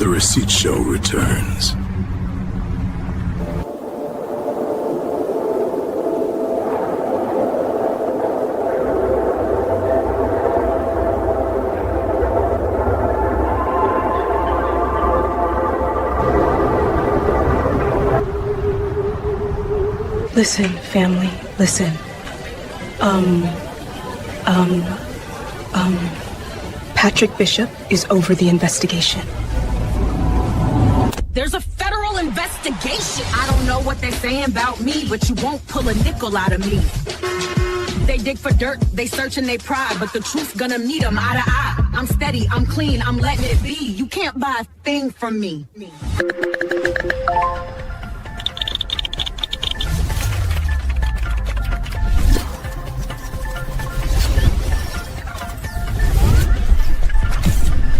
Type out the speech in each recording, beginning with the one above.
receipt show returns. Listen, family, listen. Patrick Bishop is over the investigation. There's a federal investigation. I don't know what they're saying about me, but you won't pull a nickel out of me. They dig for dirt, they search and they pry, but the truth's gonna meet them eye to eye. I'm steady, I'm clean, I'm letting it be. You can't buy a thing from me.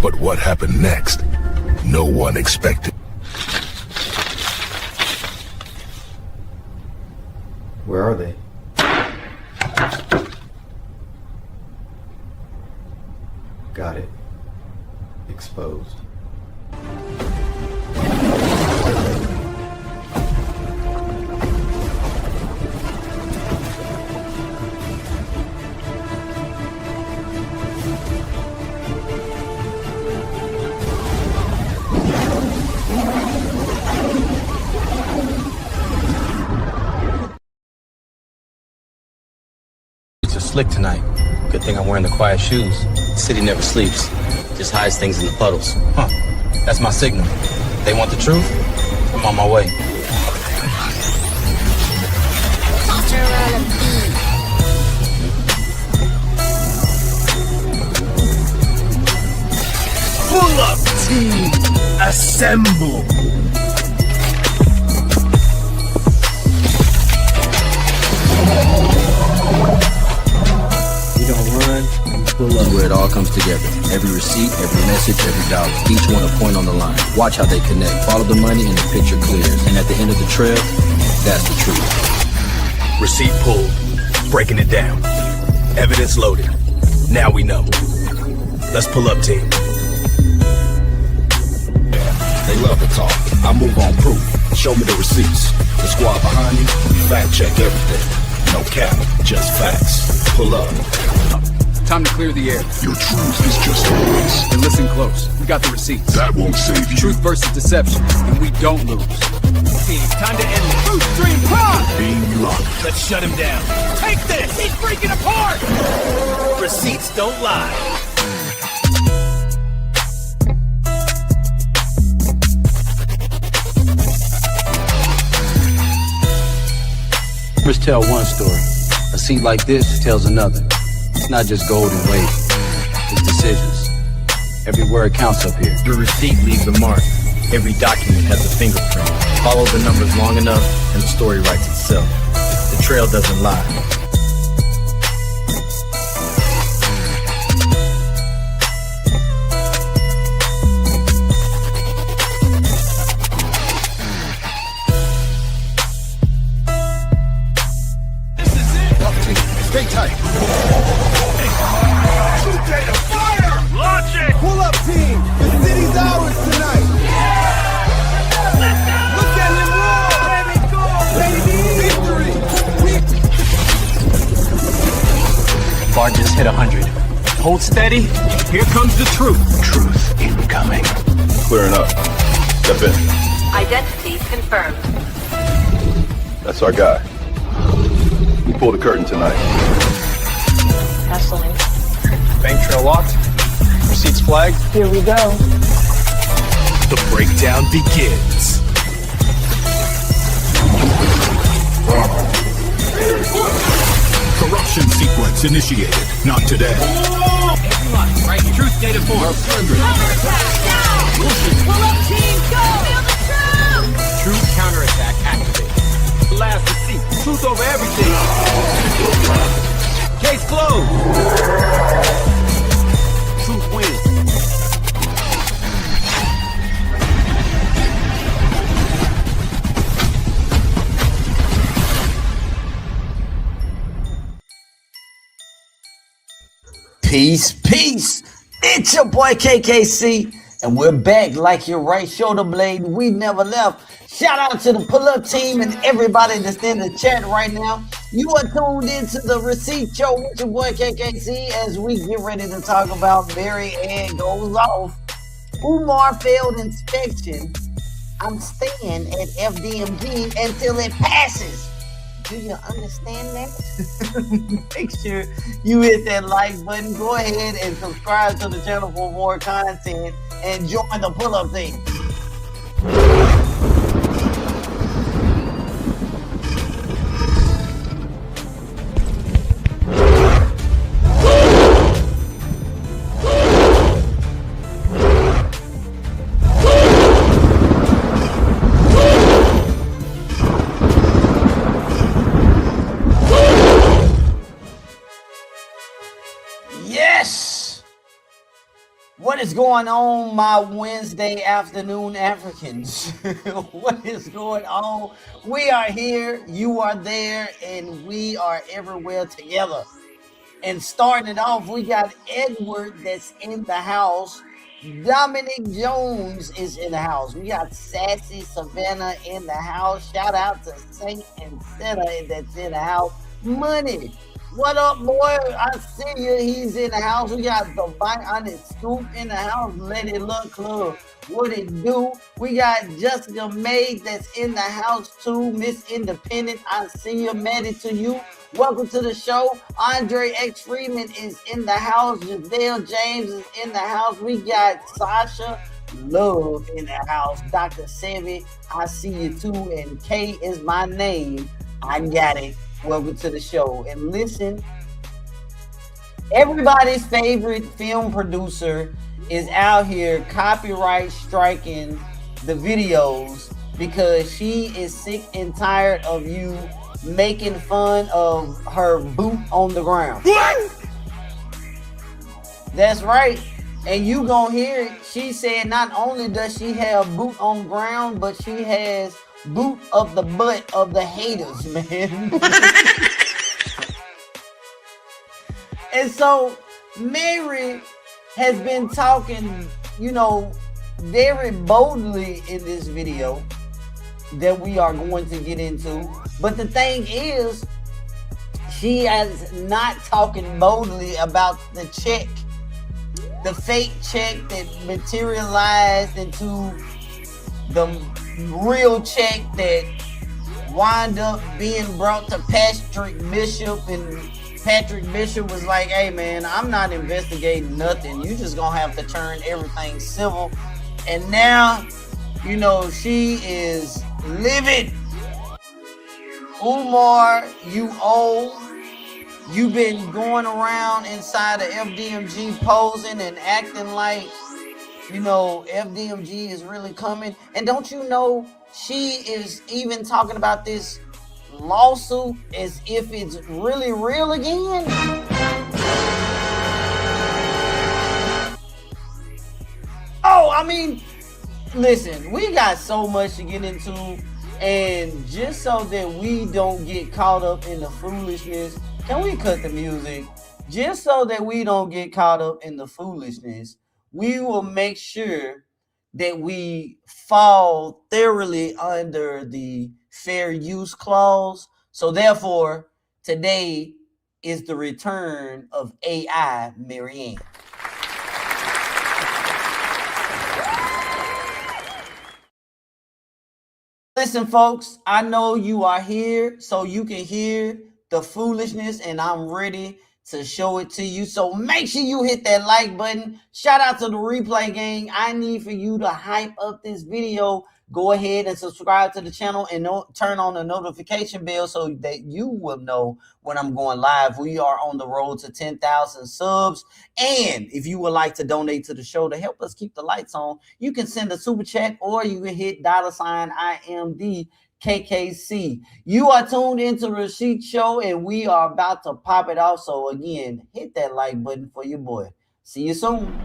But what happened next, no one expected. Where are they? Got it. Exposed. Slick tonight. Good thing I'm wearing the quiet shoes. The city never sleeps. Just hides things in the puddles. Huh. That's my signal. They want the truth? I'm on my way. Pull up, team! Assemble! Pull up. Where it all comes together. Every receipt, every message, every dollar. Each one a point on the line. Watch how they connect. Follow the money and the picture clears. And at the end of the trail, that's the truth. Receipt pulled. Breaking it down. Evidence loaded. Now we know. Let's pull up, team. They love to talk. I move on proof. Show me the receipts. The squad behind me, fact check everything. No cap, just facts. Pull up. Time to clear the air. Your truth is just a voice. And listen close. We got the receipts. That won't save you. Truth versus deception, and we don't lose. Team, time to end the truth stream pop! Being locked. Let's shut him down. Take this! He's freaking apart! Receipts don't lie. Numbers tell one story. A seat like this tells another. It's not just gold and weight. It's decisions. Every word counts up here. Your receipt leaves a mark. Every document has a fingerprint. Follow the numbers long enough, and the story writes itself. The trail doesn't lie. Stay tight. Launch it! Pull up, team! The city's ours tonight! Let's go! Look at him roar! Let me go! Baby! Victory! Bar just hit 100. Hold steady. Here comes the truth. Truth incoming. Clearing up. Step in. Identity confirmed. That's our guy. We pulled the curtain tonight. Hustling. Bank trail locked. Receipts flagged. Here we go. The breakdown begins. Corruption sequence initiated. Not today. Right, truth data form. Pull up, team, go! Feel the truth! Truth counterattack activated. Last receipt. Truth over everything. Case closed. Truth wins. Peace, peace. It's your boy KKC, And we're back like your right shoulder blade. We never left. Shout out to the pull-up team and everybody that's in the chat right now. You are tuned into the Receipt Show with your boy KKC as we get ready to talk about Maryann goes off. Umar failed inspection. I'm staying at FDMG until it passes. Do you understand that? Make sure you hit that like button. Go ahead and subscribe to the channel for more content and join the pull-up team. Yes! What is going on, my Wednesday afternoon Africans? What is going on? We are here, you are there, and we are everywhere together. And starting it off, we got Edward that's in the house. Dominic Jones is in the house. We got Sassy Savannah in the house. Shout out to Saint and Seta that's in the house. Money. What up, boy? I see you. He's in the house. We got the Bite on it Scoop in the house. Let It Look Club. What it do? We got Jessica May that's in the house too. Miss Independent. I see you. Maddie to you. Welcome to the show. Andre X Freeman is in the house. Giselle James is in the house. We got Sasha Love in the house. Dr. Savvy, I see you too. And K is my name. I got it. Welcome to the show. And listen, everybody's favorite film producer is out here copyright striking the videos because she is sick and tired of you making fun of her boot on the ground. What? That's right. And you gonna hear it. She said not only does she have boot on ground, but she has boot of the butt of the haters, man. And so Mary has been talking, very boldly in this video that we are going to get into. But the thing is, she is not talking boldly about the check, the fake check that materialized into the real check that wound up being brought to Patrick Bishop, and Patrick Bishop was like, hey man, I'm not investigating nothing. You just gonna have to turn everything civil. And now, she is livid. Umar, you old. You've been going around inside of FDMG posing and acting like FDMG is really coming. And don't you know, she is even talking about this lawsuit as if it's really real again. Oh, I mean, listen, we got so much to get into, and just so that we don't get caught up in the foolishness, can we cut the music? Just so that we don't get caught up in the foolishness, we will make sure that we fall thoroughly under the fair use clause. So therefore, today is the return of AI Maryann. Listen, folks, I know you are here so you can hear the foolishness, and I'm ready to show it to you. So make sure you hit that like button. Shout out to the replay gang. I need for you to hype up this video. Go ahead and subscribe to the channel and turn on the notification bell so that you will know when I'm going live. We are on the road to 10,000 subs. And if you would like to donate to the show to help us keep the lights on, you can send a super chat or you can hit $IMD KKC. You are tuned into Receipt Show and we are about to pop it off. So again, hit that like button for your boy. See you soon.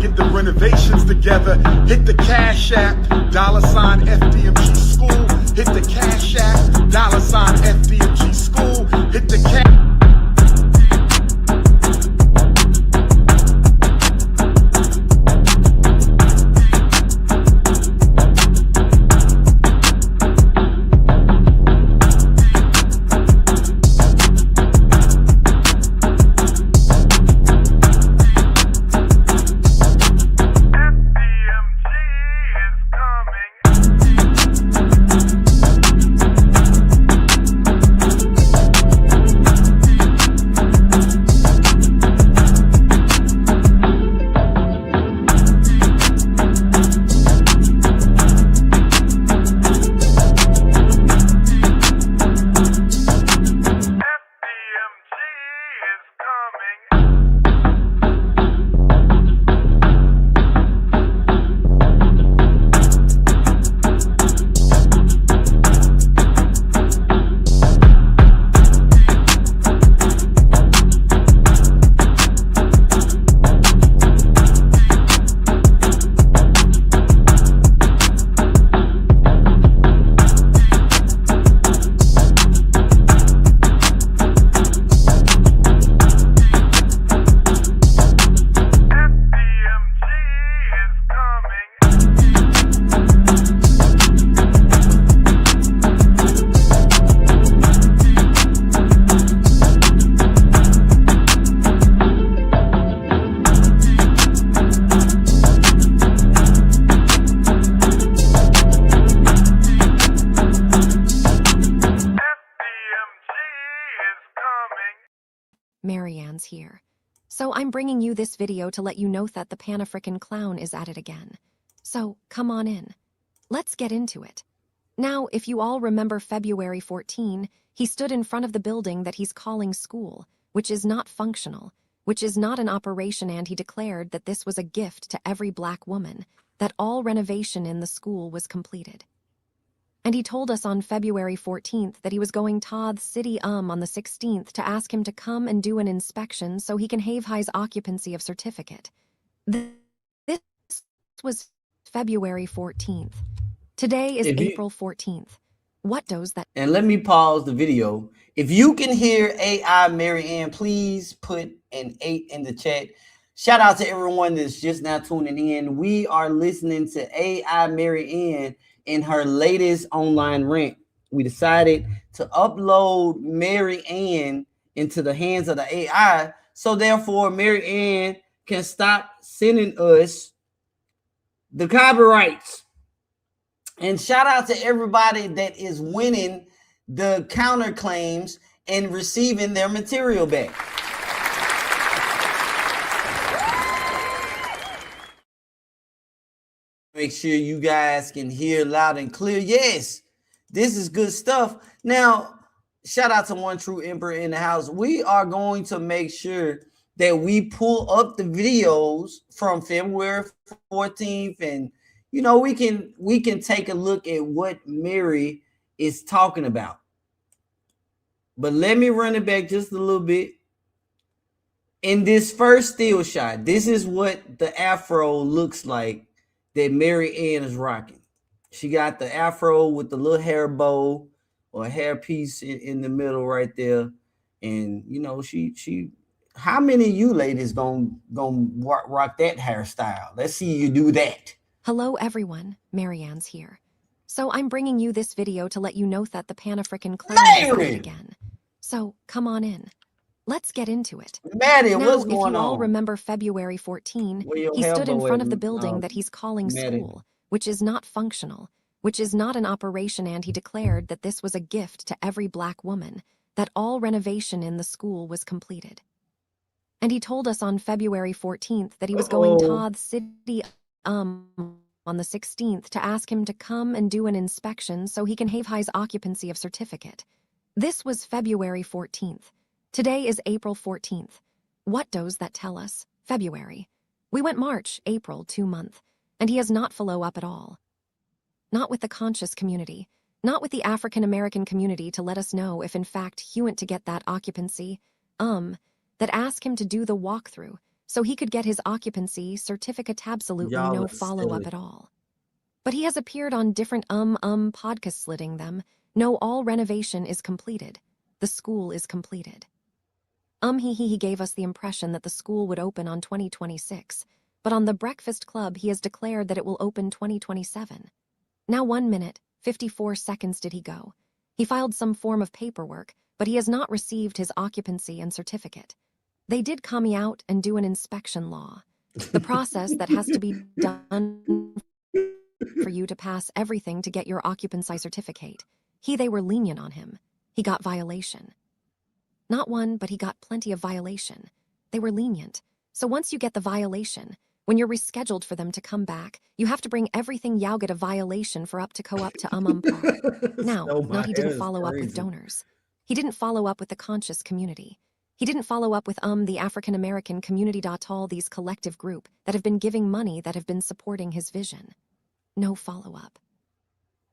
get the renovations together. Hit the Cash App, $ FDMG School. Hit the Cash App, $ FDMG School. Hit the Cash. Maryann's here. So I'm bringing you this video to let you know that the Pan-African clown is at it again. So come on in. Let's get into it. Now, if you all remember February 14, he stood in front of the building that he's calling school, which is not functional, which is not an operation, and he declared that this was a gift to every black woman, that all renovation in the school was completed. And he told us on February 14th that he was going to the city on the 16th to ask him to come and do an inspection so he can have his occupancy of certificate. This was February 14th. Today is April 14th. What does that? And let me pause the video. If you can hear AI Maryann, please put an 8 in the chat. Shout out to everyone that's just now tuning in. We are listening to AI Maryann in her latest online rant. We decided to upload Maryann into the hands of the AI, so therefore Maryann can stop sending us the copyrights. And shout out to everybody that is winning the counterclaims and receiving their material back. Make sure you guys can hear loud and clear. Yes, this is good stuff. Now, shout out to One True Emperor in the house. We are going to make sure that we pull up the videos from February 14th, and you know, we can take a look at what Mary is talking about. But let me run it back just a little bit. In this first still shot, this is what the afro looks like that Maryann is rocking. She got the afro with the little hair bow or hair piece in the middle right there. And you know, she how many of you ladies gonna rock that hairstyle? Let's see you do that. Hello everyone, Maryann's here. So I'm bringing you this video to let you know that the Pan-African clown is at it again. So come on in. Let's get into it. Maddie, now, what's if going you all on? remember February 14, he stood in front of the building that he's calling school, which is not functional, which is not an operation, and he declared that this was a gift to every black woman, that all renovation in the school was completed. And he told us on February 14th that he was going to the city on the 16th to ask him to come and do an inspection so he can have his occupancy of certificate. This was February 14th. Today is April 14th. What does that tell us? February. We went March, April, 2 months, and he has not follow up at all. Not with the conscious community, not with the African American community to let us know if in fact he went to get that occupancy, that ask him to do the walkthrough so he could get his occupancy certificate. Absolutely no follow-up at all. But he has appeared on different podcasts slitting them. No, all renovation is completed. The school is completed. He gave us the impression that the school would open on 2026, but on the Breakfast Club he has declared that it will open 2027. Now 1 minute, 54 seconds did he go. He filed some form of paperwork, but he has not received his occupancy and certificate. They did call me out and do an inspection law. The process that has to be done for you to pass everything to get your occupancy certificate. They were lenient on him. He got violation. Not one, but he got plenty of violation. They were lenient. So once you get the violation, when you're rescheduled for them to come back, you have to bring everything you get a violation for up to par. Now, he didn't follow up with donors. He didn't follow up with the conscious community. He didn't follow up with the African American community. All these collective group that have been giving money, that have been supporting his vision. No follow-up.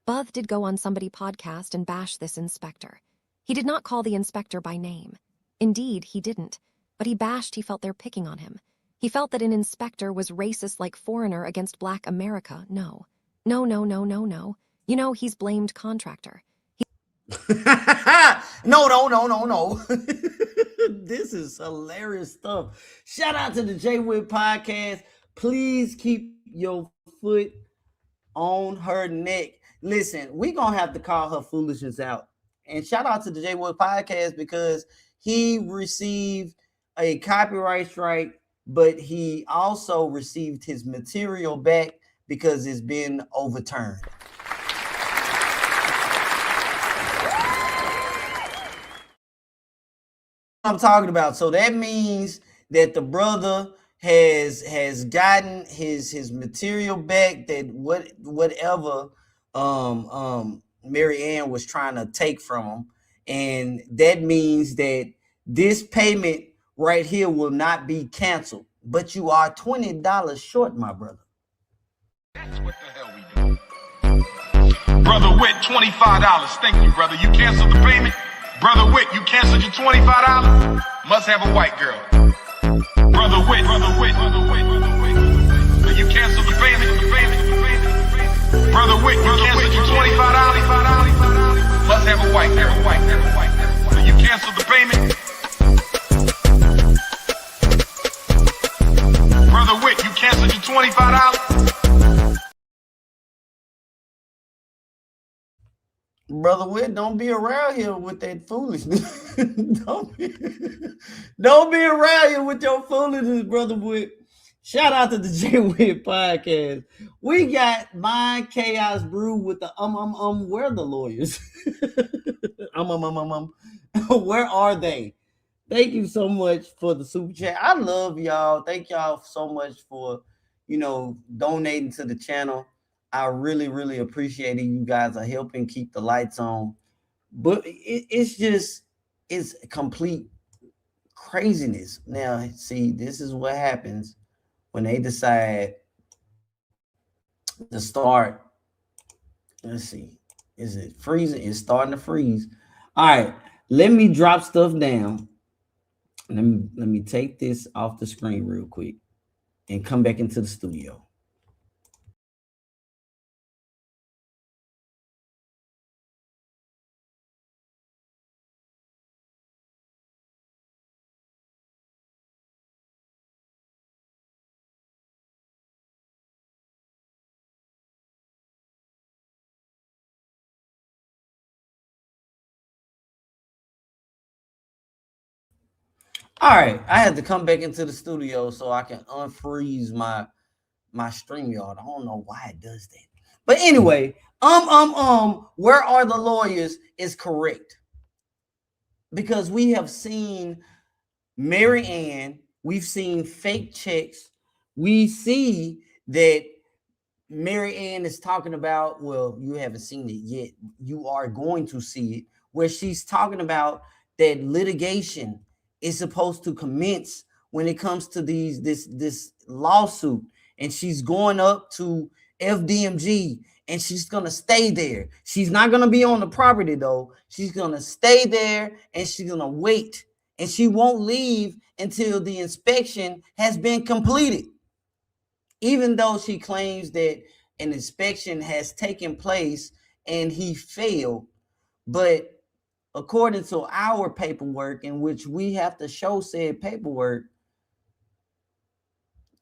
Buth did go on somebody podcast and bash this inspector. He did not call the inspector by name. Indeed, he didn't. But he bashed. He felt they're picking on him. He felt that an inspector was racist, like foreigner against Black America. No. You know, he's blamed contractor. No. This is hilarious stuff. Shout out to the J Wood podcast. Please keep your foot on her neck. Listen, we're going to have to call her foolishness out. And shout out to the J Wood podcast because he received a copyright strike, but he also received his material back because it's been overturned. I'm talking about. So that means that the brother has gotten his material back, that whatever Maryann was trying to take from him, and that means that this payment right here will not be canceled, but you are $20 short, my brother. That's what the hell we do. Brother Witt, $25. Thank you, brother. You canceled the payment? Brother Witt, you canceled your $25? Must have a white girl. Brother Witt. You canceled the payment? Brother Witt, you canceled your $25? Must have a white girl. So you canceled the payment? Brother Witt, you canceled your $25? Brother Witt, don't be around here with that foolishness. Don't be around here with your foolishness, Brother Witt. Shout out to the J Witt podcast. We got Mind Chaos Brew with the where are the lawyers? Where are they? Thank you so much for the super chat. I love y'all. Thank y'all so much for, donating to the channel. I really, really appreciate it. You guys are helping keep the lights on. But it's complete craziness. Now, see, this is what happens when they decide to start. Let's see. Is it freezing? It's starting to freeze. All right. Let me drop stuff down. Let me take this off the screen real quick and come back into the studio. All right, I had to come back into the studio so I can unfreeze my StreamYard. I don't know why it does that. But anyway, where are the lawyers is correct. Because we have seen Maryann, we've seen fake checks. We see that Maryann is talking about, well, you haven't seen it yet. You are going to see it, where she's talking about that litigation is supposed to commence when it comes to this lawsuit, and she's going up to FDMG and she's gonna stay there. She's not gonna be on the property though. She's gonna stay there and she's gonna wait and she won't leave until the inspection has been completed. Even though she claims that an inspection has taken place and he failed, but according to our paperwork, in which we have to show said paperwork,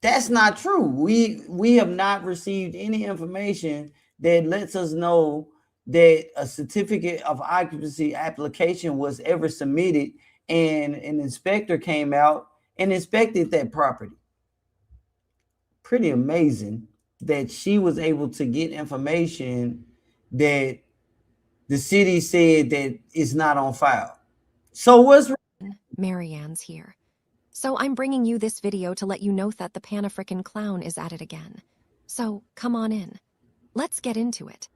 that's not true. We have not received any information that lets us know that a certificate of occupancy application was ever submitted and an inspector came out and inspected that property. Pretty amazing that she was able to get information that the city said that is not on file. So what's Maryann's here. So I'm bringing you this video to let you know that the Pan-African clown is at it again. So come on in. Let's get into it.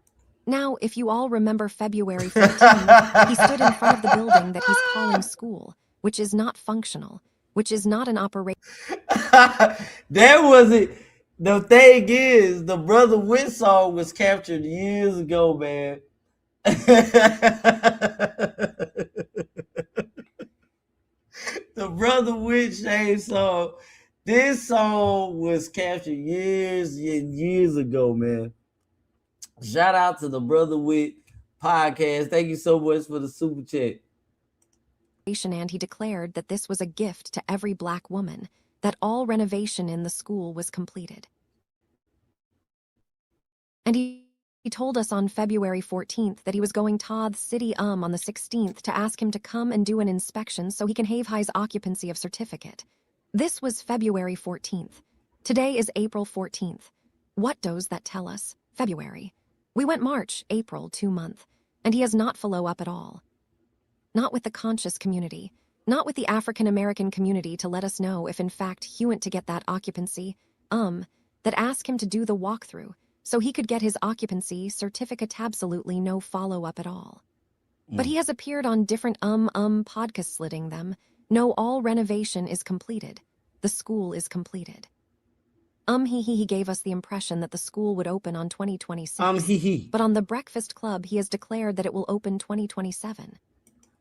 Now, if you all remember February 14th, he stood in front of the building that he's calling school, which is not functional, which is not an operation. That wasn't. The thing is, the Brother Witt song was captured years ago, man. The Brother Witt Shame song. This song was captured years and years ago, man. Shout out to the Brother Witt podcast. Thank you so much for the super chat. And he declared that this was a gift to every black woman, that all renovation in the school was completed. And he told us on February 14th that he was going to the city on the 16th to ask him to come and do an inspection so he can have his occupancy of certificate. This was February 14th. Today is April 14th. What does that tell us? February. We went March, April, 2 months, and he has not follow up at all. Not with the conscious community, not with the African American community to let us know if in fact he went to get that occupancy, that asked him to do the walkthrough so he could get his occupancy certificate. Absolutely no follow-up at all. But he has appeared on different podcasts slitting them. No, all renovation is completed. The school is completed. He gave us the impression that the school would open on 2026. But on the Breakfast Club, he has declared that it will open 2027.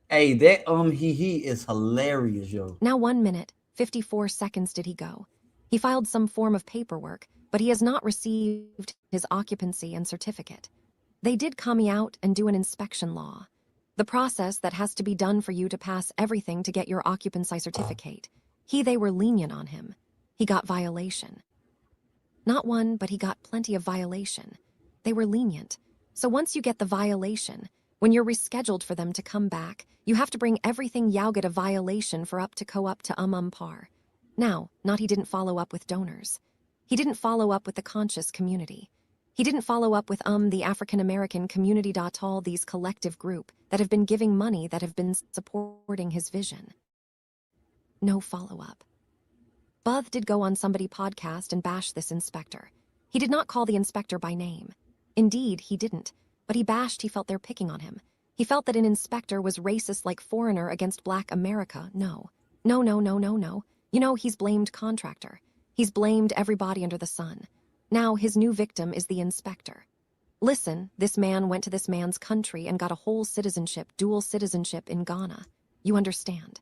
Hey, that is hilarious, yo. Now 1 minute, 54 seconds did he go. He filed some form of paperwork, but he has not received his occupancy and certificate. They did come out and do an inspection law. The process that has to be done for you to pass everything to get your occupancy certificate. They were lenient on him. He got violation. Not one, but he got plenty of violation. They were lenient. So once you get the violation, when you're rescheduled for them to come back, you have to bring everything you get a violation for up to par. Now, not he didn't follow up with donors. He didn't follow up with the conscious community. He didn't follow up with the African American community. All these collective group that have been giving money, that have been supporting his vision. No follow-up. Buth did go on somebody podcast and bash this inspector. He did not call the inspector by name. Indeed, he didn't. But he bashed, he felt they're picking on him. He felt that an inspector was racist like foreigner against black America. No. You know, he's blamed contractor. He's blamed everybody under the sun. Now his new victim is the inspector. Listen, this man went to this man's country and got a whole citizenship, dual citizenship in Ghana. You understand?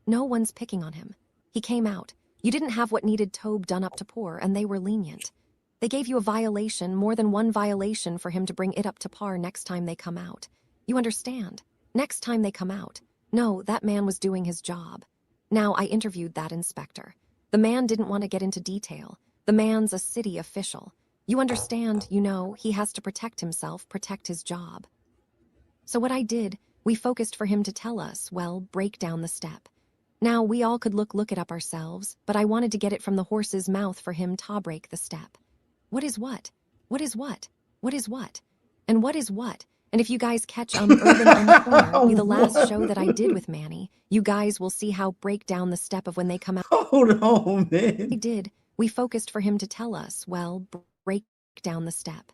No one's picking on him. He came out. You didn't have what needed Tobe done up to par, and they were lenient. They gave you a violation, more than one violation, for him to bring it up to par next time they come out. You understand? Next time they come out. No, that man was doing his job. Now, I interviewed that inspector. The man didn't want to get into detail. The man's a city official. You understand, you know, he has to protect himself, protect his job. So what I did, we focused for him to tell us, well, break down the step. Now, we all could look it up ourselves, but I wanted to get it from the horse's mouth for him to break the step. What is what? What is what? What is what? And what is what? And if you guys catch Urban on the Corner, the last show that I did with Manny, you guys will see how break down the step of when they come out. Hold on, man. We did. We focused for him to tell us, well, break down the step.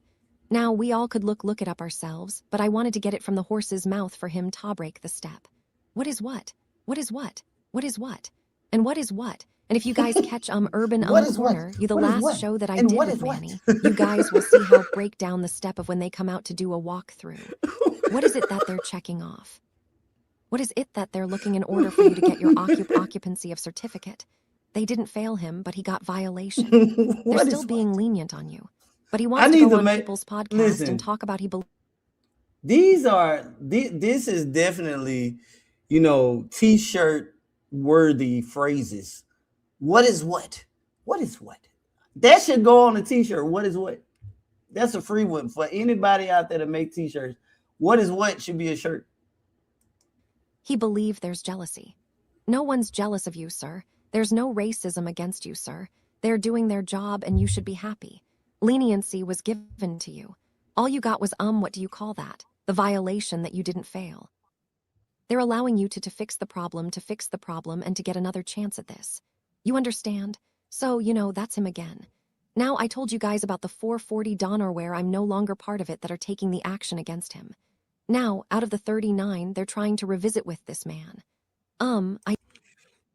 Now, we all could look it up ourselves, but I wanted to get it from the horse's mouth for him to break the step. What is what? What is what? What is what? And what is what? And if you guys catch Urban on the Corner, the last show that I did with Manny, you guys will see how break down the step of when they come out to do a walkthrough. What is it that they're checking off? What is it that they're looking in order for you to get your occupancy of certificate? They didn't fail him, but he got violation. They're still being lenient on you. But he wants to go on people's podcast and talk about this is definitely, t-shirt worthy phrases. What is what? What is what? That should go on a t-shirt. What is what? That's a free one for anybody out there to make t-shirts. What is what should be a shirt. He believed there's jealousy. No one's jealous of you, sir. There's no racism against you, sir. They're doing their job and you should be happy. Leniency was given to you. All you got was what do you call that? The violation that you didn't fail. They're allowing you to fix the problem, and to get another chance at this. You understand? So, that's him again. Now, I told you guys about the 440 Donnerware I'm no longer part of it that are taking the action against him. Now, out of the 39, they're trying to revisit with this man.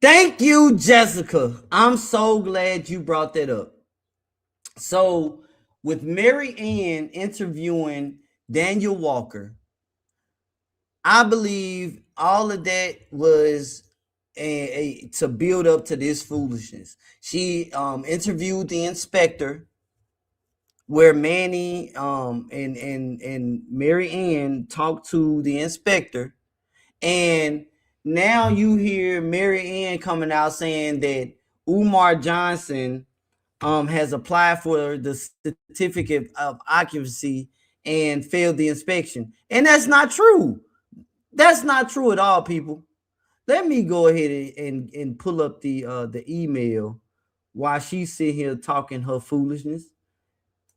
Thank you, Jessica. I'm so glad you brought that up. So, with Maryann interviewing Daniel Walker, I believe all of that was to build up to this foolishness. She interviewed the inspector, where Manny and Maryann talked to the inspector, and now you hear Maryann coming out saying that Umar Johnson has applied for the certificate of occupancy and failed the inspection, and that's not true. That's not true at all, people. Let me go ahead and pull up the email while she's sitting here talking her foolishness.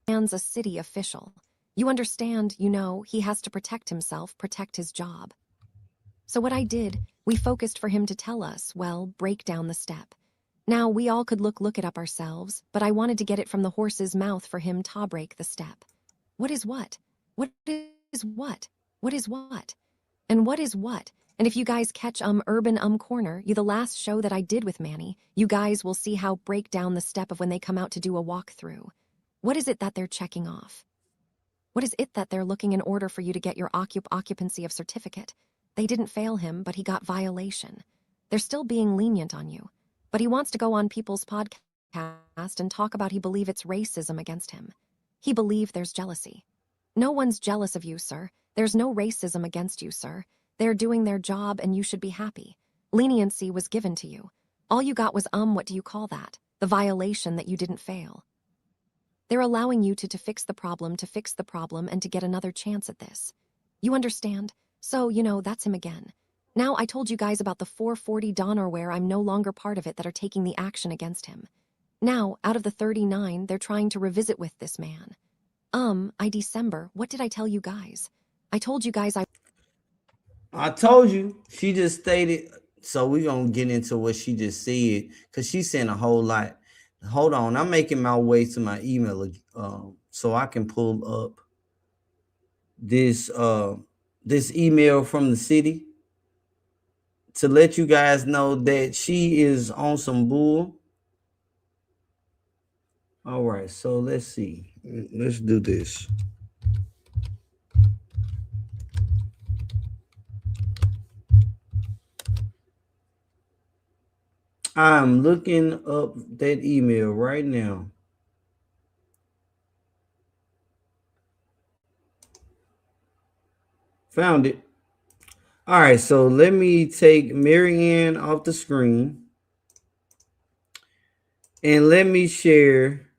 Man's a city official. You understand, he has to protect himself, protect his job. So what I did, we focused for him to tell us, break down the step. Now, we all could look it up ourselves, but I wanted to get it from the horse's mouth for him to break the step. What is what? What is what? What is what? And what is what? And if you guys catch Urban Corner, the last show that I did with Manny, you guys will see how break down the step of when they come out to do a walkthrough. What is it that they're checking off? What is it that they're looking in order for you to get your occupancy of certificate? They didn't fail him, but he got violation. They're still being lenient on you. But he wants to go on people's podcast and talk about he believe it's racism against him. He believed there's jealousy. No one's jealous of you, sir. There's no racism against you, sir. They're doing their job and you should be happy. Leniency was given to you. All you got was what do you call that? The violation that you didn't fail. They're allowing you to fix the problem, and to get another chance at this. You understand? So, that's him again. Now, I told you guys about the 440 Donnerware I'm no longer part of it that are taking the action against him. Now, out of the 39, they're trying to revisit with this man. December, what did I tell you guys? I told you guys I told you. She just stated. So we're going to get into what she just said, because she's saying a whole lot. Hold on. I'm making my way to my email so I can pull up this email from the city to let you guys know that she is on some bull. All right. So let's see. Let's do this. I'm looking up that email right now. Found it. All right, so let me take Maryann off the screen and let me share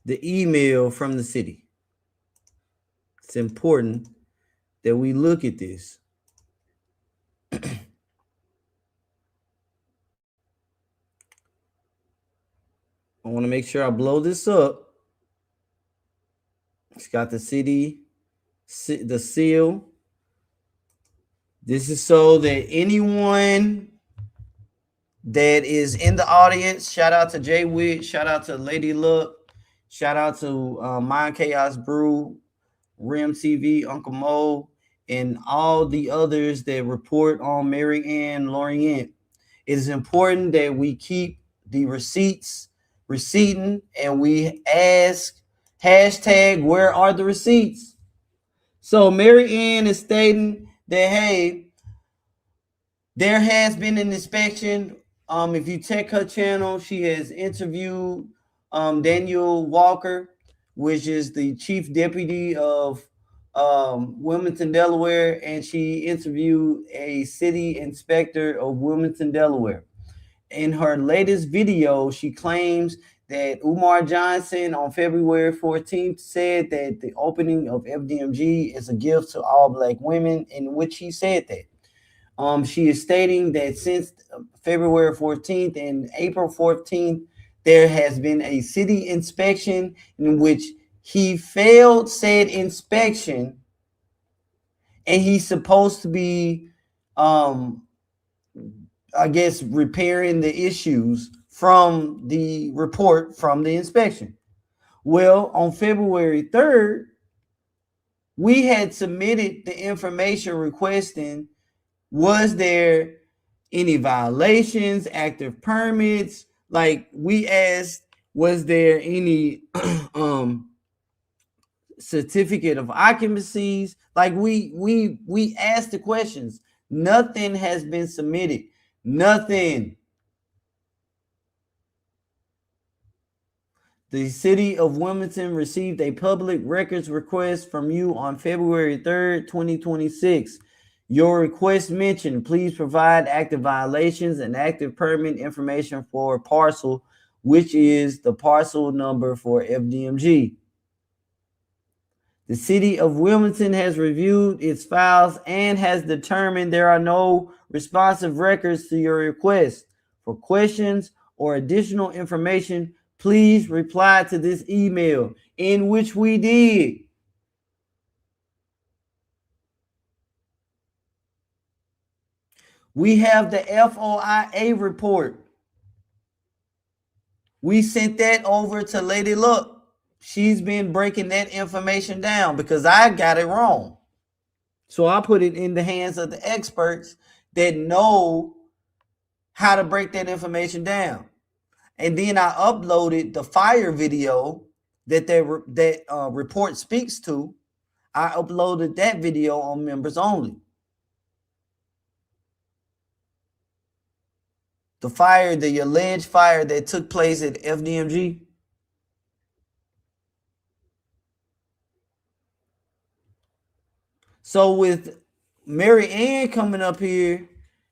the email from the city. It's important that we look at this. I want to make sure I blow this up. It's got the city, the seal. This is so that anyone that is in the audience, shout out to Jay Witt, shout out to Lady Luck, shout out to Mind Chaos Brew, Rim TV, Uncle Mo, and all the others that report on Maryann Lorient. It is important that we keep the receipting, and we ask hashtag where are the receipts. So Maryann is stating that, hey, There has been an inspection. If you check her channel, she has interviewed Daniel Walker, which is the chief deputy of Wilmington, Delaware, and she interviewed a city inspector of Wilmington, Delaware. In her latest video, she claims that Umar Johnson on February 14th said that the opening of FDMG is a gift to all Black women, in which he said that. She is stating that since February 14th and April 14th, there has been a city inspection in which he failed said inspection, and he's supposed to be, I guess, repairing the issues from the report from the inspection. Well, on February 3rd, we had submitted the information requesting, was there any violations, active permits? Like, we asked, was there any certificate of occupancies? Like, we asked the questions. Nothing has been submitted. Nothing. The city of Wilmington received a public records request from you on February 3rd, 2026. Your request mentioned, please provide active violations and active permit information for parcel, which is the parcel number for FDMG. The city of Wilmington has reviewed its files and has determined there are no responsive records to your request. For questions or additional information, please reply to this email, in which we did. We have the FOIA report. We sent that over to Lady Luck. She's been breaking that information down because I got it wrong. So I put it in the hands of the experts that know how to break that information down. And then I uploaded the fire video that that report speaks to. I uploaded that video on members only. The fire, the alleged fire that took place at FDMG. So with Maryann coming up here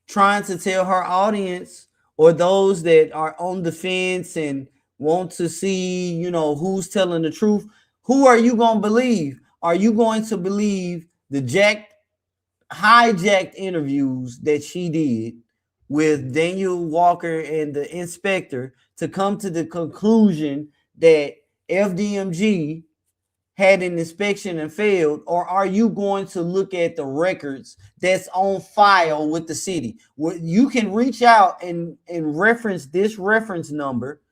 trying to tell her audience, or those that are on the fence and want to see, you know, who's telling the truth, who are you going to believe? Are you going to believe the hijacked interviews that she did with Daniel Walker and the inspector to come to the conclusion that FDMG had an inspection and failed? Or are you going to look at the records that's on file with the city? You can reach out and reference this reference number,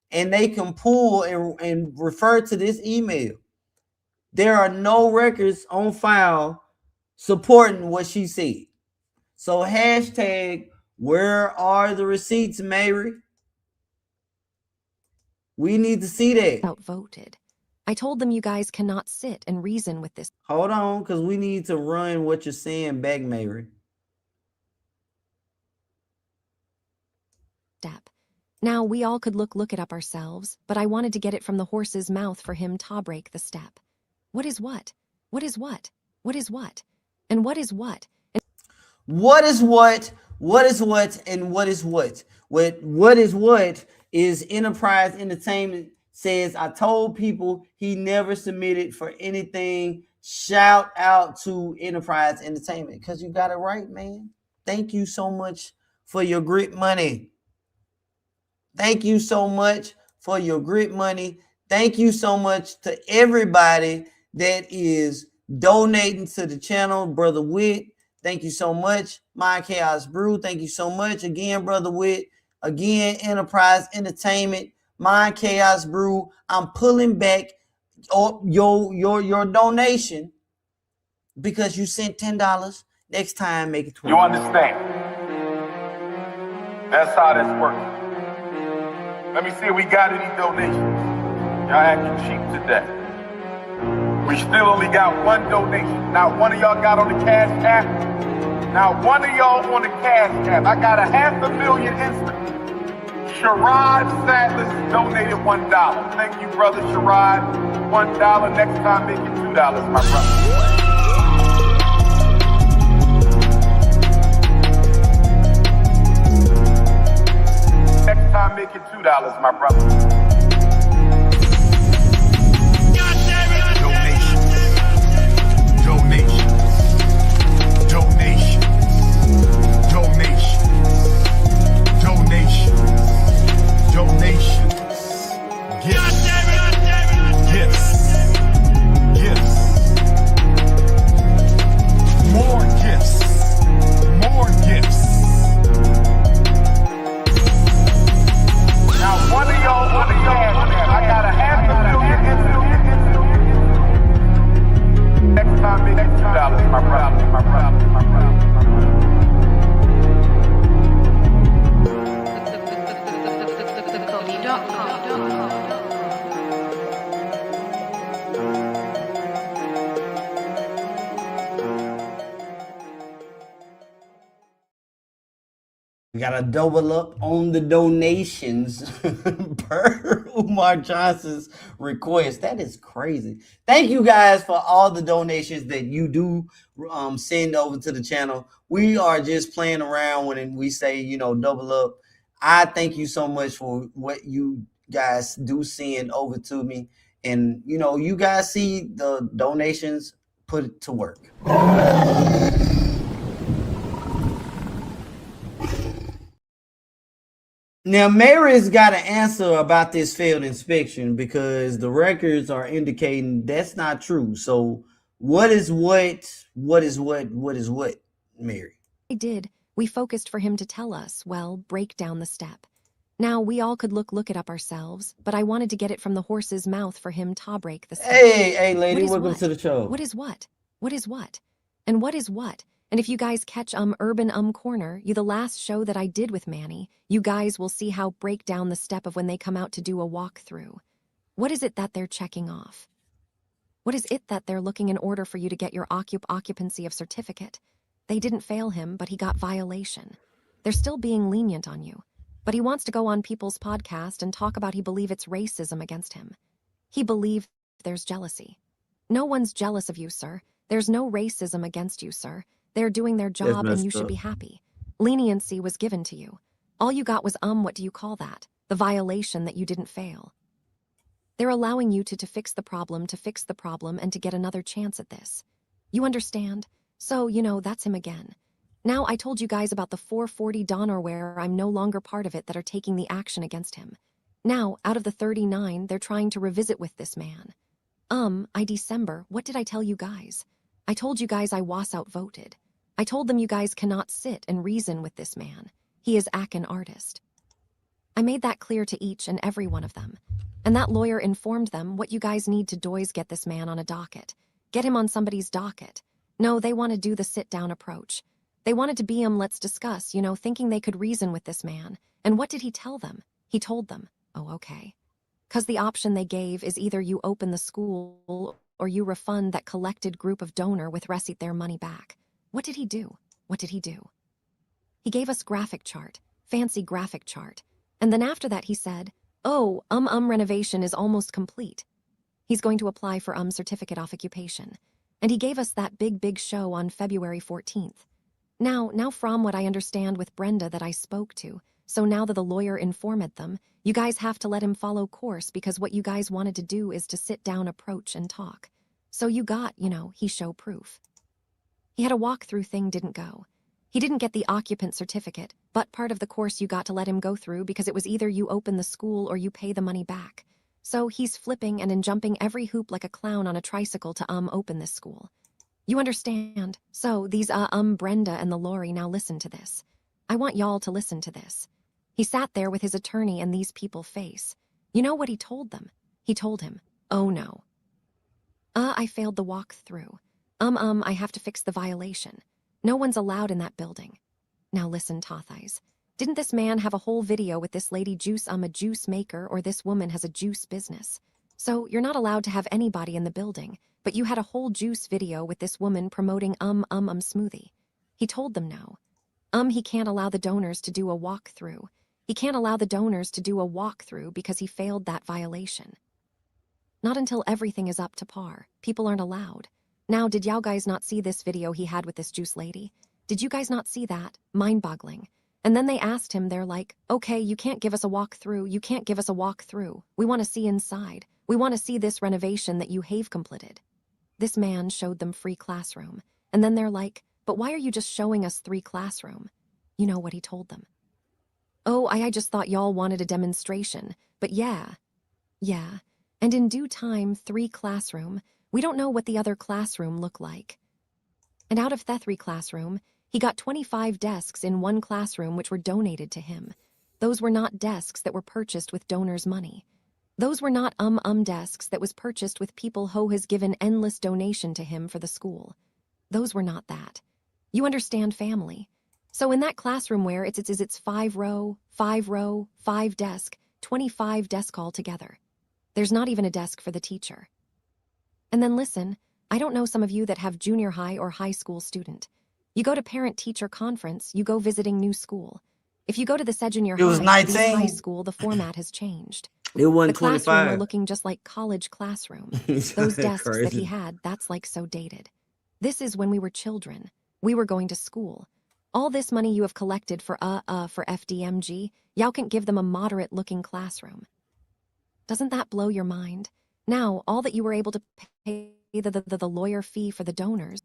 and they can pull and refer to this email. There are no records on file supporting what she said. So hashtag, where are the receipts, Mary? We need to see that. Outvoted. I told them you guys cannot sit and reason with this. Hold on, because we need to run what you're saying back, Mary. Step. Now, we all could look it up ourselves, but I wanted to get it from the horse's mouth for him to break the step. What is what? What is what? What is what? And what is what? What is what? What is what? And what is what? What is what is Enterprise Entertainment says, I told people he never submitted for anything. Shout out to Enterprise Entertainment, because you got it right, man. Thank you so much for your grit money. Thank you so much for your grit money. Thank you so much to everybody that is donating to the channel. Brother Witt, thank you so much. My Chaos Brew, thank you so much. Again, Brother Witt. Again, Enterprise Entertainment. My Chaos Brew, I'm pulling back your donation because you sent $10. Next time, make it $20. You understand? That's how this works. Let me see if we got any donations. Y'all acting cheap today. We still only got one donation. Not one of y'all got on the cash app. Now, one of y'all on the cash app, I got a $500,000 instant. Sherrod Sadless donated $1. Thank you, brother Sherrod. $1. Next time, make it $2, my brother. Next time, make it $2, my brother. Donations, gifts, more gifts. Now, one of y'all, I got a $500,000. Next time, make it $2, my brother. We got to double up on the donations per Umar Johnson's request. That is crazy. Thank you guys for all the donations that you do send over to the channel. We are just playing around when we say, you know, double up. I thank you so much for what you guys do send over to me. And, you know, you guys see the donations, put it to work. Now, Mary's got an answer about this failed inspection because the records are indicating that's not true. So what is what, Mary? I did. We focused for him to tell us, well, break down the step. Now, we all could look it up ourselves, but I wanted to get it from the horse's mouth for him to break the step. Hey, lady, welcome to the show. What is what? What is what? And what is what? And if you guys catch Urban Corner, the last show that I did with Manny, you guys will see how break down the step of when they come out to do a walkthrough. What is it that they're checking off? What is it that they're looking in order for you to get your occupancy of certificate? They didn't fail him, but he got violation. They're still being lenient on you. But he wants to go on people's podcast and talk about he believe it's racism against him. He believe there's jealousy. No one's jealous of you, sir. There's no racism against you, sir. They're doing their job and you should be happy. Leniency was given to you. All you got was what do you call that? The violation that you didn't fail. They're allowing you to fix the problem, and to get another chance at this. You understand? So, you know, that's him again. Now, I told you guys about the 440 Donor where I'm no longer part of it that are taking the action against him. Now, out of the 39, they're trying to revisit with this man. December, what did I tell you guys? I told you guys I was outvoted. I told them you guys cannot sit and reason with this man. He is an artist. I made that clear to each and every one of them. And that lawyer informed them what you guys need to do is get this man on a docket. Get him on somebody's docket. No, they want to do the sit-down approach. They wanted to be let's discuss, you know, thinking they could reason with this man. And what did he tell them? He told them, oh, okay. Because the option they gave is either you open the school or you refund that collected group of donor with receipt their money back. What did he do? What did he do? He gave us graphic chart, fancy graphic chart. And then after that he said, oh, renovation is almost complete. He's going to apply for certificate of occupation. And he gave us that big show on February 14th. Now from what I understand with Brenda that I spoke to, so now that the lawyer informed them, you guys have to let him follow course because what you guys wanted to do is to sit down, approach, and talk. So you got, you know, he show proof. He had a walkthrough thing didn't go. He didn't get the occupant certificate, but part of the course you got to let him go through because it was either you open the school or you pay the money back. So he's flipping and jumping every hoop like a clown on a tricycle to open this school. You understand? So these Brenda and the Lori, now listen to this. I want y'all to listen to this. He sat there with his attorney and these people face. You know what he told them? He told him, oh no. I failed the walkthrough. I have to fix the violation. No one's allowed in that building. Now listen, Tothais. Didn't this man have a whole video with this lady juice a juice maker or this woman has a juice business? So you're not allowed to have anybody in the building, but you had a whole juice video with this woman promoting smoothie. He told them no. He can't allow the donors to do a walkthrough. He can't allow the donors to do a walkthrough because he failed that violation. Not until everything is up to par. People aren't allowed. Now, did y'all guys not see this video he had with this juice lady? Did you guys not see that? Mind-boggling. And then they asked him, they're like, okay, you can't give us a walkthrough. You can't give us a walkthrough. We want to see inside. We want to see this renovation that you have completed. This man showed them free classroom. And then they're like, but why are you just showing us 3 classroom? You know what he told them. Oh, I just thought y'all wanted a demonstration. But yeah. And in due time, 3 classroom. We don't know what the other classroom look like. And out of the 3 classroom, he got 25 desks in 1 classroom which were donated to him. Those were not desks that were purchased with donors' money. Those were not desks that was purchased with people who has given endless donation to him for the school. Those were not that. You understand, family? So in that classroom where it's 5 row, 5 desk, 25 desk all together. There's not even a desk for the teacher. And then listen, I don't know some of you that have junior high or high school student. You go to parent-teacher conference, you go visiting new school. If you go to the said junior high school, the format has changed. It wasn't the classroom 25. were looking just like college classroom. Those desks that he had, that's like so dated. This is when we were children. We were going to school. All this money you have collected for FDMG, y'all can give them a moderate-looking classroom. Doesn't that blow your mind? Now, all that you were able to pay the lawyer fee for the donors.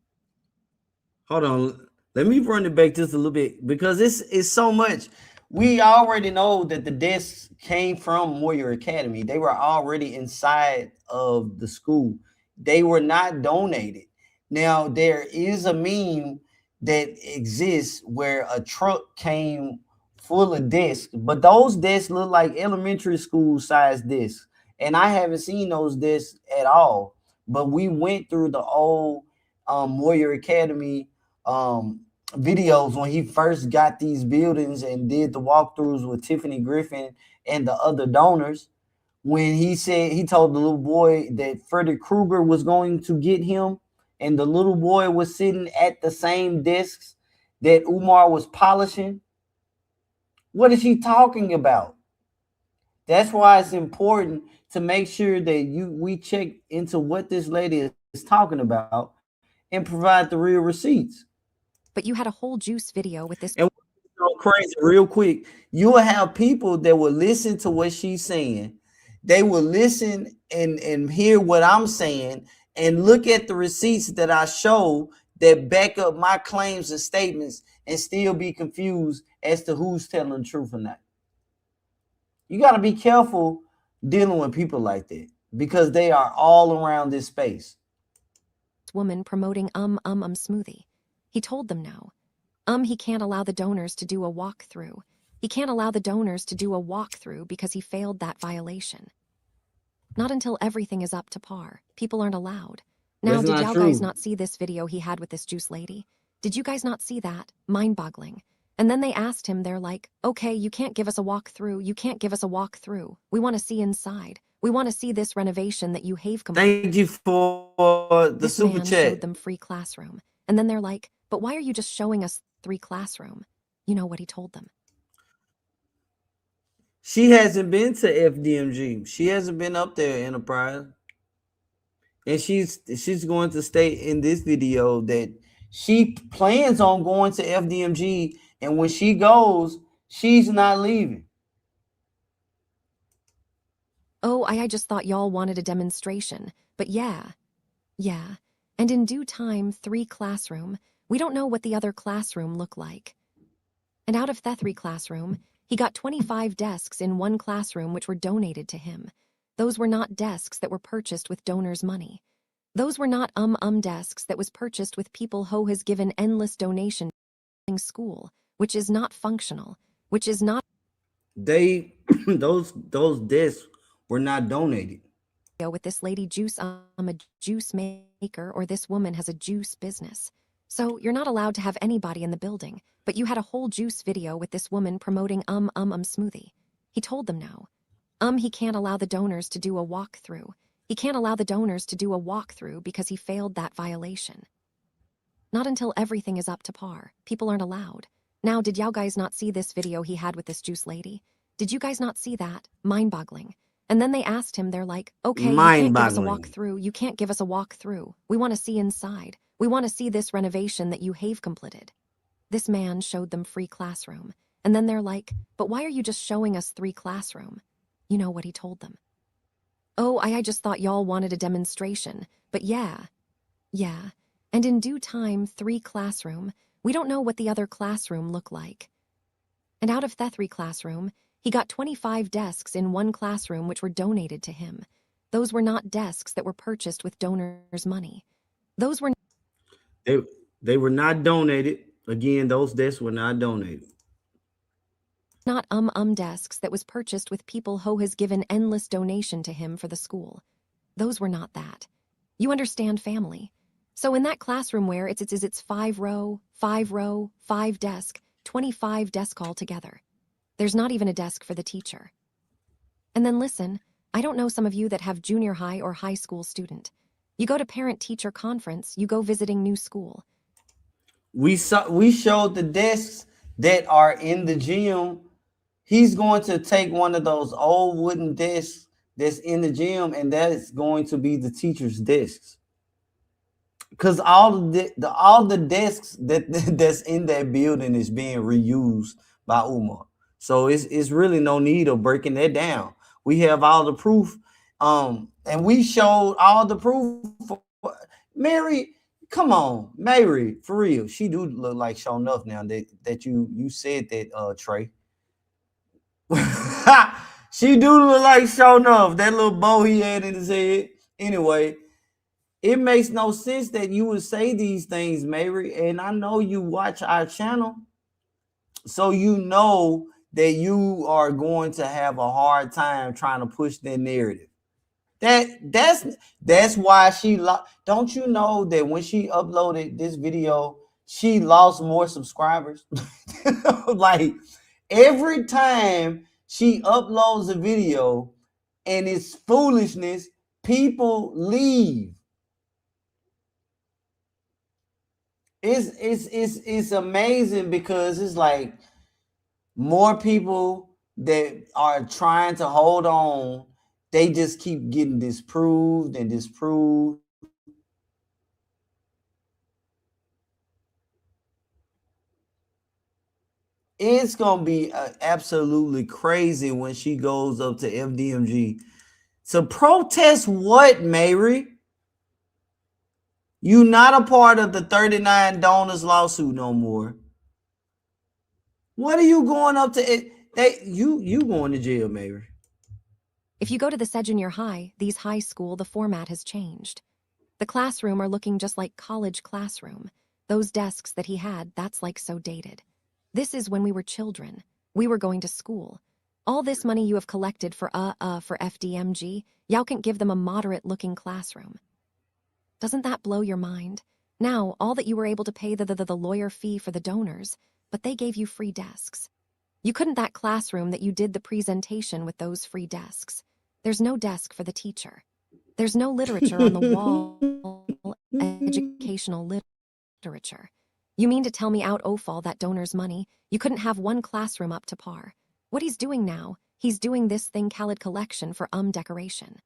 Hold on. Let me run it back just a little bit because this is so much. We already know that the desks came from Warrior Academy. They were already inside of the school. They were not donated. Now, there is a meme that exists where a truck came full of desks, but those desks look like elementary school size desks. And I haven't seen those desks at all. But we went through the old Warrior Academy videos when he first got these buildings and did the walkthroughs with Tiffany Griffin and the other donors. When he said, he told the little boy that Freddy Krueger was going to get him, and the little boy was sitting at the same desks that Umar was polishing. What is he talking about? That's why it's important to make sure that we check into what this lady is talking about and provide the real receipts. But you had a whole juice video with this. And so crazy, real quick, you will have people that will listen to what she's saying. They will listen and hear what I'm saying and look at the receipts that I show that back up my claims and statements and still be confused as to who's telling the truth or not. You got to be careful dealing with people like that because they are all around this space. Woman promoting smoothie. He told them no. He can't allow the donors to do a walkthrough. He can't allow the donors to do a walkthrough because he failed that violation. Not until everything is up to par. People aren't allowed. Now, did y'all guys not see this video he had with this juice lady? Did you guys not see that? Mind-boggling. And then they asked him, they're like, okay, you can't give us a walkthrough. You can't give us a walkthrough. We want to see inside. We want to see this renovation that you have completed. Thank you for the super chat. Showed them free classroom. And then they're like, but why are you just showing us 3 classroom? You know what he told them. She hasn't been to FDMG. She hasn't been up there, Enterprise. And she's going to state in this video that she plans on going to FDMG, and when she goes, she's not leaving. Oh, I just thought y'all wanted a demonstration. But yeah. And in due time, 3 classroom. We don't know what the other classroom look like. And out of the 3 classroom, he got 25 desks in 1 classroom which were donated to him. Those were not desks that were purchased with donors' money. Those were not desks that was purchased with people who has given endless donation in school, which is not functional, which is not. Those desks were not donated. With this lady juice, I'm a juice maker, or this woman has a juice business. So you're not allowed to have anybody in the building, but you had a whole juice video with this woman promoting smoothie. He told them no. He can't allow the donors to do a walkthrough. He can't allow the donors to do a walkthrough because he failed that violation. Not until everything is up to par. People aren't allowed. Now, did y'all guys not see this video he had with this juice lady? Did you guys not see that? Mind-boggling. And then they asked him, they're like, okay, you can't give us a walkthrough. You can't give us a walkthrough. We want to see inside. We want to see this renovation that you have completed. This man showed them free classroom. And then they're like, but why are you just showing us 3 classroom? You know what he told them? Oh, I just thought y'all wanted a demonstration. But yeah. And in due time, 3 classroom. We don't know what the other classroom look like. And out of that 3 classroom, he got 25 desks in 1 classroom which were donated to him. Those were not desks that were purchased with donors' money. Those were... They were not donated. Again, those desks were not donated. Not desks that was purchased with people who has given endless donation to him for the school. Those were not that. You understand, family? So in that classroom where it's 5 row, 5 desk, 25 desk all together. There's not even a desk for the teacher. And then listen, I don't know some of you that have junior high or high school student. You go to parent-teacher conference, you go visiting new school. We showed the desks that are in the gym. He's going to take one of those old wooden desks that's in the gym, and that is going to be the teacher's desks. Because all the desks that's in that building is being reused by Umar. So it's really no need of breaking that down. We have all the proof, and we showed all the proof. Mary, come on, Mary, for real. She do look like show enough now that you said that, Trey. She do look like show enough. That little bow he had in his head. Anyway, it makes no sense that you would say these things, Mary. And I know you watch our channel, so you know that you are going to have a hard time trying to push that narrative. That's why she don't you know that when she uploaded this video, she lost more subscribers? Like every time she uploads a video and it's foolishness, people leave. It's amazing because it's like more people that are trying to hold on, they just keep getting disproved and disproved. It's going to be absolutely crazy when she goes up to FDMG to protest what, Mary? You not a part of the 39 donors lawsuit no more. What are you going up to it? You going to jail, Mary. If you go to the junior high, these high school, the format has changed. The classroom are looking just like college classroom. Those desks that he had, that's like so dated. This is when we were children. We were going to school. All this money you have collected for FDMG, y'all can give them a moderate-looking classroom. Doesn't that blow your mind? Now, all that you were able to pay the lawyer fee for the donors, but they gave you free desks. You couldn't that classroom that you did the presentation with those free desks. There's no desk for the teacher. There's no literature on the wall, educational literature. You mean to tell me out all that donors' money, you couldn't have one classroom up to par? What he's doing now, he's doing this thing called collection for decoration.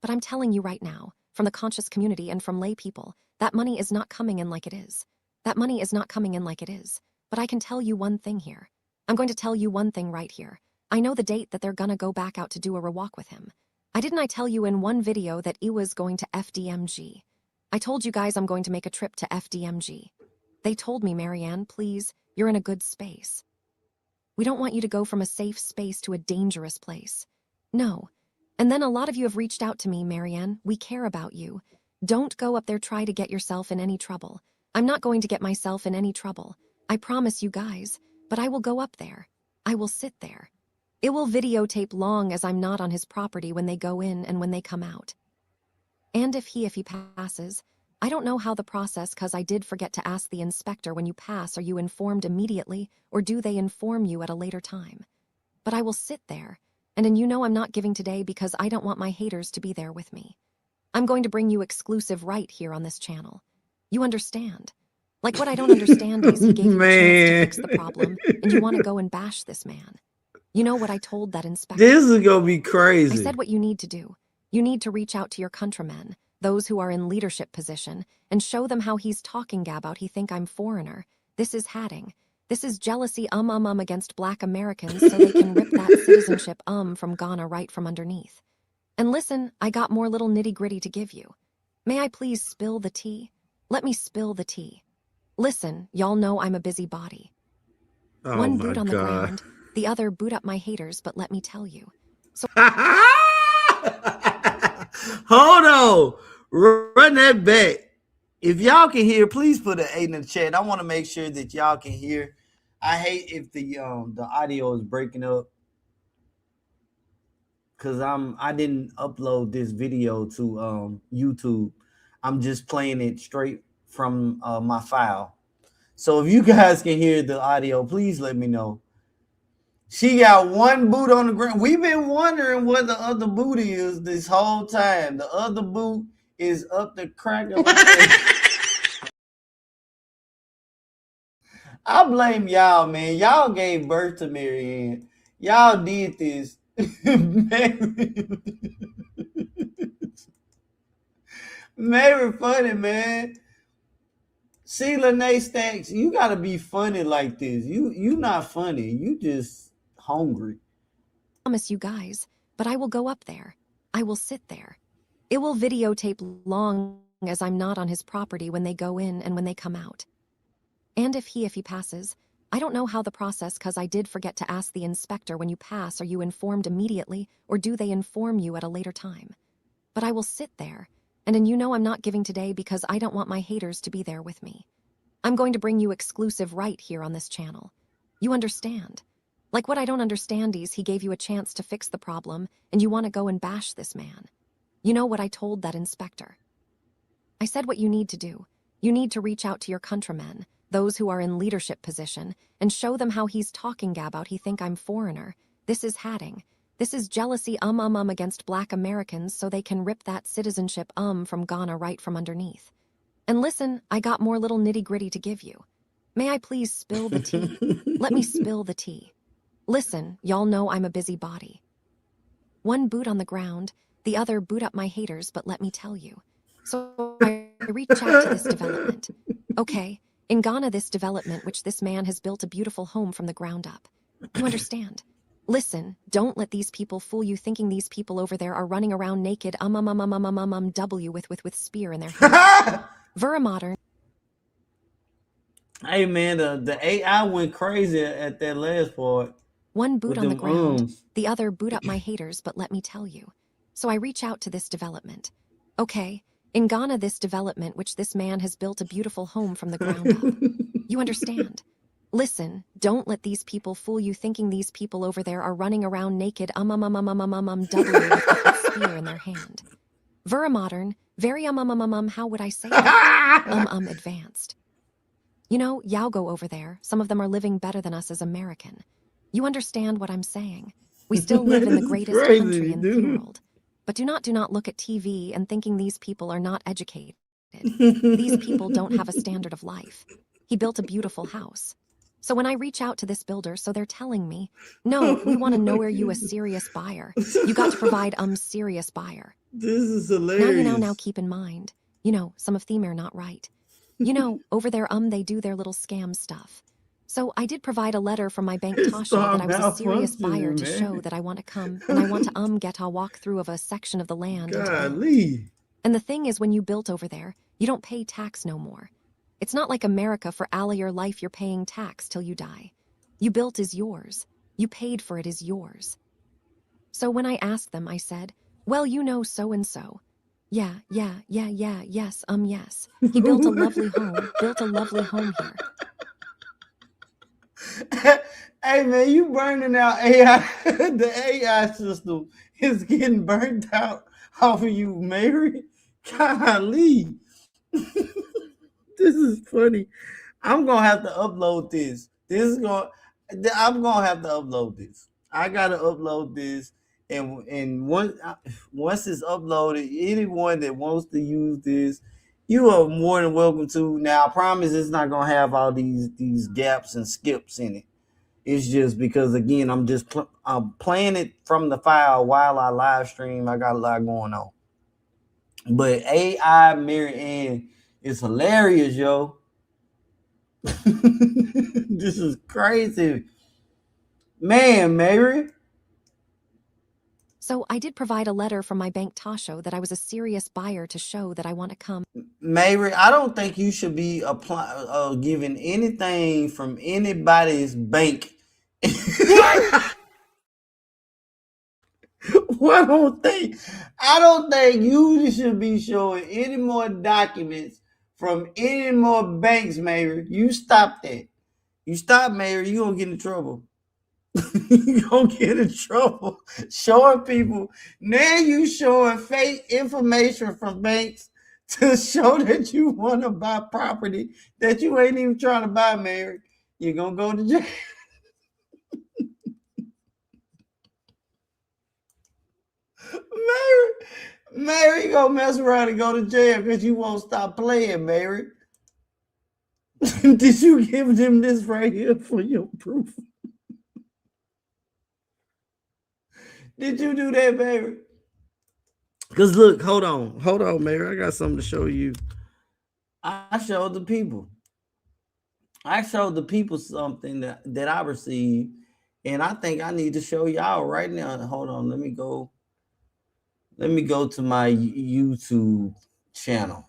But I'm telling you right now, from the conscious community and from lay people, that money is not coming in like it is. That money is not coming in like it is. But I can tell you one thing here. I'm going to tell you one thing right here. I know the date that they're gonna go back out to do a rewalk with him. Didn't I tell you in one video that he was going to FDMG? I told you guys I'm going to make a trip to FDMG. They told me, Maryann, please, you're in a good space. We don't want you to go from a safe space to a dangerous place. No. And then a lot of you have reached out to me, Maryann. We care about you. Don't go up there try to get yourself in any trouble. I'm not going to get myself in any trouble. I promise you guys. But I will go up there. I will sit there. It will videotape long as I'm not on his property when they go in and when they come out. And if he passes, I don't know how the process, cause I did forget to ask the inspector when you pass, are you informed immediately or do they inform you at a later time? But I will sit there, and you know I'm not giving today because I don't want my haters to be there with me. I'm going to bring you exclusive right here on this channel. You understand? Like what I don't understand is he gave you a chance to fix the Man. problem, and you want to go and bash this man. You know what I told that inspector? This is gonna be I crazy. said what you need to do. You need to reach out to your countrymen, those who are in leadership position, and show them how he's talking about he think I'm foreigner. This is hatting. This is jealousy against black Americans so they can rip that citizenship from Ghana right from underneath. And listen, I got more little nitty-gritty to give you. May I please spill the tea? Let me spill the tea. Listen, y'all know I'm a busybody. Oh One my boot on the God. ground, the other boot up my haters, but let me tell you. So Hold on. Run that back. If y'all can hear, please put an 8 in the chat. I want to make sure that y'all can hear. I hate if the audio is breaking up, because I didn't upload this video to YouTube. I'm just playing it straight from my file. So if you guys can hear the audio, please let me know. She got one boot on the ground. We've been wondering what the other boot is this whole time. The other boot is up the crack of I blame y'all, man. Y'all gave birth to Maryann. Y'all did this. Mary funny, man. See, Lene Stacks, you gotta be funny like this. You not funny. You just hungry. promise you guys, but I will go up there. I will sit there. It will videotape long as I'm not on his property when they go in and when they come out. And if he passes, I don't know how the process, cause I did forget to ask the inspector, when you pass, are you informed immediately or do they inform you at a later time? But I will sit there, and you know I'm not giving today because I don't want my haters to be there with me. I'm going to bring you exclusive right here on this channel. You understand? Like what I don't understand is he gave you a chance to fix the problem and you want to go and bash this man. You know what I told that inspector? I said what you need to do. You need to reach out to your countrymen, those who are in leadership position, and show them how he's talking about he think I'm foreigner. This is hatting. This is jealousy against black Americans so they can rip that citizenship from Ghana right from underneath. And listen, I got more little nitty-gritty to give you. May I please spill the tea? Let me spill the tea. Listen, y'all know I'm a busybody. One boot on the ground, the other boot up my haters, but let me tell you. So I reach out to this development. Okay, in Ghana, this development which this man has built a beautiful home from the ground up. You understand? Listen, don't let these people fool you thinking these people over there are running around naked with spear in their hand. Vera modern. Hey man, the AI went crazy at that last part. One boot on the ground, the other boot up my haters, but let me tell you. So I reach out to this development. Okay, in Ghana, this development which this man has built a beautiful home from the ground up. You understand? Listen, don't let these people fool you thinking these people over there are running around naked with spear in their hand. Vera modern, very how would I say that? Advanced. You know, Yaogo over there, some of them are living better than us as American. You understand what I'm saying? We still live in the greatest country in the world. But do not look at TV and thinking these people are not educated. These people don't have a standard of life. He built a beautiful house. So when I reach out to this builder, so they're telling me, no, we want to know where you a serious buyer. You got to provide serious buyer. This is hilarious. Now keep in mind, you know, some of them are not right. You know, over there, they do their little scam stuff. So I did provide a letter from my bank Tasha that I was a serious buyer to show that I want to come and I want to get a walkthrough of a section of the land. And the thing is, when you built over there, you don't pay tax no more. It's not like America for all your life you're paying tax till you die. You built is yours. You paid for it is yours. So when I asked them, I said, well, you know so-and-so. Yeah, yes, yes. He built a lovely home here. Hey man, you burning out AI. The AI system is getting burnt out off of you, Mary. Golly. This is funny. I'm gonna have to upload this. I'm gonna have to upload this. I gotta upload this, and once it's uploaded, anyone that wants to use this You are more than welcome to. Now, I promise it's not gonna have all these gaps and skips in it. It's just because, again, I'm playing it from the file while I live stream. I got a lot going on. But AI Maryann is hilarious, yo. This is crazy. Man, Mary. So I did provide a letter from my bank Tasho that I was a serious buyer to show that I want to come. Mary, I don't think you should be giving anything from anybody's bank. I don't think you should be showing any more documents from any more banks, Mary. You stop that. You stop, Mary. You gonna get in trouble. You gonna get in trouble showing people. Now you showing fake information from banks to show that you want to buy property that you ain't even trying to buy, Mary. You're gonna go to jail. Mary gonna mess around and go to jail because you won't stop playing, Mary. Did you give them this right here for your proof? Did you do that, Mary? Because look, hold on, Mary. I got something to show you. I showed the people. I showed the people something that I received, and I think I need to show y'all right now. Hold on, let me go to my YouTube channel.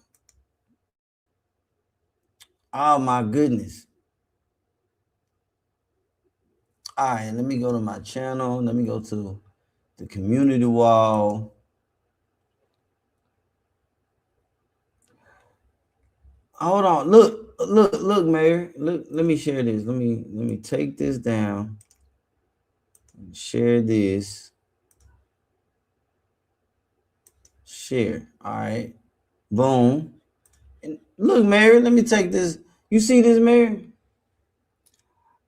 Oh my goodness. All right, let me go to my channel. Let me go to the community wall. Hold on. Look, Mayor. Look, let me share this. Let me take this down. Share this. Share. All right. Boom. And look, Mary, let me take this. You see this, Mary?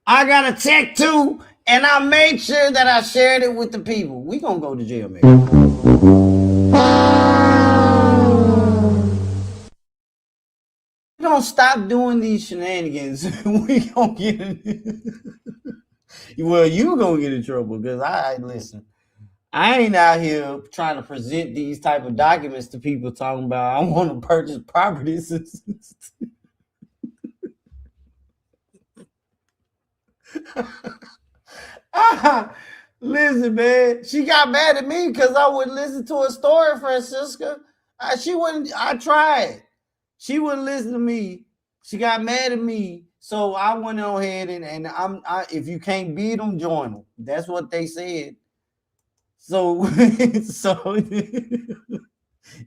I got a check too, and I made sure that I shared it with the people. We gonna go to jail, Mary. We don't stop doing these shenanigans. We gonna get in. Well, you gonna get in trouble because listen. I ain't out here trying to present these type of documents to people talking about I want to purchase properties. Listen, man, she got mad at me because I wouldn't listen to her story, Francisca. She wouldn't. I tried. She wouldn't listen to me. She got mad at me, so I went on ahead and if you can't beat them, join them. That's what they said. So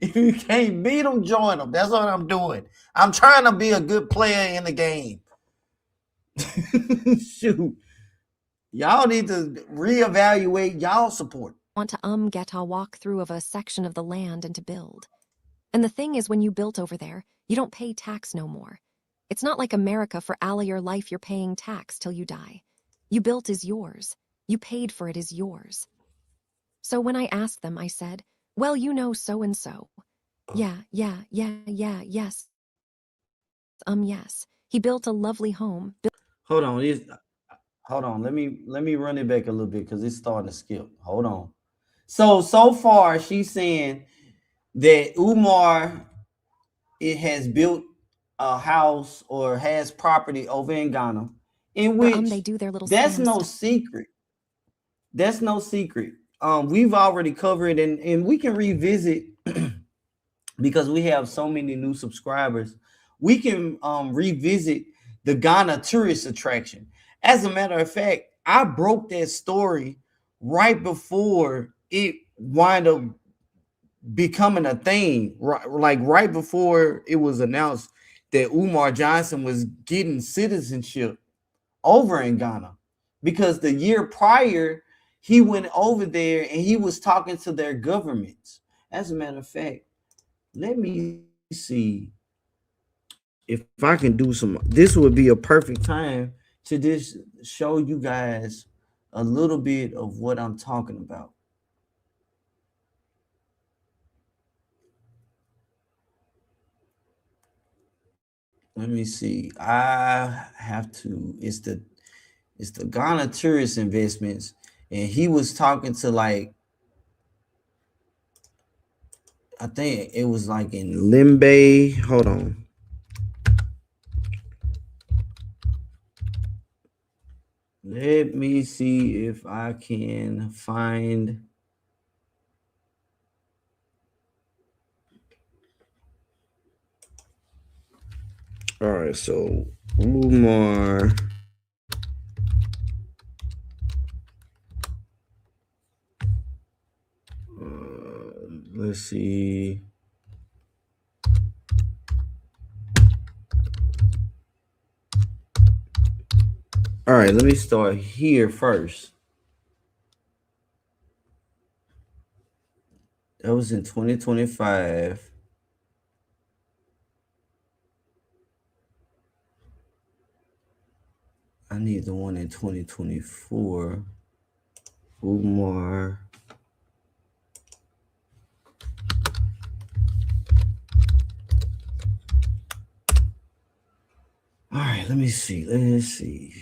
if you can't beat them, join them. That's what I'm doing. I'm trying to be a good player in the game. Shoot. Y'all need to reevaluate y'all support. Want to get a walkthrough of a section of the land and to build. And the thing is, when you built over there, you don't pay tax no more. It's not like America for all of your life you're paying tax till you die. You built is yours. You paid for it is yours. So when I asked them, I said, well, you know so-and-so. Yeah, yes. Yes. He built a lovely home. Hold on. Let me run it back a little bit because it's starting to skip. Hold on. So far, she's saying that Umar has built a house or has property over in Ghana, in which they do their little that's no secret. That's no secret. We've already covered and we can revisit because we have so many new subscribers. We can revisit the Ghana tourist attraction. As a matter of fact, I broke that story right before it wound up becoming a thing, right before it was announced that Umar Johnson was getting citizenship over in Ghana, because the year prior he went over there and he was talking to their governments. As a matter of fact, let me see if I can do some. This would be a perfect time to just show you guys a little bit of what I'm talking about. Let me see. I have to. It's the Ghana Tourist Investments, and he was talking to like, I think it was like in Limbe. Hold on. Let me see if I can find. All right, so Umar. Let's see. All right, let me start here first. That was in 2025. I need the one in 2024. Umar. All right, let me see. Let's see.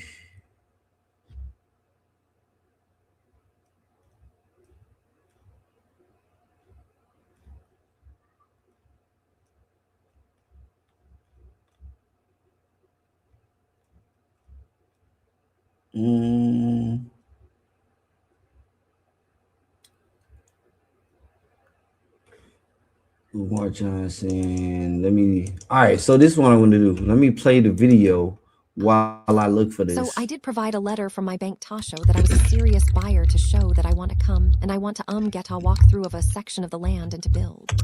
Umar Johnson. Let me. All right, so this is what I'm going to do. Let me play the video while I look for this. So I did provide a letter from my bank Tasho that I was a serious buyer to show that I want to come and I want to get a walkthrough of a section of the land and to build.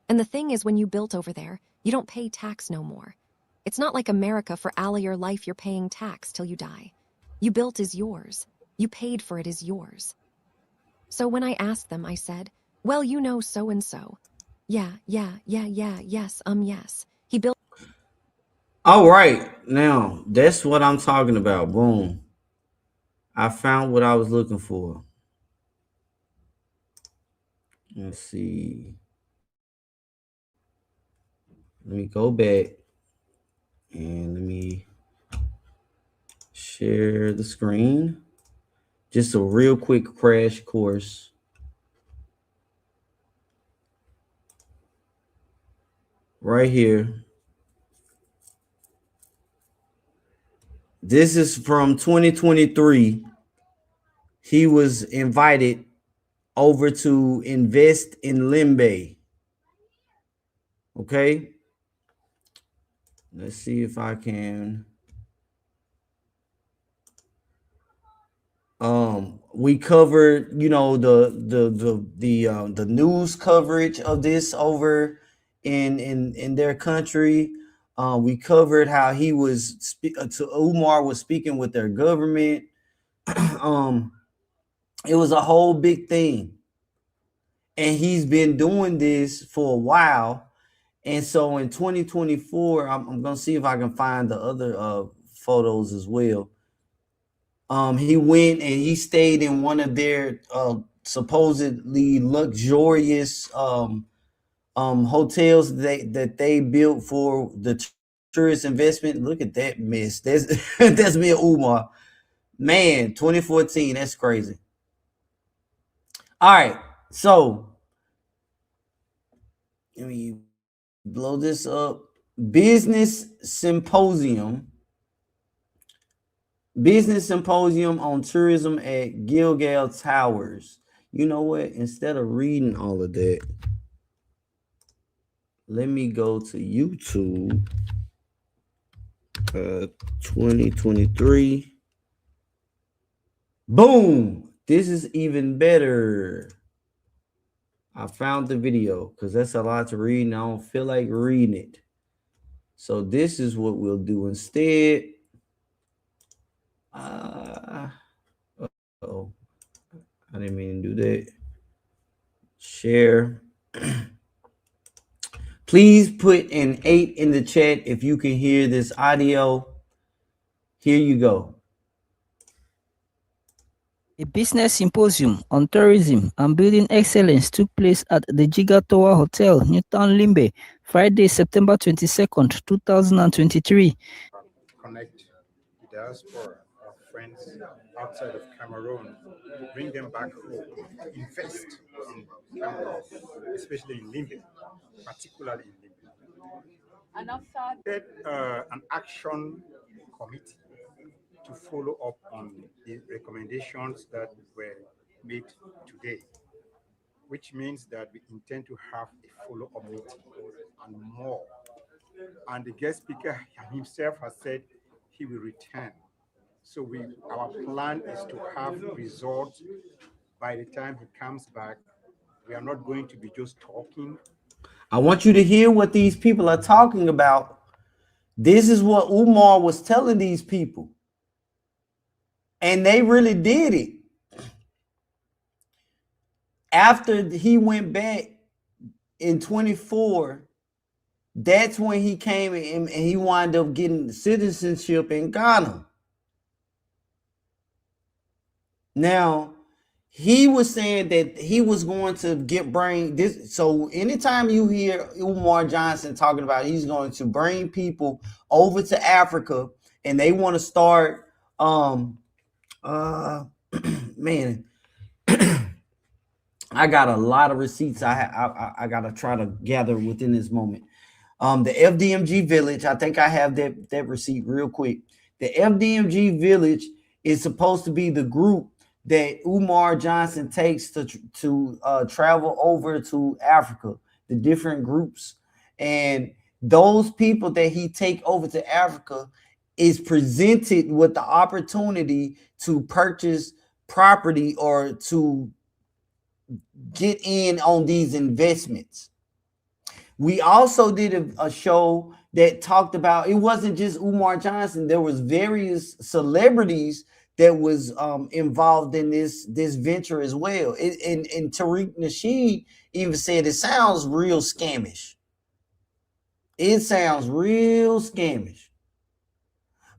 And the thing is, when you built over there, you don't pay tax no more. It's not like America for all of your life you're paying tax till you die. You built is yours. You paid for it is yours. So when I asked them, I said, well, you know so-and-so. Yeah, yes. He built. All right, now that's what I'm talking about. Boom. I found what I was looking for. Let's see. Let me go back and let me share the screen. Just a real quick crash course. Right here. This is from 2023. He was invited over to invest in Limbe. Okay. Let's see if I can. We covered, you know, the news coverage of this over in their country. We covered how he was Umar was speaking with their government. It was a whole big thing, and he's been doing this for a while. And so in 2024, I'm gonna see if I can find the other photos as well. He went and he stayed in one of their supposedly luxurious hotels that they built for the tourist investment. Look at that mess. That's me and Umar. Man, 2014, that's crazy. All right, so let me blow this up. Business symposium on tourism at Gilgal Towers. You know what? Instead of reading all of that, let me go to YouTube. 2023. Boom! This is even better. I found the video because that's a lot to read and I don't feel like reading it. So this is what we'll do instead. Oh, I didn't mean to do that. Share. Please put an 8 in the chat if you can hear this audio. Here you go. A business symposium on tourism and building excellence took place at the Giga Tower Hotel, Newtown Limbe, Friday, September 22nd, 2023. Connect the diaspora, our friends outside of Cameroon, bring them back home, invest in Cameroon, especially in Limbe, particularly in Limbe. Get an action committee to follow up on the recommendations that were made today, which means that we intend to have a follow-up meeting and more. And the guest speaker himself has said he will return. So our plan is to have results by the time he comes back. We are not going to be just talking. I want you to hear what these people are talking about. This is what Umar was telling these people. And they really did it. After he went back in 24, that's when he came and he wound up getting citizenship in Ghana. Now, he was saying that he was going to bring this. So anytime you hear Umar Johnson talking about he's going to bring people over to Africa and they want to start, man, I got a lot of receipts I got to try to gather within this moment. The FDMG village, I think I have that receipt real quick. The FDMG village is supposed to be the group that Umar Johnson takes to travel over to Africa, the different groups. And those people that he take over to Africa is presented with the opportunity to purchase property or to get in on these investments. We also did a show that talked about, it wasn't just Umar Johnson. There was various celebrities that was involved in this venture as well. And Tariq Nasheed even said it sounds real scamish. It sounds real scamish.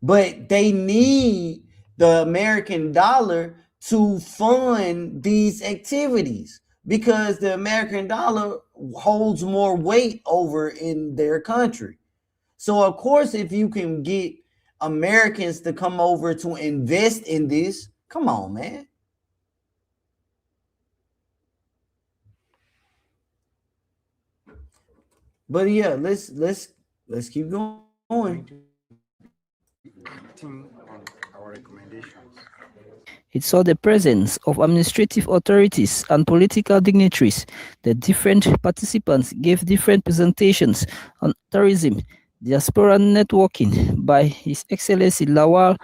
But they need the American dollar to fund these activities because the American dollar holds more weight over in their country. So, of course, if you can get Americans to come over to invest in this, come on, man. But yeah, let's keep going. Acting on our recommendations. It saw the presence of administrative authorities and political dignitaries. The different participants gave different presentations on tourism, diaspora networking by His Excellency Lawal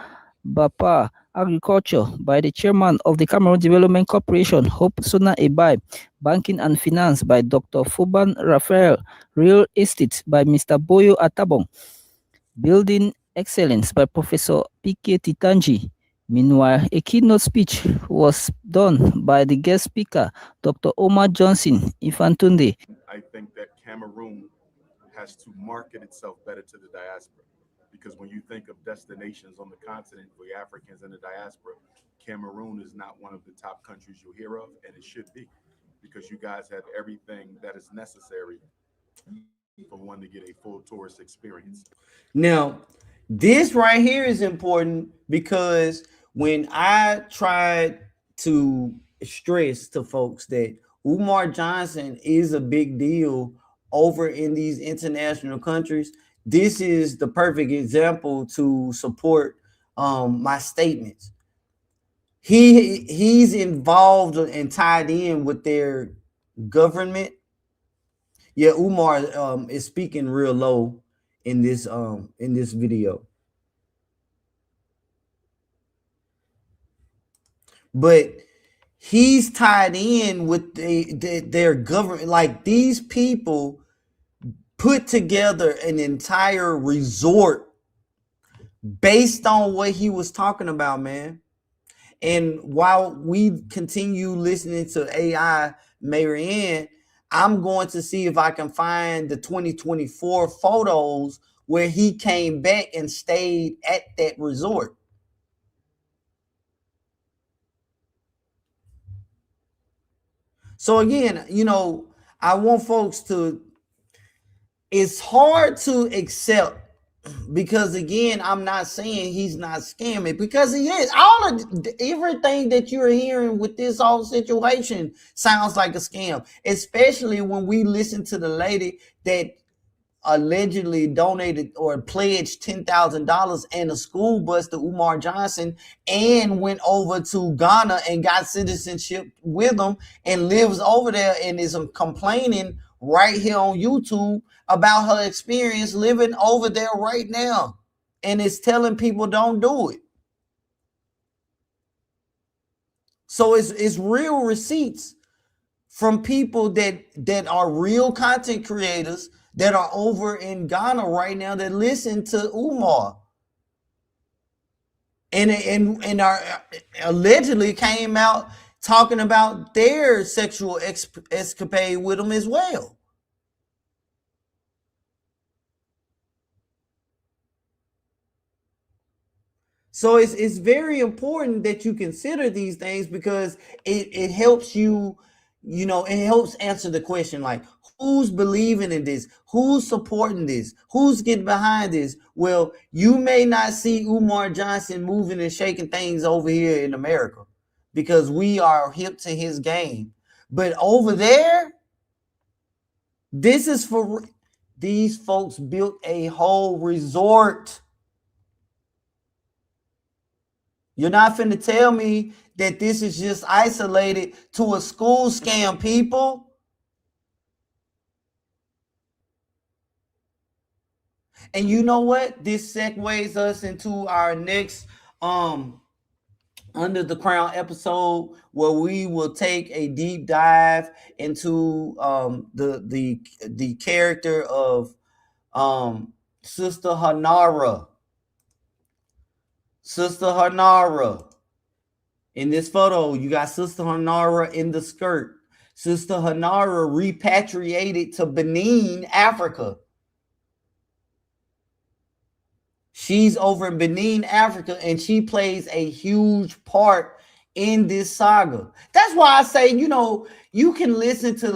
Bapa, agriculture by the chairman of the Cameroon Development Corporation, Hope Sona Ebai, banking and finance by Dr. Fuban Raphael, real estate by Mr. Boyo Atabong, building excellence by Professor P.K. Titanji. Meanwhile, a keynote speech was done by the guest speaker, Dr. Omar Johnson Infantunde. I think that Cameroon has to market itself better to the diaspora, because when you think of destinations on the continent for Africans in the diaspora, Cameroon is not one of the top countries you'll hear of, and it should be, because you guys have everything that is necessary for one to get a full tourist experience. Now, this right here is important because when I tried to stress to folks that Umar Johnson is a big deal over in these international countries, this is the perfect example to support my statements. He's involved and tied in with their government. Yeah, Umar is speaking real low in this video. But he's tied in with their government. Like, these people put together an entire resort based on what he was talking about, man. And while we continue listening to AI Maryann, I'm going to see if I can find the 2024 photos where he came back and stayed at that resort. So again, you know, I want folks to it's hard to accept because again, I'm not saying he's not scamming because he is. All of everything that you're hearing with this whole situation sounds like a scam, especially when we listen to the lady that allegedly donated or pledged $10,000 and a school bus to Umar Johnson and went over to Ghana and got citizenship with him and lives over there and is complaining right here on YouTube about her experience living over there right now, and is telling people don't do it. So it's real receipts from people that are real content creators that are over in Ghana right now that listen to Umar and are allegedly came out talking about their sexual escapade with him as well. So it's very important that you consider these things because it helps you, it helps answer the question like, who's believing in this? Who's supporting this? Who's getting behind this? Well, you may not see Umar Johnson moving and shaking things over here in America because we are hip to his game. But over there, this is for these folks built a whole resort. You're not finna tell me that this is just isolated to a school scam, people. And you know what? This segues us into our next Under the Crown episode where we will take a deep dive into the character of Sister Hanara. Sister Hanara. In this photo, you got Sister Hanara in the skirt. Sister Hanara repatriated to Benin, Africa. She's over in Benin, Africa, and she plays a huge part in this saga. That's why I say, you can listen to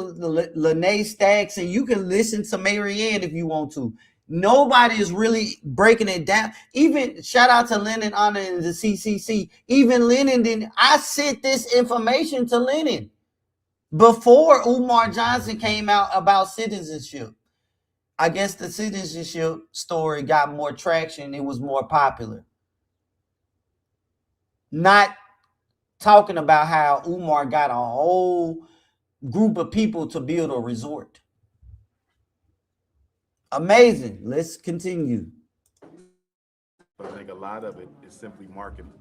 Lene Stacks and you can listen to Maryann if you want to. Nobody is really breaking it down. Even shout out to Lennon Honor and the CCC. Even Lennon didn't. I sent this information to Lennon before Umar Johnson came out about citizenship. I guess the citizenship story got more traction. It was more popular. Not talking about how Umar got a whole group of people to build a resort. Amazing. Let's continue. But I think a lot of it is simply marketing.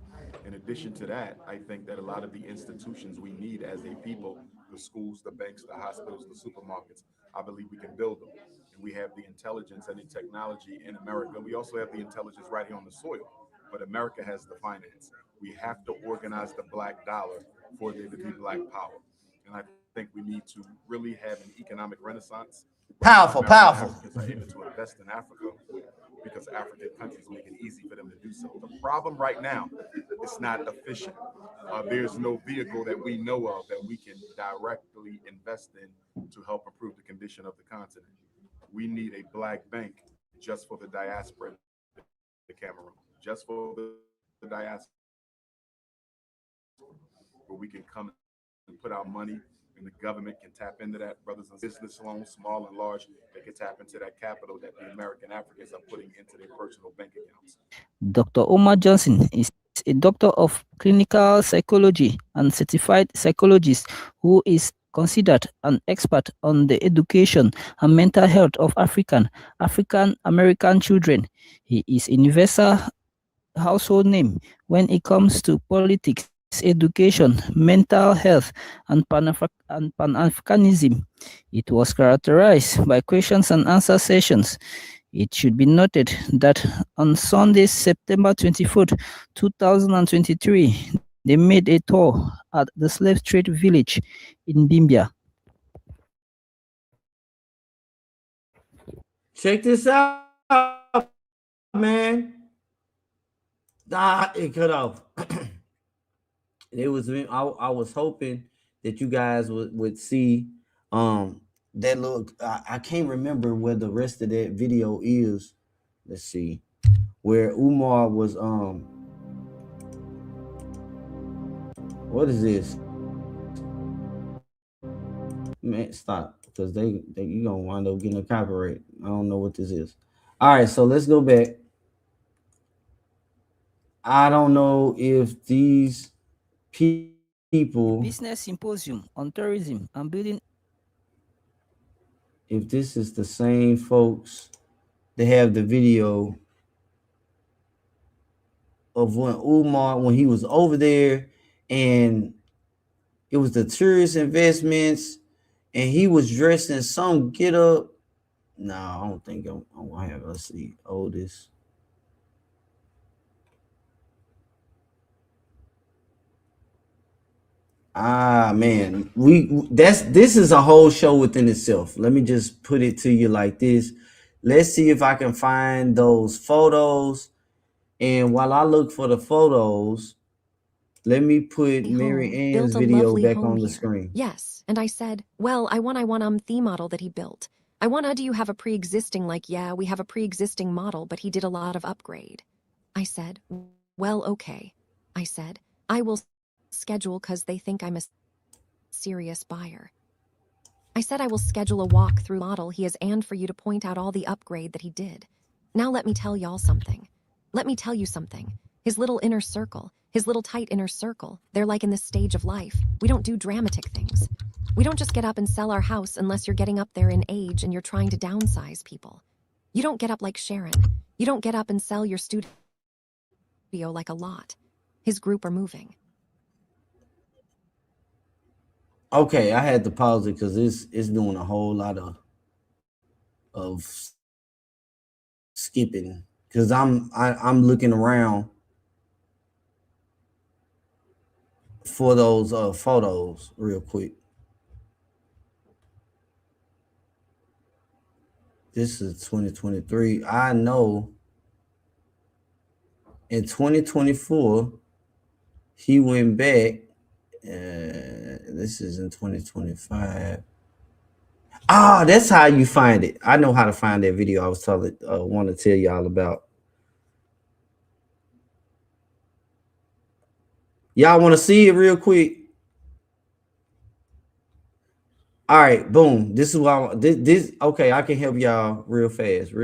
In addition to that, I think that a lot of the institutions we need as a people, the schools, the banks, the hospitals, the supermarkets, I believe we can build them. And we have the intelligence and the technology in America. We also have the intelligence right here on the soil. But America has the finance. We have to organize the black dollar for there to be black power. And I think we need to really have an economic renaissance. Powerful. Africans are able to invest in Africa because African countries make it easy for them to do so. The problem right now, it's not efficient. There's no vehicle that we know of that we can directly invest in to help improve the condition of the continent. We need a black bank just for the diaspora, the Cameroon, just for the diaspora, where we can come and put our money and the government can tap into that. Brothers and business loans, small and large, they can tap into that capital that the American Africans are putting into their personal bank accounts. Dr. Umar Johnson is a doctor of clinical psychology and certified psychologist who is considered an expert on the education and mental health of African American children. He is a universal household name when it comes to politics, education, mental health, and Pan-Africanism. It was characterized by questions and answer sessions. It should be noted that on Sunday, September 24th, 2023, they made a tour at the slave trade village in Bimbia. Check this out, man. It cut off. I was hoping that you guys would see that look. I can't remember where the rest of that video is. Let's see, where Umar was. What is this? Man, stop, because they you gonna wind up getting a copyright. I don't know what this is. All right, so let's go back. I don't know if these people, Business Symposium on Tourism and Building. if this is the same folks that have the video of when Umar, when he was over there, and it was the tourist investments, and he was dressed in some get up. No, I don't think I'm gonna have. Let's see, oldest. Ah man, this is a whole show within itself. Let me just put it to you like this. Let's see if I can find those photos. And while I look for the photos, let me put Maryann's video back on the screen. Yes, and I said, well, I want the model that he built. I want do you have a pre-existing, like, yeah, we have a pre-existing model, but he did a lot of upgrade. I said, well, okay. I said, I will schedule because they think I'm a serious buyer. I said I will schedule a walk-through model he has and for you to point out all the upgrade that he did. Now let me tell y'all something. Let me tell you something. His little inner circle, his little tight inner circle, they're like in this stage of life. We don't do dramatic things. We don't just get up and sell our house unless you're getting up there in age and you're trying to downsize people. You don't get up like Sharon. You don't get up and sell your studio like a lot. His group are moving. Okay, I had to pause it because it's doing a whole lot of skipping because I'm looking around for those photos real quick. This is 2023. I know in 2024 he went back. This is in 2025. Ah, that's how you find it. I know how to find that video I was want to tell y'all about. Y'all want to see it real quick? All right, boom. This is what this okay, I can help y'all real fast.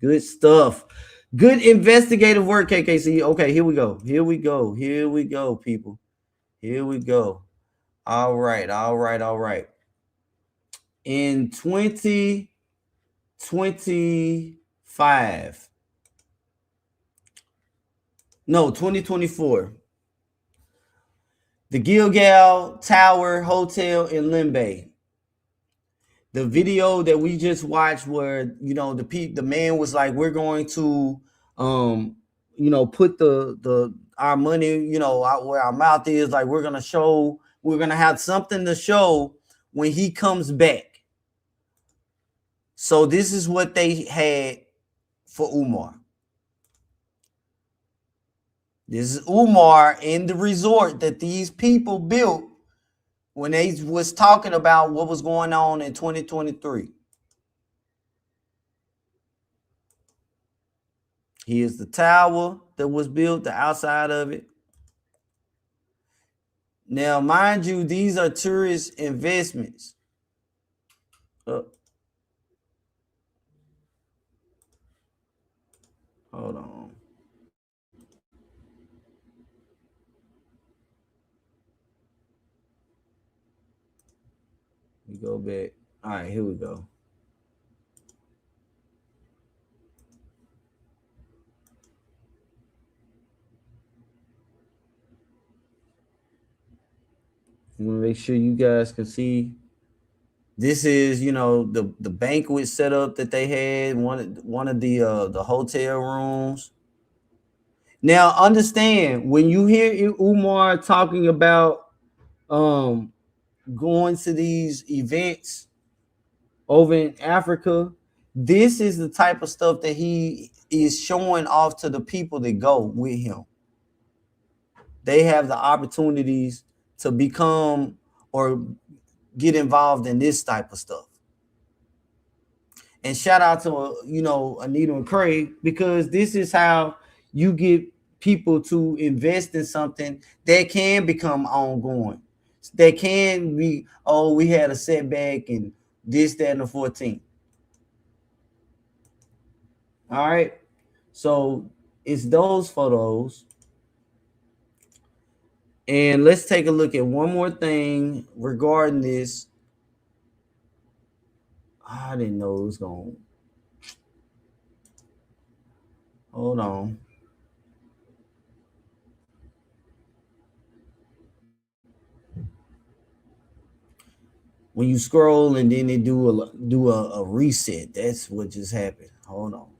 Good stuff. Good investigative work, KKC. Okay, here we go, people. Here we go. All right. In 2025. No, 2024. The Gilgal Tower Hotel in Limbay. The video that we just watched where, the man was like, we're going to, put our money, where our mouth is, like we're going to have something to show when he comes back. So this is what they had for Umar. This is Umar in the resort that these people built when they was talking about what was going on in 2023. Here's the tower that was built, the outside of it. Now, mind you, these are tourist investments. Hold on. We go back. All right, here we go. I'm gonna make sure you guys can see. This is, the banquet setup that they had, one of the hotel rooms. Now, understand when you hear Umar talking about going to these events over in Africa, this is the type of stuff that he is showing off to the people that go with him. They have the opportunities to become or get involved in this type of stuff. And shout out to, you know, Anita and Craig, because this is how you get people to invest in something that can become ongoing. That can be, oh, we had a setback and this, that, and the 14th. All right. So it's those photos. And let's take a look at one more thing regarding this. I didn't know it was going. Hold on. When you scroll and then they do a reset, that's what just happened. Hold on.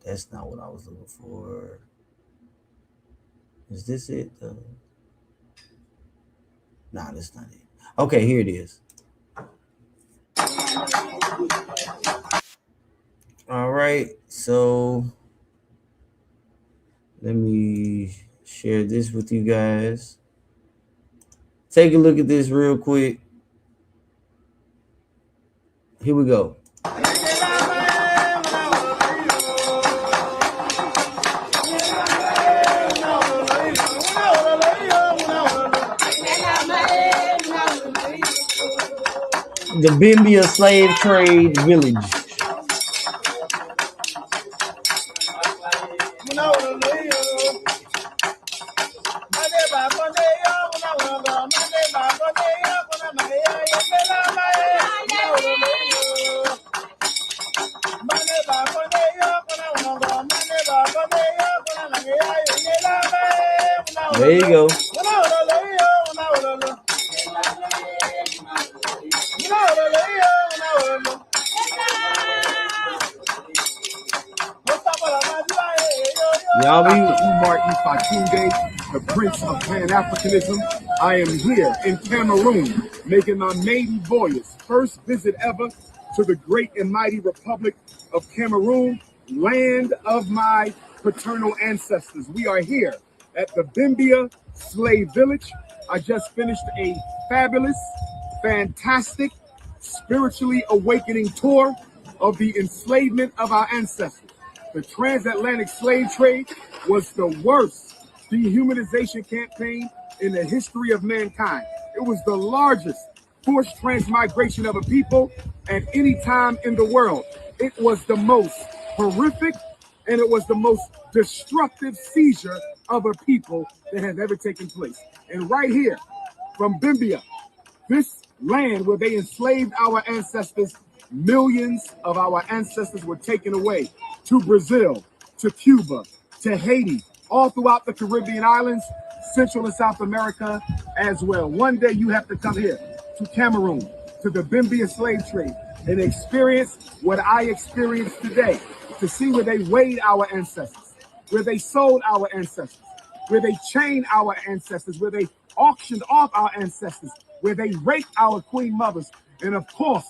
That's not what I was looking for. Is this it? Nah, that's not it. Okay, here it is. All right, so let me share this with you guys. Take a look at this real quick. Here we go. The Bimbia slave trade village. There you go. Y'all be Umar, the Prince of Pan-Africanism. I am here in Cameroon, making my maiden voyage, first visit ever to the great and mighty Republic of Cameroon, land of my paternal ancestors. We are here at the Bimbia Slave Village. I just finished a fabulous, fantastic, spiritually awakening tour of the enslavement of our ancestors. The transatlantic slave trade was the worst dehumanization campaign in the history of mankind. It was the largest forced transmigration of a people at any time in the world. It was the most horrific and it was the most destructive seizure of a people that has ever taken place. And right here from Bimbia, this land where they enslaved our ancestors, millions of our ancestors were taken away to Brazil, to Cuba, to Haiti, all throughout the Caribbean islands, Central and South America as well. One day you have to come here to Cameroon, to the Bimbia slave trade, and experience what I experienced today, to see where they weighed our ancestors, where they sold our ancestors, where they chained our ancestors, where they auctioned off our ancestors, where they raped our queen mothers. And of course,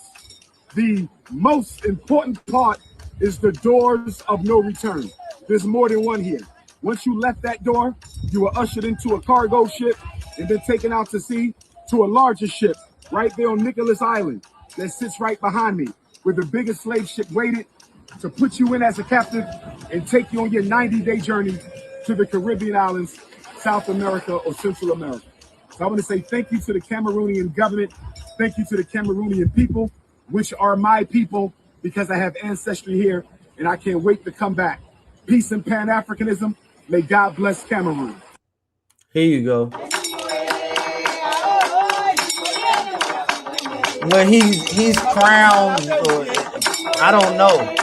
the most important part is the doors of no return. There's more than one here. Once you left that door, you were ushered into a cargo ship and then taken out to sea to a larger ship right there on Nicholas Island that sits right behind me, where the biggest slave ship waited to put you in as a captive and take you on your 90-day journey to the Caribbean islands, South America, or Central America. So I want to say thank you to the Cameroonian government. Thank you to the Cameroonian people, which are my people, because I have ancestry here and I can't wait to come back. Peace and Pan-Africanism. May God bless Cameroon. Here you go. Well, he's crowned, or I don't know.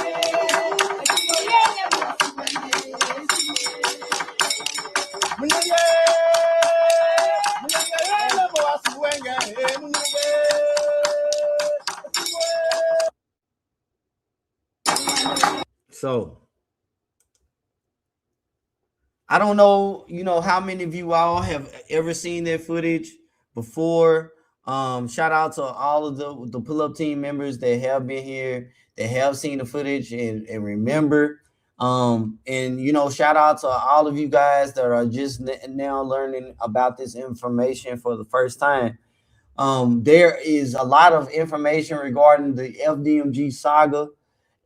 So I don't know, how many of you all have ever seen that footage before. Shout out to all of the pull-up team members that have been here, that have seen the footage and remember. And shout out to all of you guys that are just now learning about this information for the first time. There is a lot of information regarding the FDMG saga,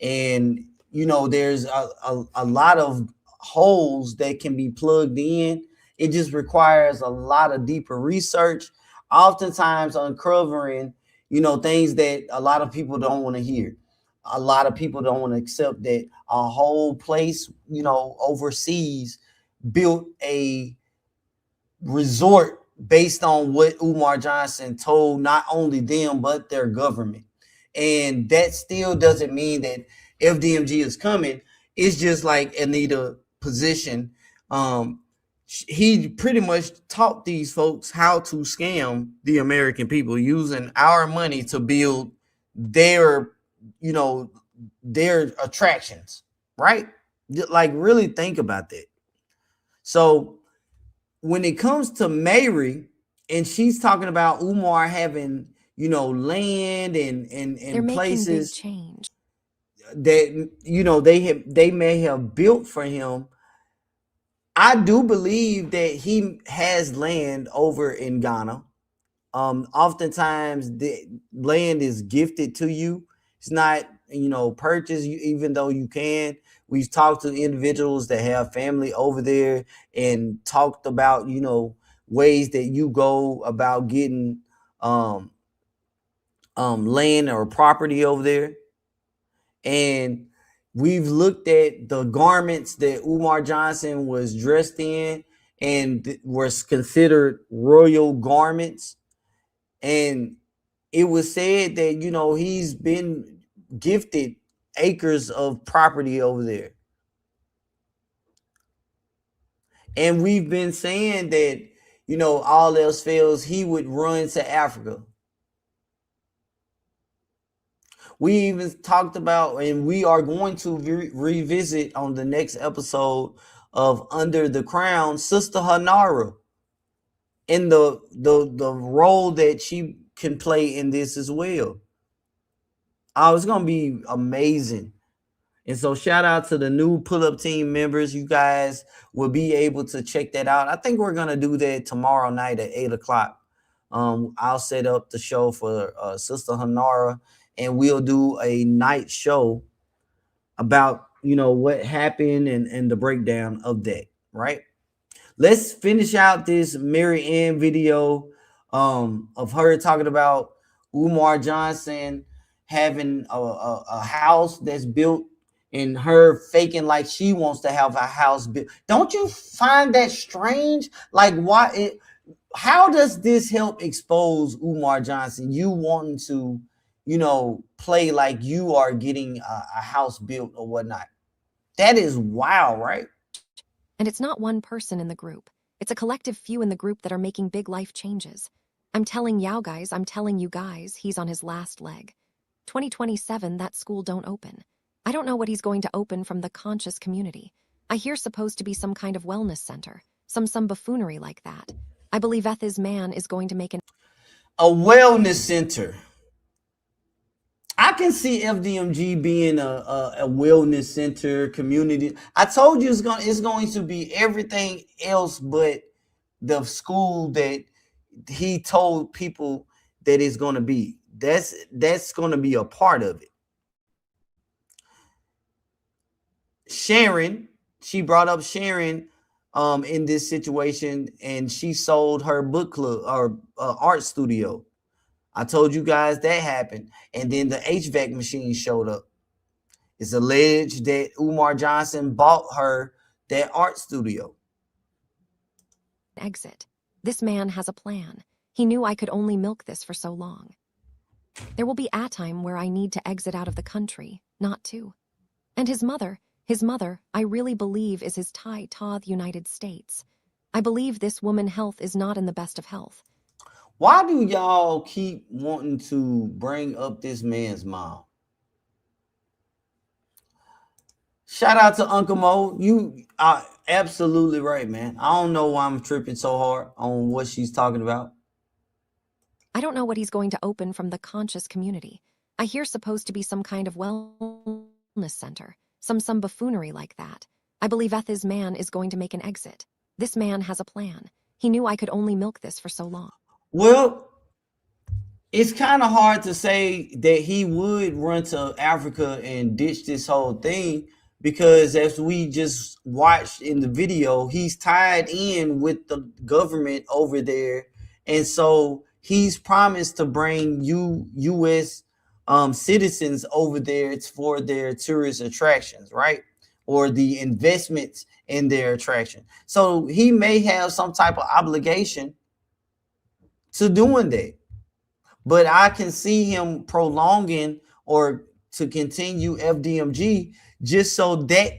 and there's a lot of holes that can be plugged in. It just requires a lot of deeper research, oftentimes uncovering things that a lot of people don't want to hear. A lot of people don't want to accept that a whole place overseas built a resort based on what Umar Johnson told not only them but their government. And that still doesn't mean that FDMG is coming. It's just like Anita position. He pretty much taught these folks how to scam the American people using our money to build their their attractions, right? Like, really think about that. So when it comes to Mary, and she's talking about Umar having land and places change that they may have built for him. I do believe that he has land over in Ghana. Oftentimes the land is gifted to you. It's not purchased, even though you can. We've talked to individuals that have family over there and talked about ways that you go about getting land or property over there. And we've looked at the garments that Umar Johnson was dressed in and was considered royal garments. And it was said that, he's been gifted acres of property over there. And we've been saying that, all else fails, he would run to Africa. We even talked about, and we are going to revisit on the next episode of Under the Crown, Sister Hanara, and the role that she can play in this as well. Oh, it's gonna be amazing. And so shout out to the new pull-up team members. You guys will be able to check that out. I think we're gonna do that tomorrow night at 8:00. I'll set up the show for Sister Hanara, and we'll do a night show about what happened and the breakdown of that, right? Let's finish out this Maryann video of her talking about Umar Johnson having a house that's built and her faking like she wants to have a house built. Don't you find that strange? Like, how does this help expose Umar Johnson? You wanting to, play like you are getting a house built or whatnot. That is wild, right? And it's not one person in the group. It's a collective few in the group that are making big life changes. I'm telling you guys, he's on his last leg. 2027, that school don't open. I don't know what he's going to open from the conscious community. I hear supposed to be some kind of wellness center, some buffoonery like that. I believe his man is going to make a wellness center. I can see FDMG being a wellness center community. I told you it's going to be everything else but the school that he told people that it's going to be. That's going to be a part of it. Sharon, she brought up Sharon in this situation, and she sold her book club or art studio. I told you guys that happened. And then the HVAC machine showed up. It's alleged that Umar Johnson bought her that art studio. Exit. This man has a plan. He knew I could only milk this for so long. There will be a time where I need to exit out of the country, not to. And his mother, I really believe is his tie to the United States. I believe this woman's health is not in the best of health. Why do y'all keep wanting to bring up this man's mom? Shout out to Uncle Mo. You are absolutely right, man. I don't know why I'm tripping so hard on what she's talking about. I don't know what he's going to open from the conscious community. I hear supposed to be some kind of wellness center, some buffoonery like that. I believe his man is going to make an exit. This man has a plan. He knew I could only milk this for so long. Well, It's kind of hard to say that he would run to Africa and ditch this whole thing, because as we just watched in the video, he's tied in with the government over there, and so he's promised to bring U.S. Citizens over there for their tourist attractions, right? Or the investments in their attraction. So he may have some type of obligation to doing that. But I can see him prolonging or to continue FDMG just so that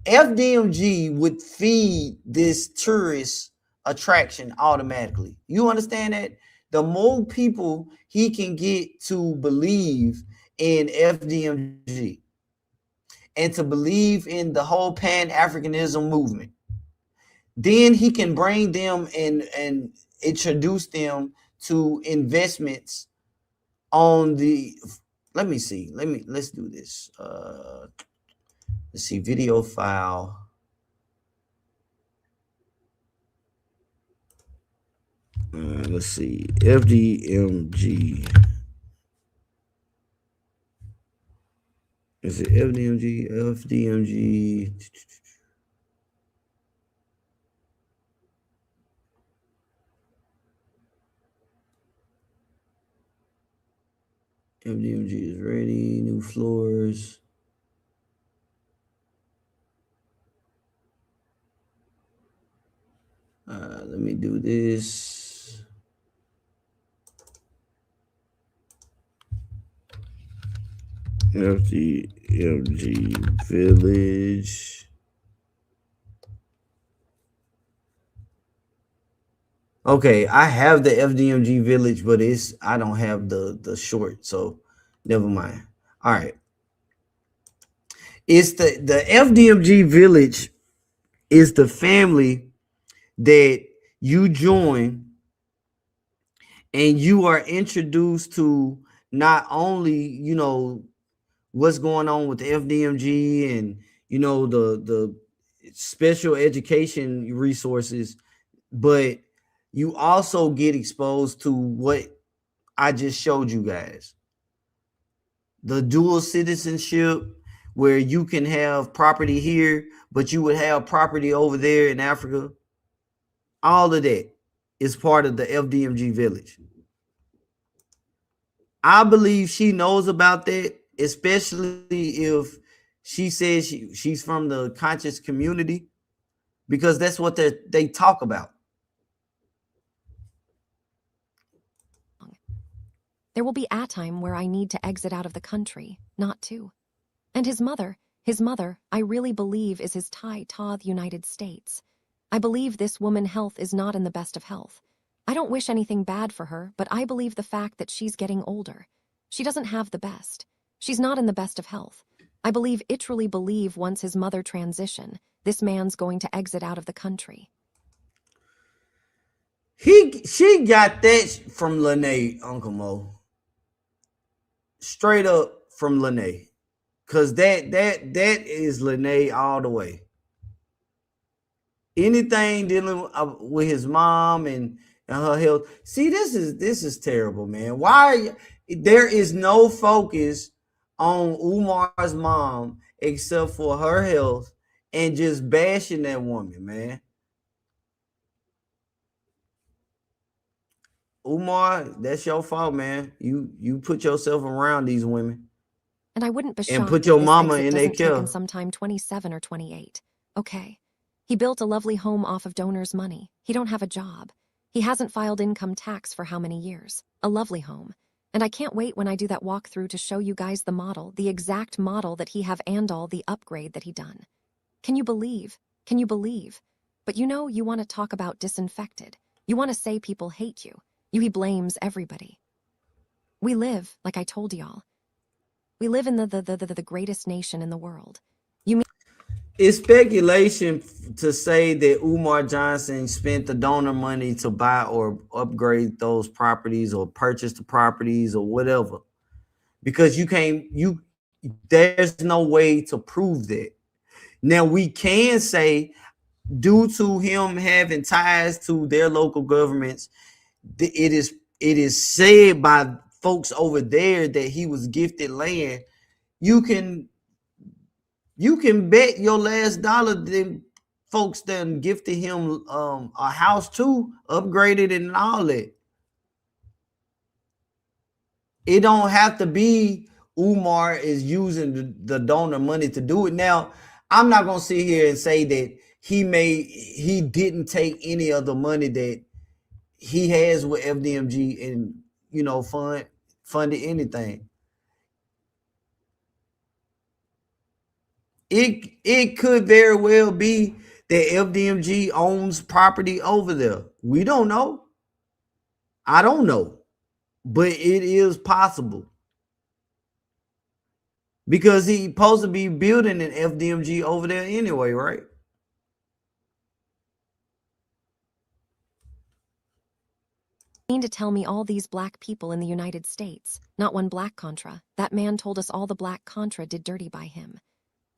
FDMG would feed this tourist attraction automatically. You understand that? The more people he can get to believe in FDMG and to believe in the whole Pan-Africanism movement, then he can bring them and introduce them to investments on the, let's do this. Let's see, video file. Let's see, FDMG. Is it FDMG? FDMG. FDMG is ready. New floors. Let me do this. FDMG Village. Okay, I have the FDMG Village, but I don't have the short, so never mind. All right. It's the FDMG Village is the family that you join, and you are introduced to not only, you know, what's going on with the FDMG and, you know, the special education resources, but you also get exposed to what I just showed you guys. The dual citizenship, where you can have property here, but you would have property over there in Africa. All of that is part of the FDMG Village. I believe she knows about that, especially if she says she's from the conscious community, because that's what they talk about. There will be a time where I need to exit out of the country, not to. And his mother, I really believe is his tie to the United States. I believe this woman health is not in the best of health. I don't wish anything bad for her, but I believe the fact that she's getting older. She doesn't have the best. She's not in the best of health. I truly believe once his mother transition, this man's going to exit out of the country. She got that from Lene, Uncle Mo. Straight up from Lene. Because that is Lene all the way. Anything dealing with his mom and her health. See, this is terrible, man. Why there is no focus on Umar's mom except for her health and just bashing that woman, man. Umar, that's your fault, man. You put yourself around these women. And I wouldn't be shocked and put your if mama this in exit their doesn't take care. him sometime 27 or 28. Okay. He built a lovely home off of donors' money. He don't have a job. He hasn't filed income tax for how many years? A lovely home. And I can't wait when I do that walkthrough to show you guys the model, the exact model that he have and all the upgrade that he done. Can you believe? Can you believe? But you know, you want to talk about disinfected. You want to say people hate you. He blames everybody. We live, like I told y'all, we live in the greatest nation in the world. You mean it's speculation to say that Umar Johnson spent the donor money to buy or upgrade those properties or purchase the properties or whatever, because there's no way to prove that. Now we can say, due to him having ties to their local governments, it it is said by folks over there that he was gifted land, you can bet your last dollar that folks then gifted him a house too, upgraded and all that. It don't have to be Umar is using the donor money to do it. Now, I'm not gonna sit here and say that he didn't take any of the money that he has with FDMG and, you know, funded anything. It could very well be that FDMG owns property over there. We don't know. I don't know, but it is possible. Because he's supposed to be building an FDMG over there anyway, right? You mean to tell me all these black people in the United States, not one black Contra? That man told us all the black Contra did dirty by him.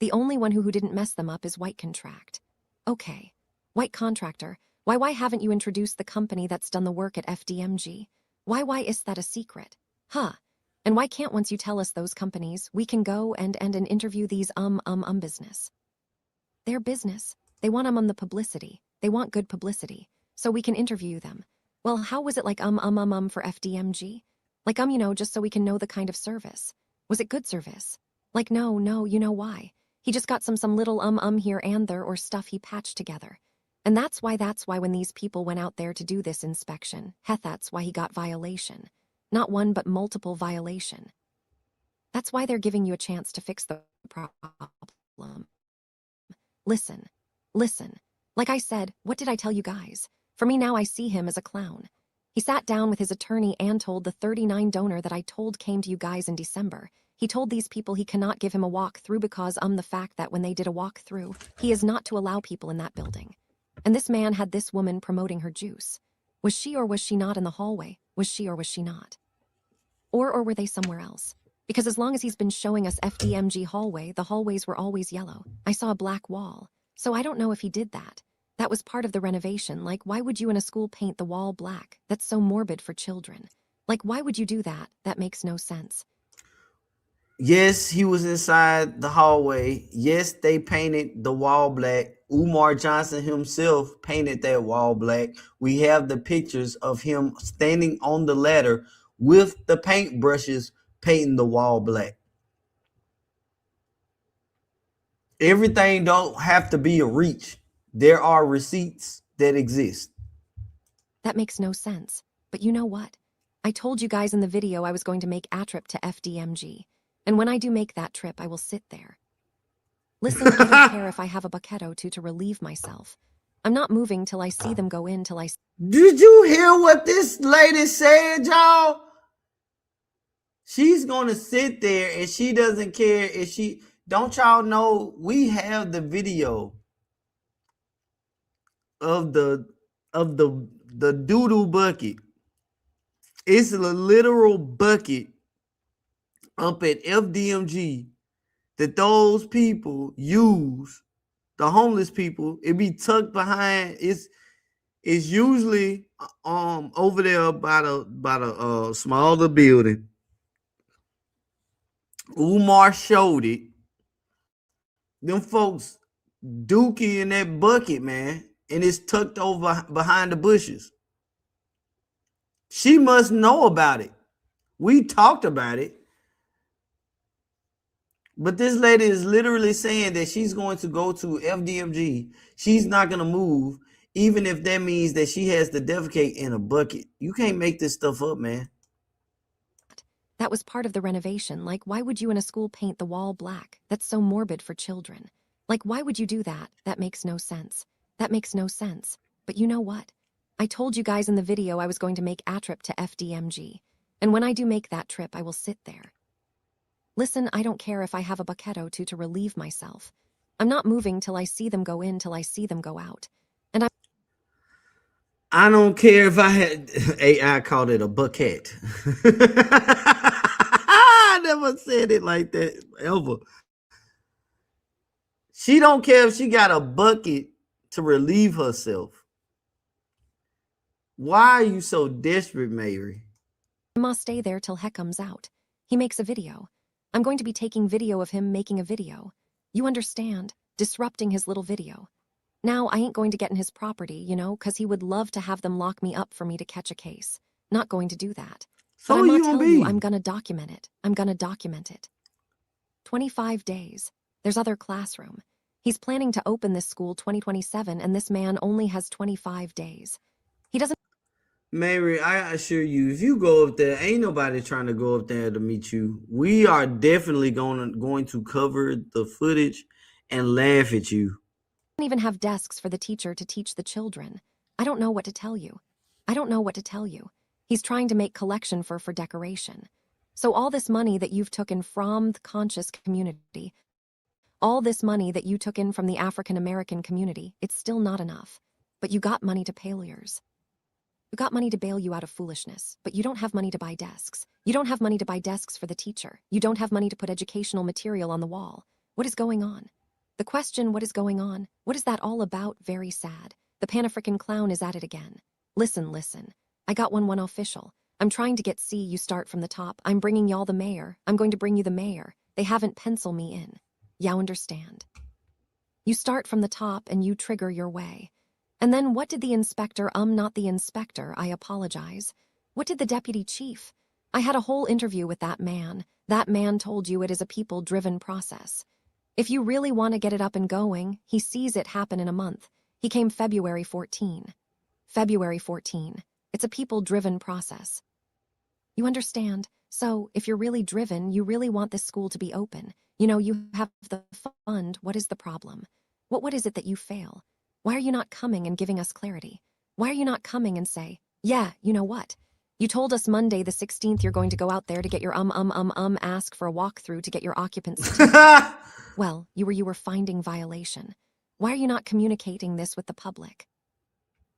The only one who didn't mess them up is white contract. Okay, white contractor, why haven't you introduced the company that's done the work at FDMG? Why is that a secret? Huh? And why can't once you tell us those companies, we can go and interview these business? Their business. They want the publicity. They want good publicity. So we can interview them. Well, how was it like for FDMG? Like you know, just so we can know the kind of service. Was it good service? Like no, you know why? He just got some little here and there or stuff he patched together. And that's why when these people went out there to do this inspection, that's why he got violation. Not one but multiple violation. That's why they're giving you a chance to fix the problem. Listen. Like I said, what did I tell you guys? For me now I see him as a clown. He sat down with his attorney and told the 39 donor that I told came to you guys in December. He told these people he cannot give him a walk-through because the fact that when they did a walk-through, he is not to allow people in that building. And this man had this woman promoting her juice. Was she or was she not in the hallway? Was she or was she not? Or were they somewhere else? Because as long as he's been showing us FDMG hallway, the hallways were always yellow. I saw a black wall. So I don't know if he did that. That was part of the renovation. Like, why would you in a school paint the wall black? That's so morbid for children. Like, why would you do that? That makes no sense. Yes, he was inside the hallway. Yes, they painted the wall black. Umar Johnson himself painted that wall black. We have the pictures of him standing on the ladder with the paint brushes painting the wall black. Everything don't have to be a reach. There are receipts that exist. That makes no sense. But you know what? I told you guys in the video I was going to make a trip to FDMG. And when I do make that trip, I will sit there. Listen, I don't care if I have a bucket or two to relieve myself. I'm not moving till I see them go in till I... Did you hear what this lady said, y'all? She's going to sit there and she doesn't care if she... Don't y'all know we have the video of the doo-doo bucket. It's a literal bucket up at FDMG that those people use, the homeless people. It be tucked behind. It's usually over there by the smaller building. Umar showed it. Them folks dookie in that bucket, man, and it's tucked over behind the bushes. She must know about it. We talked about it. But this lady is literally saying that she's going to go to FDMG. She's not going to move, even if that means that she has to defecate in a bucket. You can't make this stuff up, man. That was part of the renovation. Like, why would you in a school paint the wall black? That's so morbid for children. Like, why would you do that? That makes no sense. That makes no sense. But you know what? I told you guys in the video I was going to make a trip to FDMG. And when I do make that trip, I will sit there. Listen, I don't care if I have a bucket or two to relieve myself. I'm not moving till I see them go in, till I see them go out. And I don't care if I had... AI called it a bucket. I never said it like that ever. She don't care if she got a bucket to relieve herself. Why are you so desperate, Mary? must stay there till heck comes out. He makes a video. I'm going to be taking video of him making a video. You understand? Disrupting his little video. Now, I ain't going to get in his property, you know, because he would love to have them lock me up for me to catch a case. Not going to do that. So but I'm gonna tell you, be. I'm gonna document it. I'm gonna document it. 25 days. There's other classroom. He's planning to open this school 2027, and this man only has 25 days. He doesn't... Mary, I assure you, if you go up there, ain't nobody trying to go up there to meet you. We are definitely going to cover the footage and laugh at you. even have desks for the teacher to teach the children. I don't know what to tell you. I don't know what to tell you. He's trying to make collection for decoration. So all this money that you've taken from the conscious community, all this money that you took in from the African American community, it's still not enough. But you got money to failures. You got money to bail you out of foolishness, but you don't have money to buy desks. You don't have money to buy desks for the teacher. You don't have money to put educational material on the wall. What is going on? The question, what is going on? What is that all about? Very sad. The Pan-African clown is at it again. Listen, listen. I got one official. I'm trying to get you start from the top. I'm bringing y'all the mayor. I'm going to bring you the mayor. They haven't penciled me in. Yeah, understand. You start from the top and you trigger your way. And then what did the inspector, not the inspector, I apologize. What did the deputy chief? I had a whole interview with that man. That man told you it is a people-driven process. If you really want to get it up and going, he sees it happen in a month. He came February 14. February 14. It's a people-driven process. You understand? So, if you're really driven, you really want this school to be open. You know, you have the fund. What is the problem? What is it that you fail? Why are you not coming and giving us clarity? Why are you not coming and say, yeah, you know what? You told us Monday the 16th you're going to go out there to get your ask for a walkthrough to get your occupancy. Well, you were finding violation. Why are you not communicating this with the public?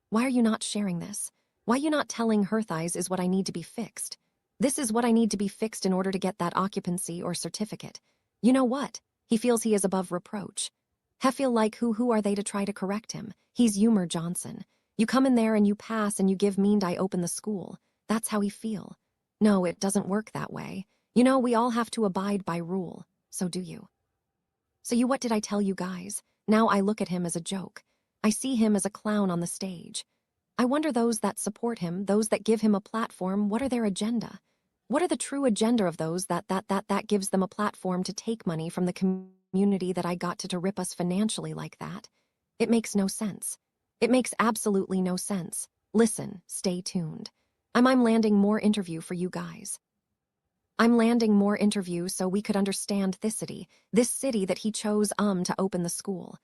Why are you not sharing this? Why are you not telling her thighs is what I need to be fixed? This is what I need to be fixed in order to get that occupancy or certificate. You know what? He feels he is above reproach. He feel like who are they to try to correct him? He's Umar Johnson. You come in there and you pass and you give mean I open the school. That's how he feel. No, it doesn't work that way. You know, we all have to abide by rule. So do you. So what did I tell you guys? Now I look at him as a joke. I see him as a clown on the stage. I wonder those that support him, those that give him a platform, what are their agenda? What are the true agenda of those that gives them a platform to take money from the community that I got to rip us financially like that? It makes no sense. It makes absolutely no sense. Listen, stay tuned. I'm landing more interview for you guys. I'm landing more interview so we could understand this city that he chose to open the school.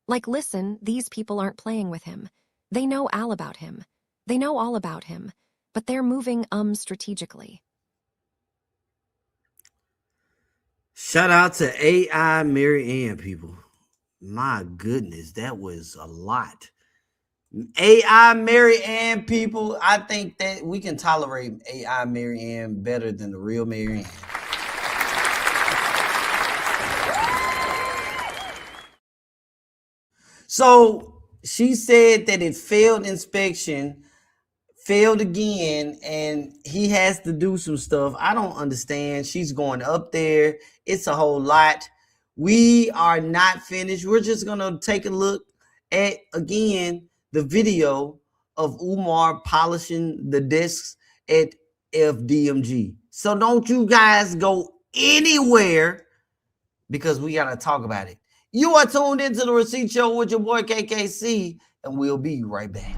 Like, listen, these people aren't playing with him. They know all about him. They know all about him, but they're moving strategically. Shout out to AI Maryann, people. My goodness, that was a lot. AI Maryann, people. I think that we can tolerate AI Maryann better than the real Maryann. So she said that it failed inspection, failed again, and he has to do some stuff. I don't understand. She's going up there. It's a whole lot. We are not finished. We're just going to take a look at, again, the video of Umar polishing the discs at FDMG. So don't you guys go anywhere because we got to talk about it. You are tuned into the Receipt Show with your boy KKC, and we'll be right back.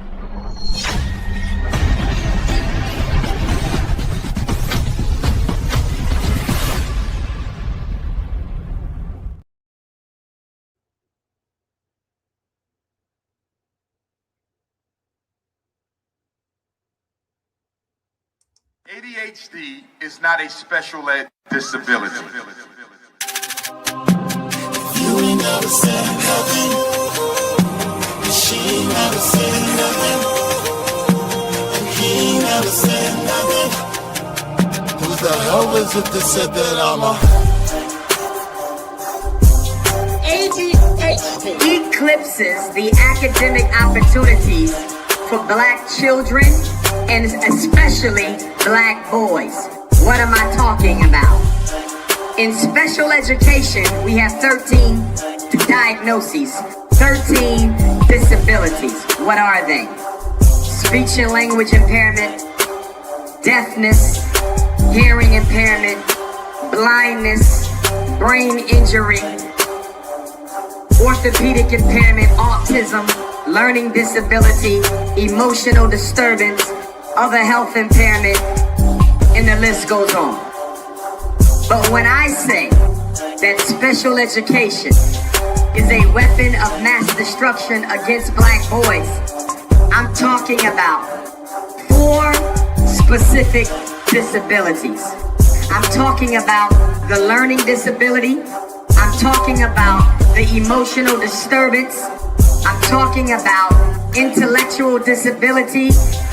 ADHD is not a special ed disability. You ain't never said nothing. She ain't never said nothing. And he ain't never said nothing. Who the hell is it that said that I'm ADHD eclipses the academic opportunities for Black children and especially black boys. What am I talking about? In special education, we have 13 diagnoses, 13 disabilities. What are they? Speech and language impairment, deafness, hearing impairment, blindness, brain injury, orthopedic impairment, autism, learning disability, emotional disturbance, other health impairment, and the list goes on. But when I say that special education is a weapon of mass destruction against black boys, I'm talking about 4 specific disabilities. I'm talking about the learning disability. I'm talking about the emotional disturbance. I'm talking about intellectual disability.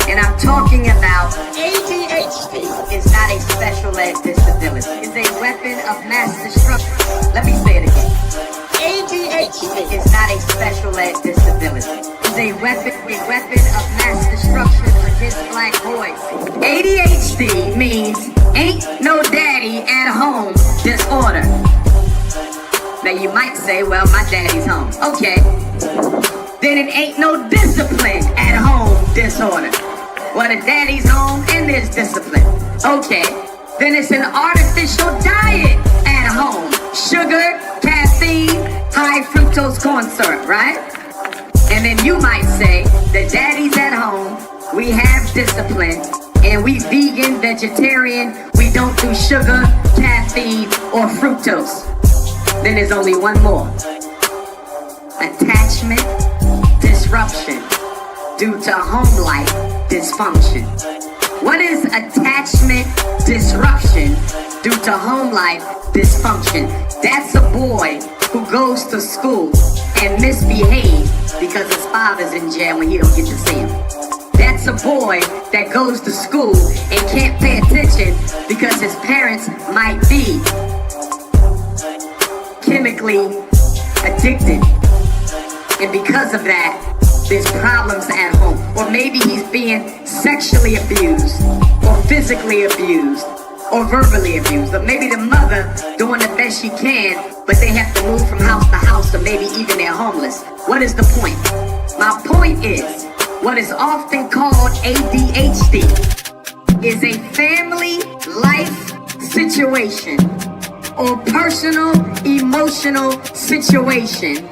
And I'm talking about ADHD. Is not a special ed disability. It's a weapon of mass destruction. Let me say it again. ADHD is not a special ed disability. It's a weapon of mass destruction against black boys. ADHD means ain't no daddy at home disorder. Now you might say, well, my daddy's home. Okay. Then it ain't no discipline at home disorder. Well, the daddy's home and there's discipline. Okay. Then it's an artificial diet at home. Sugar, caffeine, high fructose corn syrup, right? And then you might say, the daddy's at home, we have discipline, and we vegan, vegetarian, we don't do sugar, caffeine, or fructose. Then there's only one more. Attachment disruption due to home life dysfunction. What is attachment disruption due to home life dysfunction? That's a boy who goes to school and misbehaves because his father's in jail when he don't get to see him. That's a boy that goes to school and can't pay attention because his parents might be chemically addicted. And because of that, there's problems at home. Or maybe he's being sexually abused, or physically abused, or verbally abused. Or maybe the mother doing the best she can, but they have to move from house to house, or maybe even they're homeless. What is the point? My point is, what is often called ADHD is a family life situation, or personal emotional situation,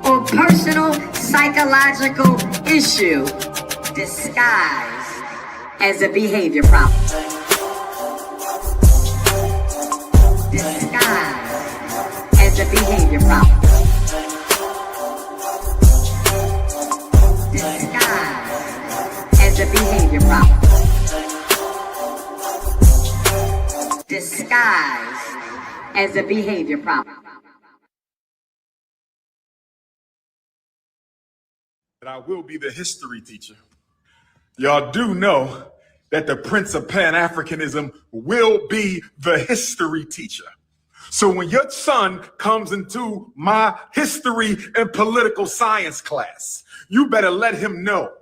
or personal psychological issue disguised as a behavior problem. Disguised as a behavior problem. Disguised as a behavior problem. Disguised as a behavior problem. I will be the history teacher. Y'all do know that the Prince of Pan-Africanism will be the history teacher. So when your son comes into my history and political science class, you better let him know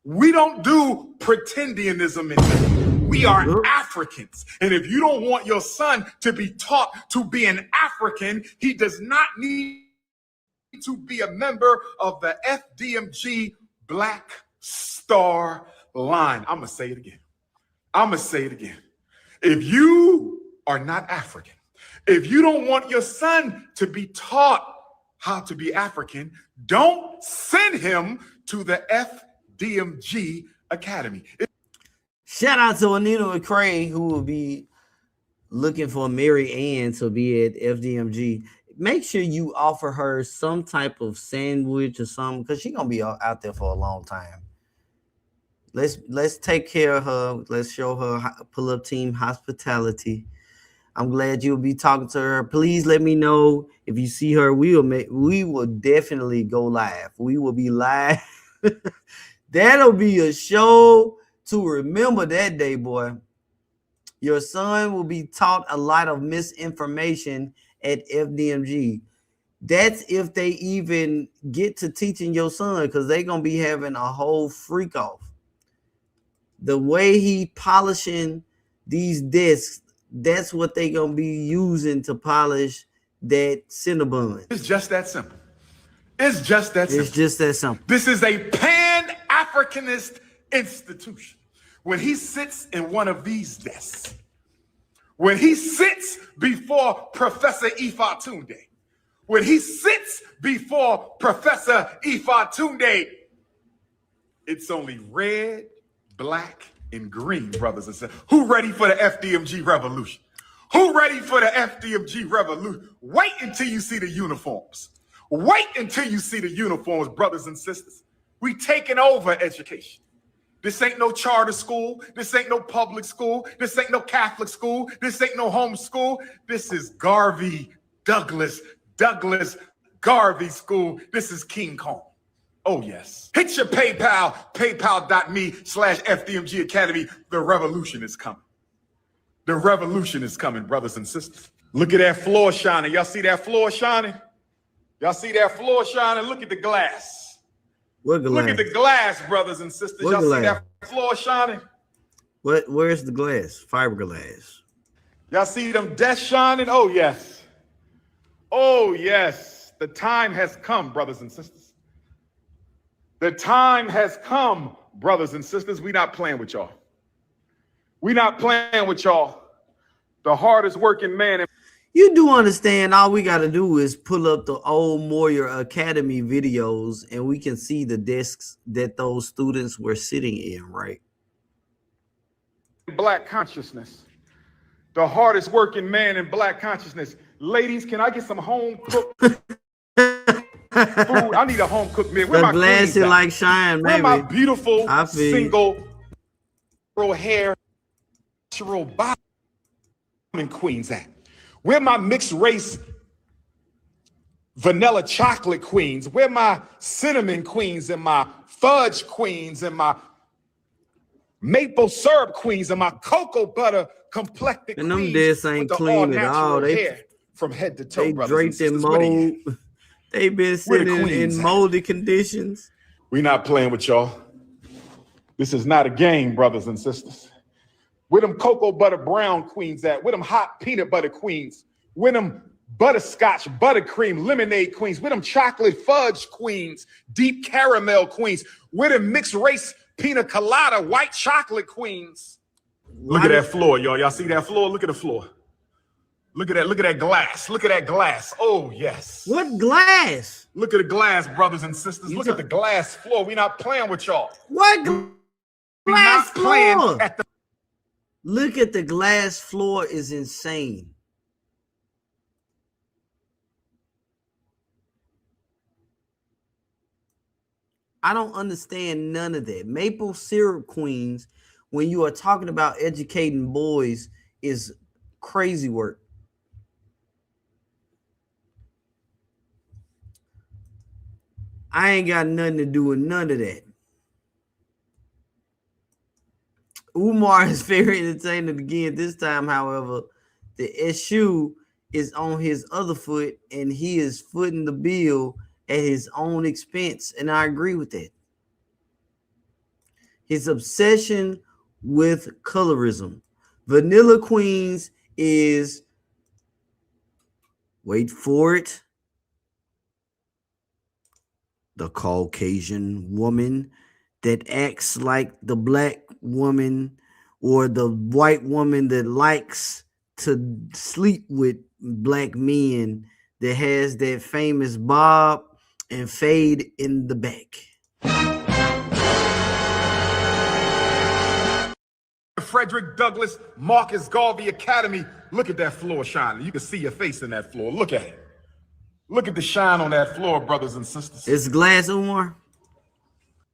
we don't do pretendianism in here. We are Africans. And if you don't want your son to be taught to be an African, he does not need to be a member of the FDMG Black Star line. I'm going to say it again. I'm going to say it again. If you are not African, if you don't want your son to be taught how to be African, don't send him to the FDMG Academy. Shout out to Anita McCrae, who will be looking for Maryann to be at FDMG. Make sure you offer her some type of sandwich or something, because she's gonna be out there for a long time. Let's take care of her. Let's show her pull-up team hospitality. I'm glad you'll be talking to her. Please let me know if you see her. We will definitely go live. We will be live. That'll be a show to remember that day, boy. Your son will be taught a lot of misinformation at FDMG. That's if they even get to teaching your son, because they're going to be having a whole freak off. The way he polishing these desks, that's what they gonna be using to polish that Cinnabon. It's just that simple. It's just that simple. It's just that simple. This is a pan-Africanist institution. When he sits in one of these desks, when he sits before Professor Ifatunde, when he sits before Professor Ifatunde, it's only red, black, and green, brothers and sisters. Who ready for the FDMG revolution? Who ready for the FDMG revolution? Wait until you see the uniforms. Wait until you see the uniforms, brothers and sisters. We taking over education. This ain't no charter school. This ain't no public school. This ain't no Catholic school. This ain't no home school. This is Garvey, Douglas, Garvey school. This is King Kong. Oh, yes. Hit your PayPal, paypal.me/FDMG Academy. The revolution is coming. The revolution is coming, brothers and sisters. Look at that floor shining. Y'all see that floor shining? Y'all see that floor shining? Look at the glass. What glass? Look at the glass, brothers and sisters. Y'all see that floor shining? Where's the glass? Fiberglass. Y'all see them desks shining? Oh, yes. Oh, yes. The time has come, brothers and sisters. The time has come, brothers and sisters. We're not playing with y'all. We're not playing with y'all. The hardest working man. You do understand all we got to do is pull up the old Moyer Academy videos and we can see the desks that those students were sitting in, right? Black consciousness. The hardest working man in black consciousness. Ladies, can I get some home cooked food? I need a home cooked meal. Where the my glass is like shine, Where baby. my beautiful single hair bottom queens at? Where my mixed race vanilla chocolate queens? Where my cinnamon queens and my fudge queens and my maple syrup queens and my cocoa butter complected and queens? And them desks ain't clean at all. They from head to toe, they draped in mold. They been sitting in moldy conditions. We not playing with y'all. This is not a game, brothers and sisters. Where them cocoa butter brown queens at? Where them hot peanut butter queens? Where them butterscotch, buttercream, lemonade queens? Where them chocolate fudge queens? Deep caramel queens? Where them mixed race pina colada, white chocolate queens? Look at that floor, y'all. Y'all see that floor? Look at the floor. Look at that glass. Look at that glass. Oh, yes. What glass? Look at the glass, brothers and sisters. Look at the glass floor. We not playing with y'all. What glass floor? Look at the glass floor is insane. I don't understand none of that. Maple syrup queens, when you are talking about educating boys, is crazy work. I ain't got nothing to do with none of that. Umar is very entertaining again. This time, however, the issue is on his other foot, and he is footing the bill at his own expense, and I agree with that. His obsession with colorism. Vanilla Queens is, wait for it, the Caucasian woman that acts like the black woman or the white woman that likes to sleep with black men, that has that famous bob and fade in the back. Frederick Douglass Marcus Garvey Academy. Look at that floor shining. You can see your face in that floor. Look at it. Look at the shine on that floor, brothers and sisters. It's glass, Umar.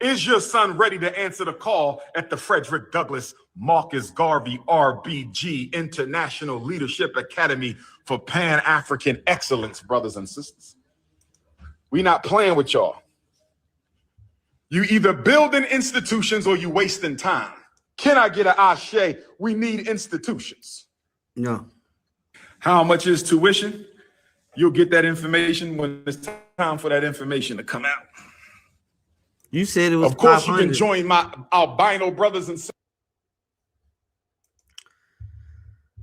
Is your son ready to answer the call at the Frederick Douglass Marcus Garvey RBG International Leadership Academy for Pan-African Excellence, brothers and sisters? We not playing with y'all. You either building institutions or you wasting time. Can I get an ashe? We need institutions. No. How much is tuition? You'll get that information when it's time for that information to come out. You said it was. Of course, you can join my albino brothers and sisters.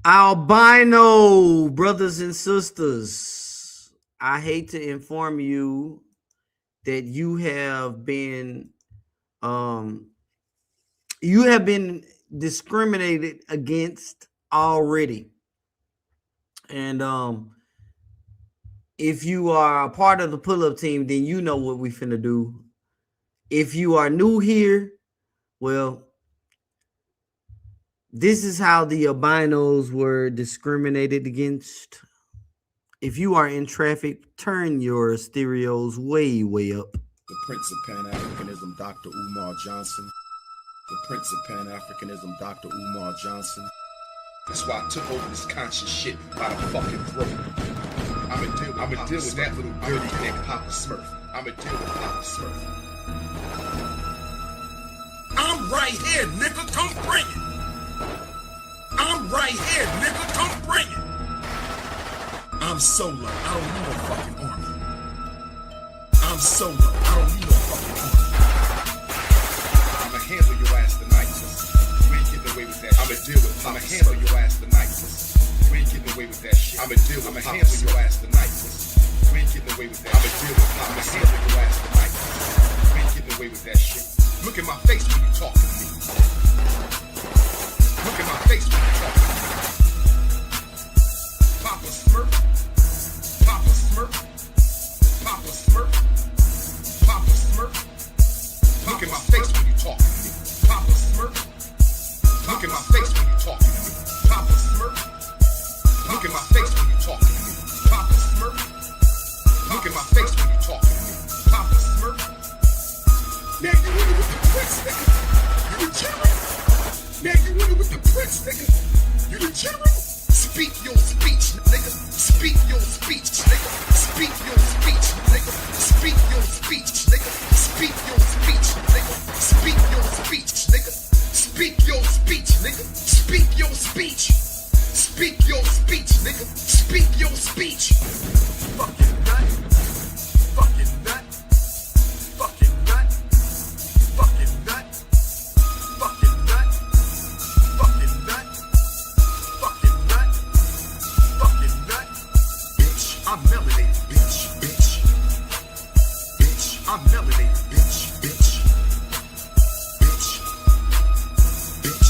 Albino brothers and sisters, I hate to inform you that you have been discriminated against already. And if you are a part of the pull-up team, then you know what we finna do. If you are new here, well, this is how the albinos were discriminated against. If you are in traffic, turn your stereos way, way up. The Prince of Pan-Africanism, Dr. Umar Johnson. The Prince of Pan-Africanism, Dr. Umar Johnson. That's why I took over this conscious shit by the fucking throat. I'ma deal with that little dirty neck Papa Smurf. I'ma deal with Papa Smurf. I'm right here, nigga, come bring it. I'm right here, nigga, come bring it. I'm solo, I don't need no fucking army. I'm solo, I don't need no fucking army. I'ma handle your ass tonight, sis. You ain't getting away with that. I'ma deal with I'ma handle your ass tonight, sis. You ain't getting away with that shit. I'ma handle your ass tonight, sis. You ain't getting away with that. I'ma handle your ass tonight, sis. You ain't getting away with that shit. Look at my face when you talking to me. Look at my face when you talking to me. Papa Smurf. Papa Smurf. Papa Smurf. Papa Smurf. Look at my face when you talking to me. Papa Smurf. Look at my face when you talking to me. Papa Smurf. Look at my face when you talking to me. Papa Smurf. Look at my face when you talking to me. Papa Smurf. Now you with it with the Prince, nigga. You degenerate. Now you with it with the Prince, nigga. You degenerate. Speak your speech, nigga. Speak your speech, nigga. Speak your speech, nigga. Speak your speech, nigga. Speak your speech, nigga. Speak your speech, nigga. Speak your speech, nigga. Speak your speech. Speak your speech, nigga. Speak your speech. Fucking nut. Fucking nut. Fucking nut. Fucking nut. Fucking nut. Fucking nut. Fucking nut. Fucking nut. Bitch, I'm melanated, bitch, bitch. Bitch, I'm melanated, bitch, bitch. Bitch. Bitch.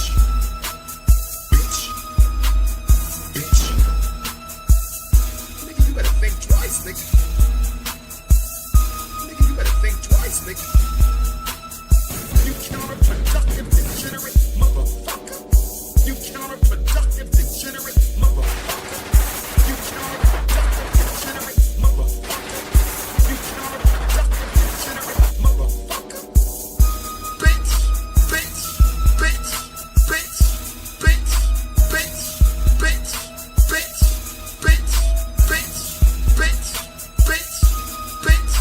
Bitch. Bitch. Nigga, you better think twice, nigga. Nigga, you better think twice, nigga. You counterproductive, degenerate motherfucker. You counterproductive, degenerate motherfucker. You counterproductive, degenerate motherfucker. You counterproductive, degenerate motherfucker. Bitch, bitch, bitch, bitch, bitch, bitch, bitch, bitch, bitch, bitch, bitch, bitch, bitch.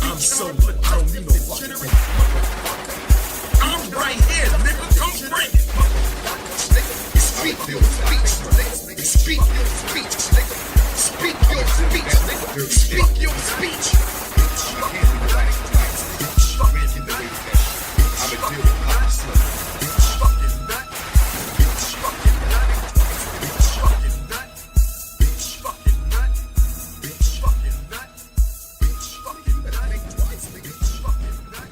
I'm so I don't need no fucking motherfucker. I'm right here, nigga. Come bring it. Speak your speech, nigga. Speak your speech, nigga. Speak your speech, nigga. Speak your speech. Bitch, I'ma handle your ass tonight, bitch. Man, get away with that shit. I'ma deal with Papa Smurf. Bitch, fucking nut. Bitch, fucking nut. Bitch, fucking nut. Bitch, fucking nut. Bitch, fucking nut. Bitch, fucking nut. Think twice, nigga. Bitch, fucking nut.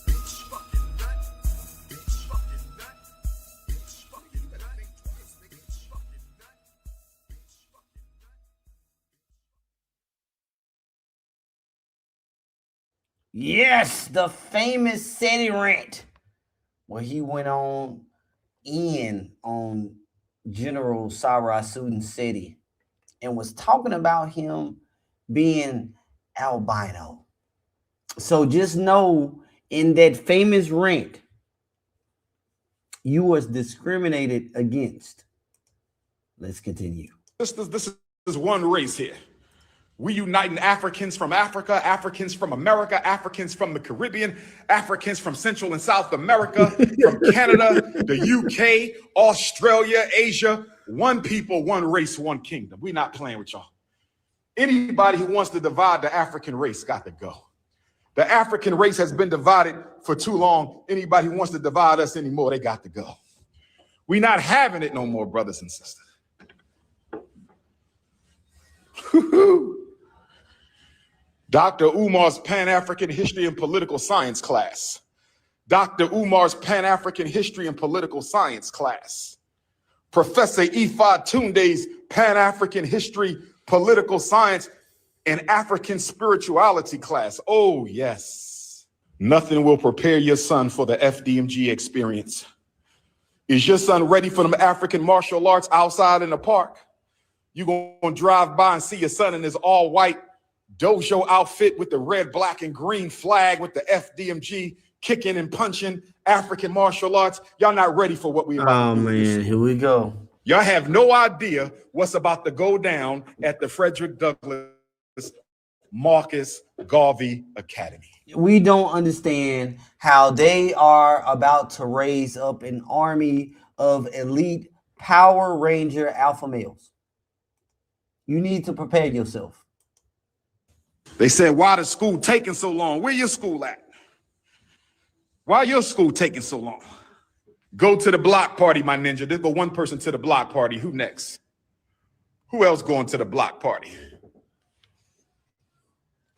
Bitch, fucking nut. Bitch, fucking nut. Bitch, fucking nut. Think twice, nigga. Bitch, fucking nut. Bitch, fucking nut. Yes, the famous SETI rant where he went on General Sarah Sudin SETI and was talking about him being albino. So just know in that famous rant, you was discriminated against. Let's continue. This is one race here. We uniting Africans from Africa, Africans from America, Africans from the Caribbean, Africans from Central and South America, from Canada, the UK, Australia, Asia. One people, one race, one kingdom. We're not playing with y'all. Anybody who wants to divide the African race got to go. The African race has been divided for too long. Anybody who wants to divide us anymore, they got to go. We not having it no more, brothers and sisters. Dr. Umar's Pan-African History and Political Science class. Dr. Umar's Pan-African History and Political Science class. Professor Ifa Tunde's Pan-African History, Political Science, and African Spirituality class. Oh, yes. Nothing will prepare your son for the FDMG experience. Is your son ready for them African martial arts outside in the park? You're going to drive by and see your son in his all-white dojo outfit with the red, black, and green flag with the FDMG kicking and punching African martial arts. Y'all not ready for what we about to do. Oh, man, here we go. Y'all have no idea what's about to go down at the Frederick Douglass Marcus Garvey Academy. We don't understand how they are about to raise up an army of elite Power Ranger alpha males. You need to prepare yourself. They said, why the school taking so long? Where your school at? Why your school taking so long? Go to the block party, my ninja. There's go one person to the block party. Who next? Who else going to the block party?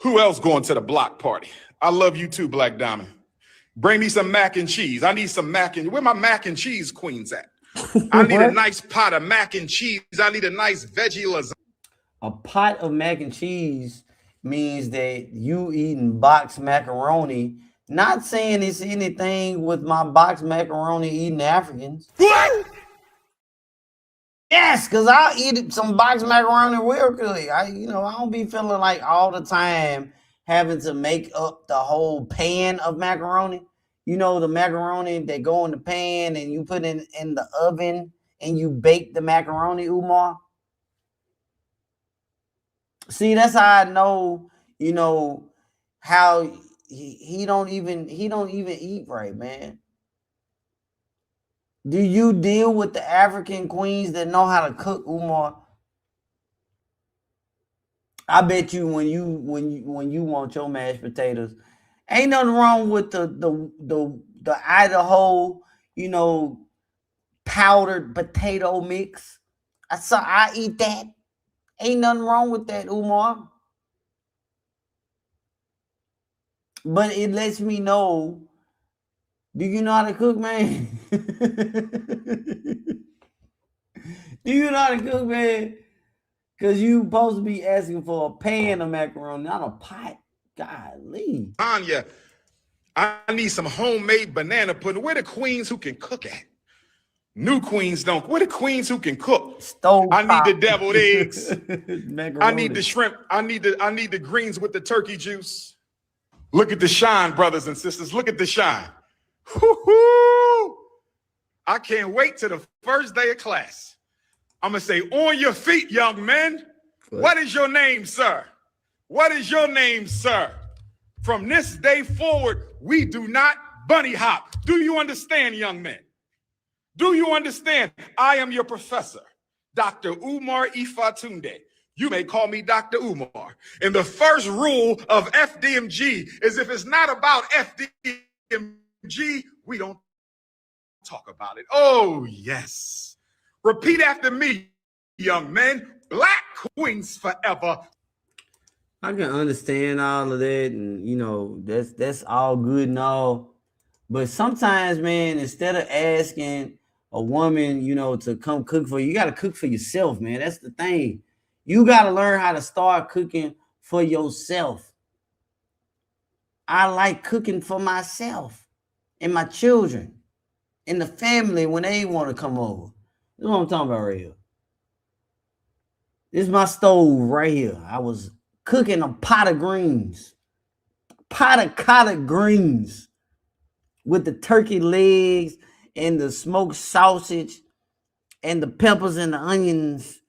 Who else going to the block party? I love you too, Black Diamond. Bring me some mac and cheese. I need some mac and, where my mac and cheese queens at? I need a nice pot of mac and cheese. I need a nice veggie lasagna. A pot of mac and cheese means that you eating boxed macaroni. Not saying it's anything with my boxed macaroni eating Africans. What? Yes, because I'll eat some boxed macaroni real quickly. I don't be feeling like all the time having to make up the whole pan of macaroni. You know, the macaroni that go in the pan and you put in the oven and you bake the macaroni, Umar. See, that's how I know, how he don't even eat right, man. Do you deal with the African queens that know how to cook, Umar? I bet you when you want your mashed potatoes, ain't nothing wrong with the Idaho, powdered potato mix. I eat that. Ain't nothing wrong with that, Umar. But it lets me know, do you know how to cook, man? Do you know how to cook, man? Because you supposed to be asking for a pan of macaroni, not a pot. Golly. Anya, I need some homemade banana pudding. Where the queens who can cook at? New queens don't. Where the queens who can cook? I need the deviled eggs. I need the shrimp. I need the greens with the turkey juice. Look at the shine, brothers and sisters. Look at the shine. Woo-hoo! I can't wait to the first day of class. I'm going to say, on your feet, young men. What is your name, sir? What is your name, sir? From this day forward, we do not bunny hop. Do you understand, young men? Do you understand? I am your professor, Dr. Umar Ifatunde. You may call me Dr. Umar. And the first rule of FDMG is if it's not about FDMG, we don't talk about it. Oh, yes. Repeat after me, young men. Black queens forever. I can understand all of that, and that's all good and all. But sometimes, man, instead of asking a woman, to come cook for you, you got to cook for yourself, man. That's the thing. You got to learn how to start cooking for yourself. I like cooking for myself and my children and the family when they want to come over. This is what I'm talking about right here. This is my stove right here. I was cooking a pot of greens. Pot of collard greens with the turkey legs and the smoked sausage and the peppers and the onions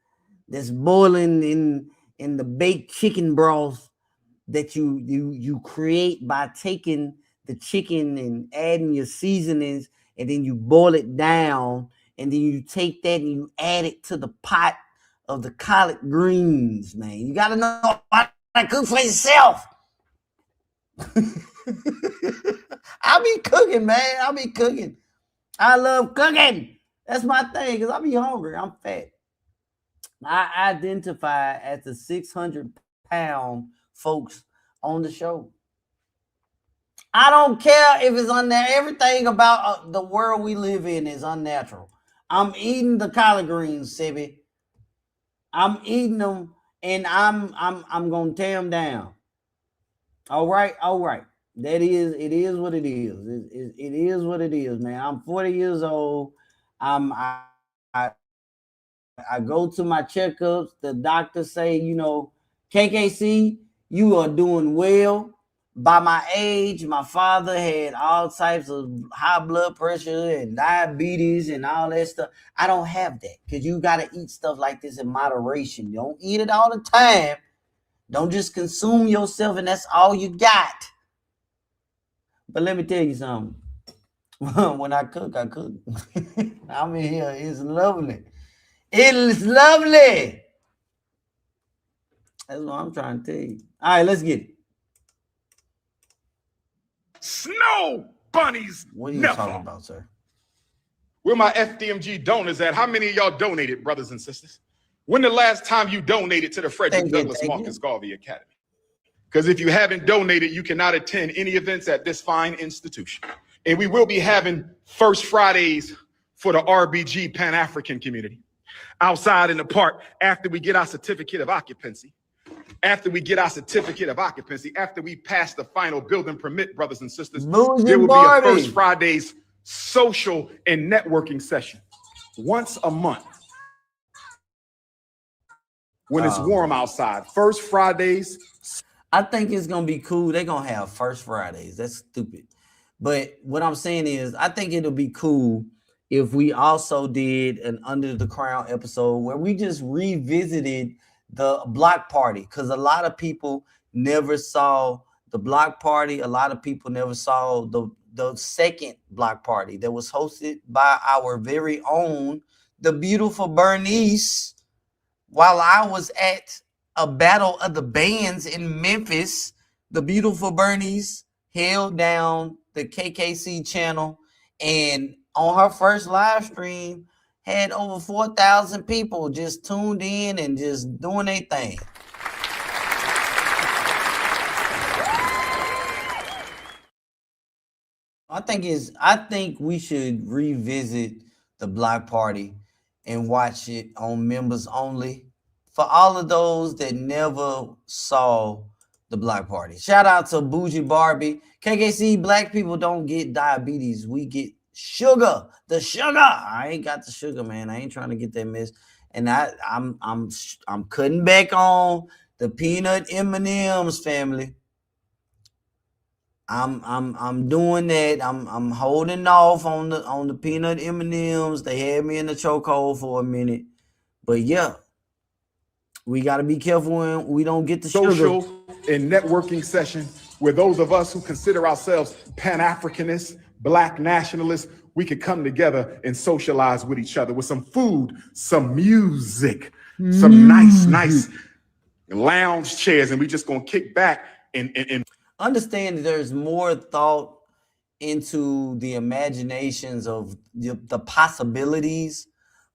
that's boiling in the baked chicken broth that you create by taking the chicken and adding your seasonings, and then you boil it down, and then you take that and you add it to the pot of the collard greens, man. You got to know how to cook for yourself. I'll be cooking, man. I'll be cooking. I love cooking. That's my thing, because I be hungry. I'm fat. I identify as the 600-pound folks on the show. I don't care if it's unnatural. Everything about the world we live in is unnatural. I'm eating the collard greens, Sebby. I'm eating them, and I'm gonna tear them down. All right. It is what it is. It is what it is, man. I'm 40 years old. I go to my checkups. The doctors say, KKC, you are doing well. By my age, my father had all types of high blood pressure and diabetes and all that stuff. I don't have that, because you got to eat stuff like this in moderation. Don't eat it all the time. Don't just consume yourself and that's all you got. But let me tell you something. When I cook, I cook. I'm in here. It's lovely. It is lovely. That's what I'm trying to tell you. All right, let's get it. Snow bunnies. What are you talking about, sir? Where my FDMG donors at? How many of y'all donated, brothers and sisters? When the last time you donated to the Frederick Douglass Marcus Garvey Academy? Because if you haven't donated, you cannot attend any events at this fine institution. And we will be having First Fridays for the RBG Pan-African community outside in the park after we get our certificate of occupancy. After we get our certificate of occupancy, after we pass the final building permit, brothers and sisters, there will be a First Fridays social and networking session once a month when it's warm outside. First Fridays. I think it's going to be cool. They're going to have First Fridays. That's stupid. But what I'm saying is, I think it'll be cool if we also did an Under the Crown episode where we just revisited the block party, because a lot of people never saw the block party. A lot of people never saw the second block party that was hosted by our very own, the beautiful Bernice, while I was at a battle of the bands in Memphis. The beautiful Bernice held down the KKC channel, and on her first live stream had over 4,000 people just tuned in and just doing their thing. I think we should revisit the block party and watch it on members only for all of those that never saw the block party. Shout out to Bougie Barbie. KKC, black people don't get diabetes. We get sugar. The sugar. I ain't got the sugar, man. I ain't trying to get that mess. And I'm cutting back on the peanut M&Ms, family. I'm doing that. I'm holding off on the peanut M&Ms. They had me in the chokehold for a minute. But yeah, we got to be careful when we don't get the social sugar. and networking session where those of us who consider ourselves Pan-Africanists, Black nationalists, we could come together and socialize with each other with some food, some music, some nice lounge chairs, and we just gonna kick back and understand that there's more thought into the imaginations of the possibilities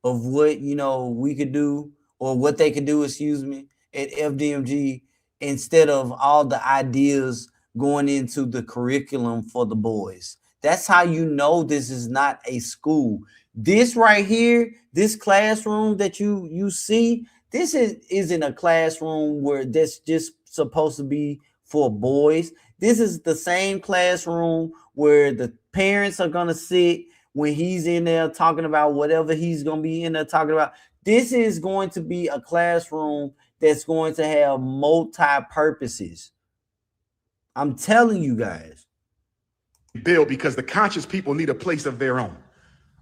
of what we could do, or what they could do, at FDMG, instead of all the ideas going into the curriculum for the boys. That's how you know this is not a school. This right here, this classroom that you see, this isn't a classroom where that's just supposed to be for boys. This is the same classroom where the parents are going to sit when he's in there talking about whatever he's going to be in there talking about. This is going to be a classroom that's going to have multi-purposes. I'm telling you guys. build, because the conscious people need a place of their own.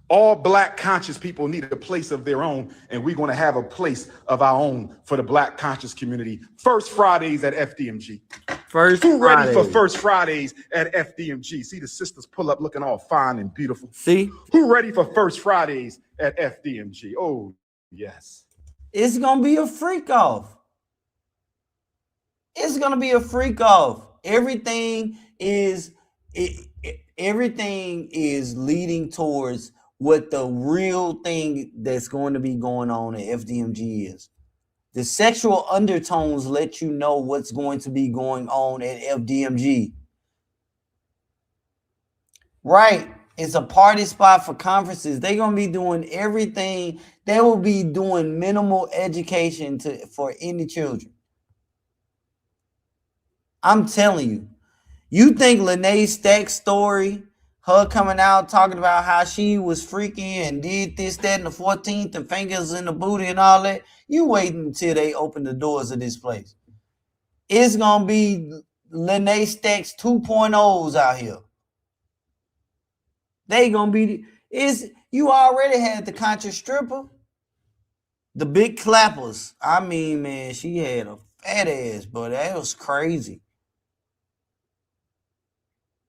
All Black conscious people need a place of their own, and we're going to have a place of our own for the Black conscious community. First Fridays at FDMG. Who ready for First Fridays at FDMG? See the sisters pull up looking all fine and beautiful. See? Who ready for First Fridays at FDMG? Oh, yes. It's going to be a freak off. It's going to be a freak off. Everything is leading towards what the real thing that's going to be going on at FDMG is. The sexual undertones let you know what's going to be going on at FDMG. Right. It's a party spot for conferences. They're going to be doing everything. They will be doing minimal education for any children. I'm telling you. You think Lene Stack's story, her coming out talking about how she was freaky and did this, that, and the 14th and fingers in the booty and all that, you wait until they open the doors of this place. It's going to be Lene Stack's 2.0s out here. They going to be, you already had the conscious stripper, the big clappers. I mean, man, she had a fat ass, but that was crazy.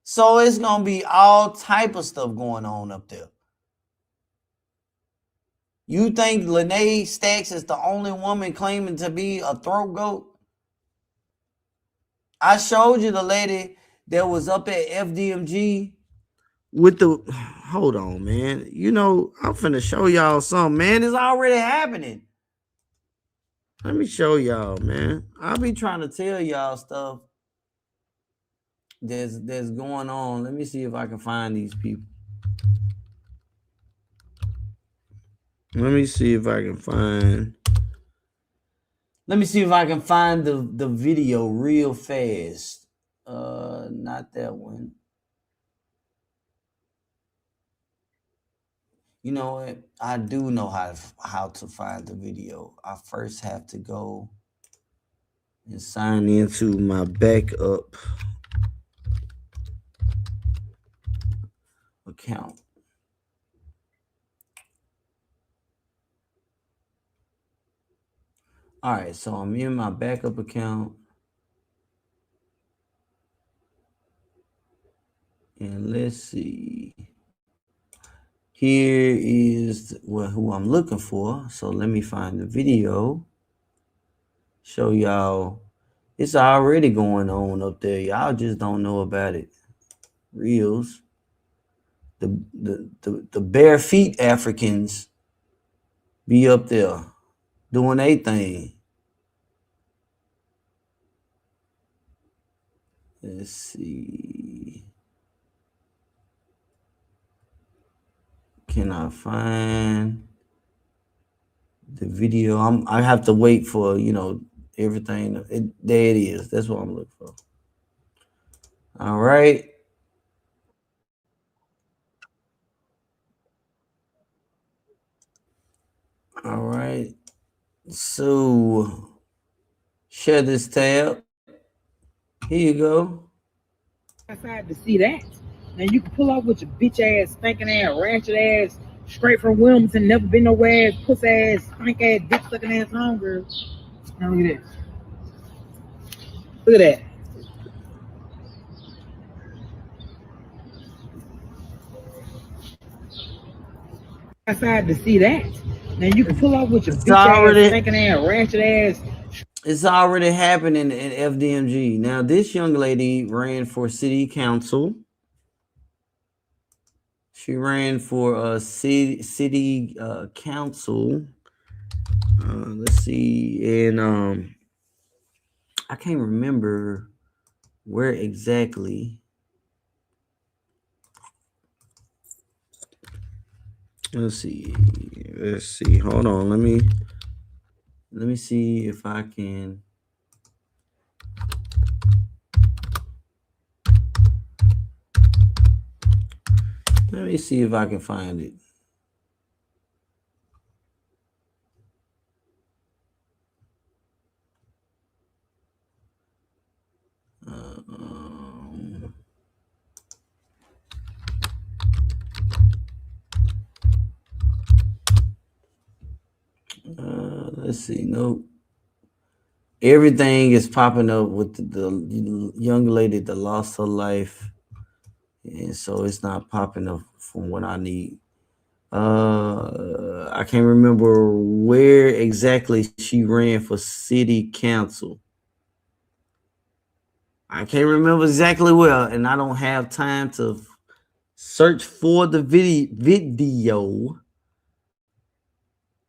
So it's going to be all type of stuff going on up there. You think Lene Stacks is the only woman claiming to be a throat goat? I showed you the lady that was up at FDMG with the, hold on, man. You know, I'm finna show y'all something, man. It's already happening. Let me show y'all, man. I'll be trying to tell y'all stuff that's going on. Let me see if I can find these people. Let me see if I can find the video real fast. Not that one. You know what? I do know how to find the video. I first have to go and sign into my backup account. All right, so I'm in my backup account. And let's see. Here is who I'm looking for. So let me find the video. Show y'all. It's already going on up there. Y'all just don't know about it. Reels. The bare feet Africans be up there doing their thing. Let's see. Can I find the video? I have to wait for, you know, everything. There it is. That's what I'm looking for. All right. All right. So share this tab. Here you go. Outside to see that. Now you can pull off with your bitch ass, stinking ass, ratchet ass, straight from Wilmington, never been nowhere, puss ass, stink ass, dick sucking ass homegirl. Now look at this. Look at that. Outside to see that. Now you can pull off with your bitch ass, stinking ass, ratchet ass. It's already happening at FDMG. Now, this young lady ran for city council. She ran for city council. Let's see, and I can't remember where exactly. Let's see. Hold on. Let me see if I can. Let me see if I can find it. Let's see. Nope. Everything is popping up with the young lady that lost her life, and so it's not popping up from what I need. I can't remember where exactly she ran for city council. I can't remember exactly where, and I don't have time to Search for the video.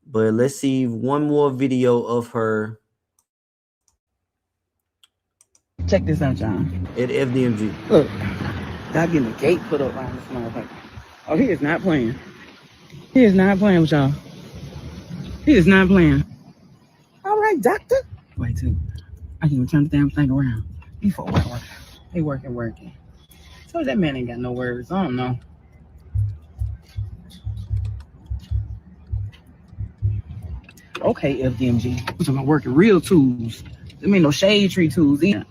But let's see one more video of her. Check this out, John. At FDMG. Look, y'all getting the gate put up around this motherfucker. Oh, he is not playing. He is not playing with y'all. He is not playing. All right, doctor. Wait, too. I can even turn the damn thing around. Before working. He working. So that man ain't got no words. I don't know. Okay, FDMG. I'm talking about working real tools. There ain't no shade tree tools either.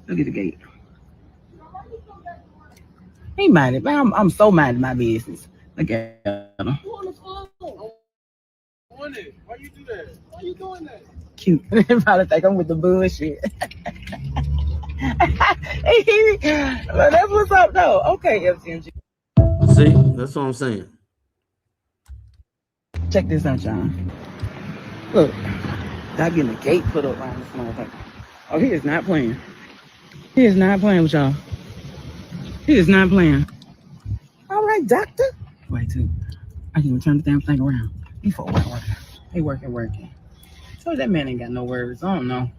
Look at the gate. He minded, man. I'm so minding my business. Look at him. Why you do that? Why you doing that? Cute. They probably think I'm with the bullshit. Well, that's what's up, though. Okay, FDMG. See, that's what I'm saying. Check this out, John. Look, y'all getting the gate put up around this motherfucker. Oh, he is not playing. He is not playing with y'all. He is not playing. All right, doctor. Wait, too. I can even turn the damn thing around. Before working. He working. So that man ain't got no words. I don't know.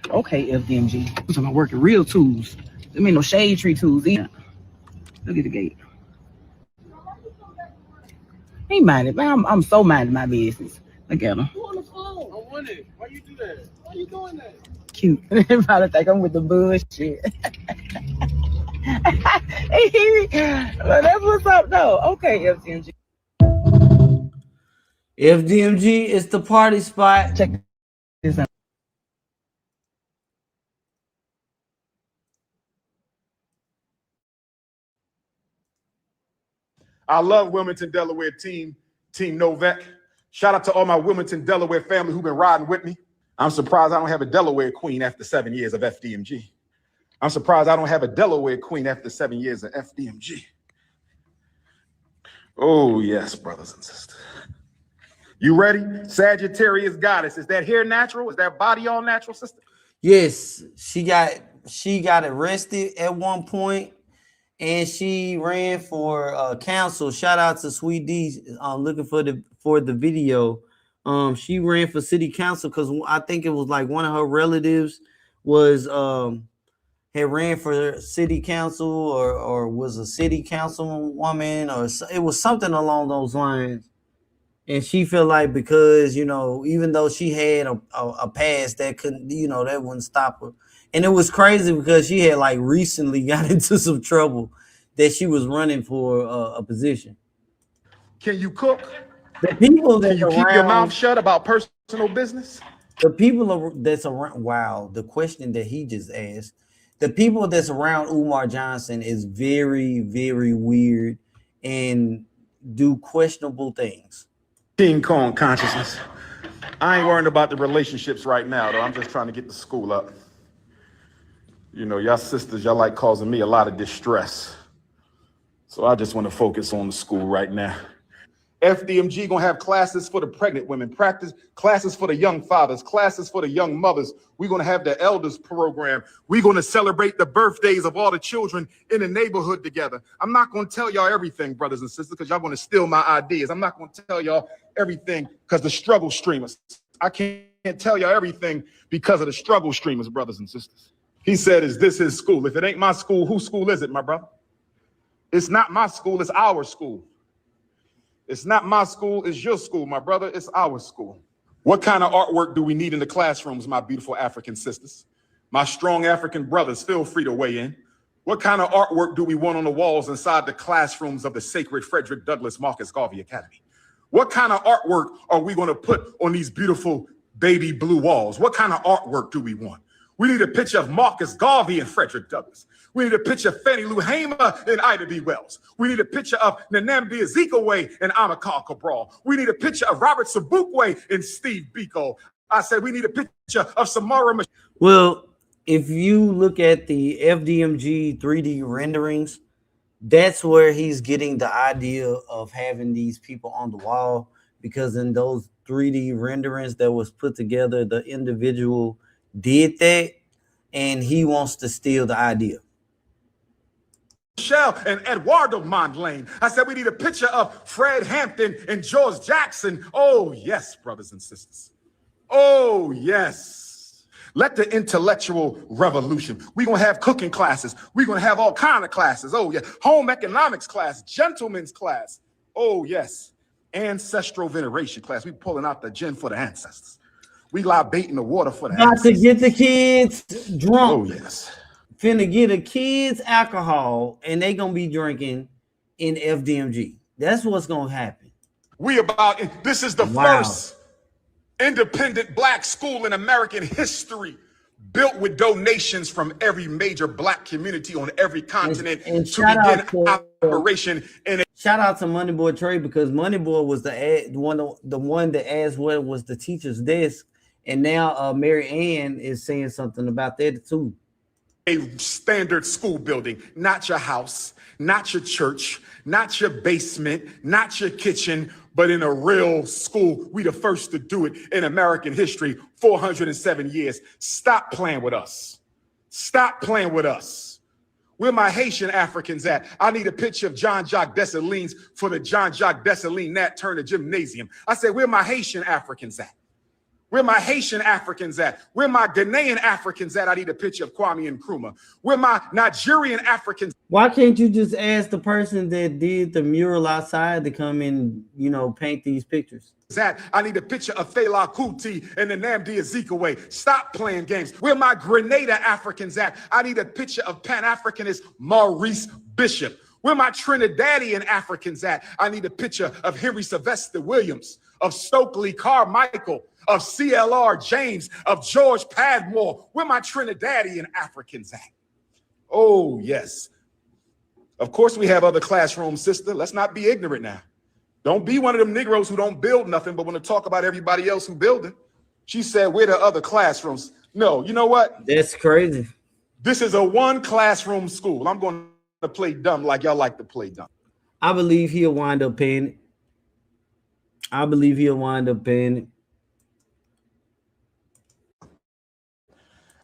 Okay, FDMG. I'm talking about working real tools. There ain't no shade tree tools either. Look at the gate. He minded, man. I'm so minding my business. Look at him. You on the phone? I want it. Why you do that? Why you doing that? Cute. They probably think I'm with the bullshit. Well, that's what's up, though. Okay, FDMG. FDMG is the party spot. Check this out. I love Wilmington, Delaware Team Novak. Shout out to all my Wilmington, Delaware family who've been riding with me. I'm surprised I don't have a Delaware queen after 7 years of FDMG. I'm surprised I don't have a Delaware queen after 7 years of FDMG. Oh, yes, brothers and sisters. You ready? Sagittarius goddess. Is that hair natural? Is that body all natural, sister? Yes, she got arrested at one point, and she ran for council. Shout out to Sweet D. Looking for the video. She ran for city council because I think it was like one of her relatives was had ran for city council or was a city councilwoman, or it was something along those lines. And she felt like because, even though she had a past that couldn't, that wouldn't stop her. And it was crazy because she had like recently got into some trouble that she was running for a position. Can you cook? The people that Can you keep your mouth shut about personal business? The people that's around, wow, the question that he just asked, the people that's around Umar Johnson is very, very weird and do questionable things. King Kong consciousness. I ain't worrying about the relationships right now, though. I'm just trying to get the school up. Y'all sisters, y'all like causing me a lot of distress. So I just want to focus on the school right now. FDMG gonna have classes for the pregnant women, classes for the young fathers, classes for the young mothers. We're gonna have the elders program. We're gonna celebrate the birthdays of all the children in the neighborhood together. I'm not gonna tell y'all everything, brothers and sisters, because y'all gonna steal my ideas. I'm not gonna tell y'all everything because the struggle streamers. I can't tell y'all everything because of the struggle streamers, brothers and sisters. He said, is this his school? If it ain't my school, whose school is it, my brother? It's not my school, it's our school. It's not my school, it's your school, my brother, it's our school. What kind of artwork do we need in the classrooms, my beautiful African sisters? My strong African brothers, feel free to weigh in. What kind of artwork do we want on the walls inside the classrooms of the sacred Frederick Douglass Marcus Garvey Academy? What kind of artwork are we gonna put on these beautiful baby blue walls? What kind of artwork do we want? We need a picture of Marcus Garvey and Frederick Douglass. We need a picture of Fannie Lou Hamer and Ida B. Wells. We need a picture of Nnamdi Azikiwe and Amilcar Cabral. We need a picture of Robert Sobukwe and Steve Biko. I said we need a picture of Samara. Well, if you look at the FDMG 3D renderings, that's where he's getting the idea of having these people on the wall, because in those 3D renderings that was put together, the individual did that. and he wants to steal the idea. Michelle and Eduardo Mondlane. I said we need a picture of Fred Hampton and George Jackson. Oh, yes, brothers and sisters. Oh, yes. Let the intellectual revolution. We're going to have cooking classes. We're going to have all kind of classes. Oh, yeah. Home economics class, gentleman's class. Oh, yes. Ancestral veneration class. We pulling out the gin for the ancestors. We libating the water for the About ancestors. to get the kids drunk. Oh, yes. Finna get the kids alcohol, and they gonna be drinking in FDMG. That's what's gonna happen. This is the first independent black school in American history, built with donations from every major black community on every continent And to shout begin out to operation in a shout out to Moneyboy Trey, because Moneyboy was the one that asked what was the teacher's desk, and now Maryann is saying something about that too. standard school building, not your house, not your church, not your basement, not your kitchen, but in a real school. We the first to do it in American history, 407 years. Stop playing with us. Stop playing with us. Where my Haitian Africans at? I need a picture of Jean-Jacques Dessalines for the Jean-Jacques Dessalines Nat Turner Gymnasium. I said, where my Haitian Africans at? Where my Haitian Africans at? Where my Ghanaian Africans at? I need a picture of Kwame Nkrumah. Where my Nigerian Africans? Why can't you just ask the person that did the mural outside to come and, paint these pictures? I need a picture of Fela Kuti and the Nnamdi Azikiwe. Stop playing games. Where my Grenada Africans at? I need a picture of Pan-Africanist Maurice Bishop. Where my Trinidadian Africans at? I need a picture of Henry Sylvester Williams, of Stokely Carmichael, of CLR James, of George Padmore. Where my Trinidadian Africans at? Oh, yes. Of course, we have other classrooms, sister. Let's not be ignorant now. Don't be one of them Negroes who don't build nothing, but want to talk about everybody else who building. She said, where the other classrooms? No, you know what? That's crazy. This is a one classroom school. I'm going to play dumb like y'all like to play dumb. I believe he'll wind up paying it. I believe he'll wind up paying it.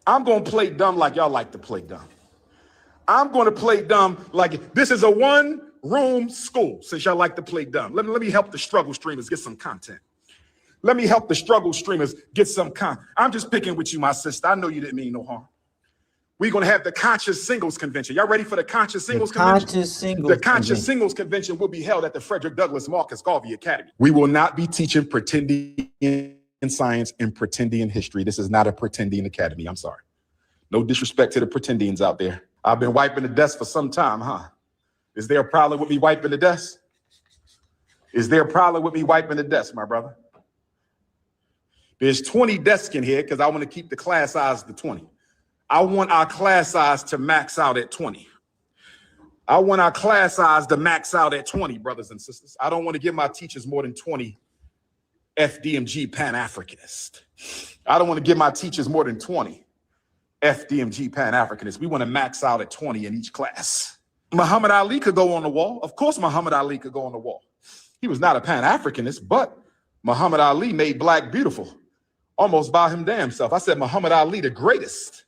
I'm going to play dumb like y'all like to play dumb. I'm going to play dumb like this is a one-room school, since y'all like to play dumb. Let me help the struggle streamers get some content. Let me help the struggle streamers get some content. I'm just picking with you, my sister. I know you didn't mean no harm. We're going to have the Conscious Singles Convention. Y'all ready for the Conscious Singles Convention? The Conscious Singles Convention will be held at the Frederick Douglass Marcus Garvey Academy. We will not be teaching pretending in science and pretending in history. This is not a pretending academy. I'm sorry. No disrespect to the pretendians out there. I've been wiping the desk for some time, huh? Is there a problem with me wiping the desk? Is there a problem with me wiping the desk, my brother? There's 20 desks in here because I want to keep the class size to 20. I want our class size to max out at 20. I want our class size to max out at 20, brothers and sisters. I don't want to give my teachers more than 20 FDMG Pan-Africanists. I don't want to give my teachers more than 20 FDMG Pan-Africanists. We want to max out at 20 in each class. Muhammad Ali could go on the wall. Of course, Muhammad Ali could go on the wall. He was not a Pan-Africanist, but Muhammad Ali made black beautiful almost by him damn self. I said Muhammad Ali the greatest.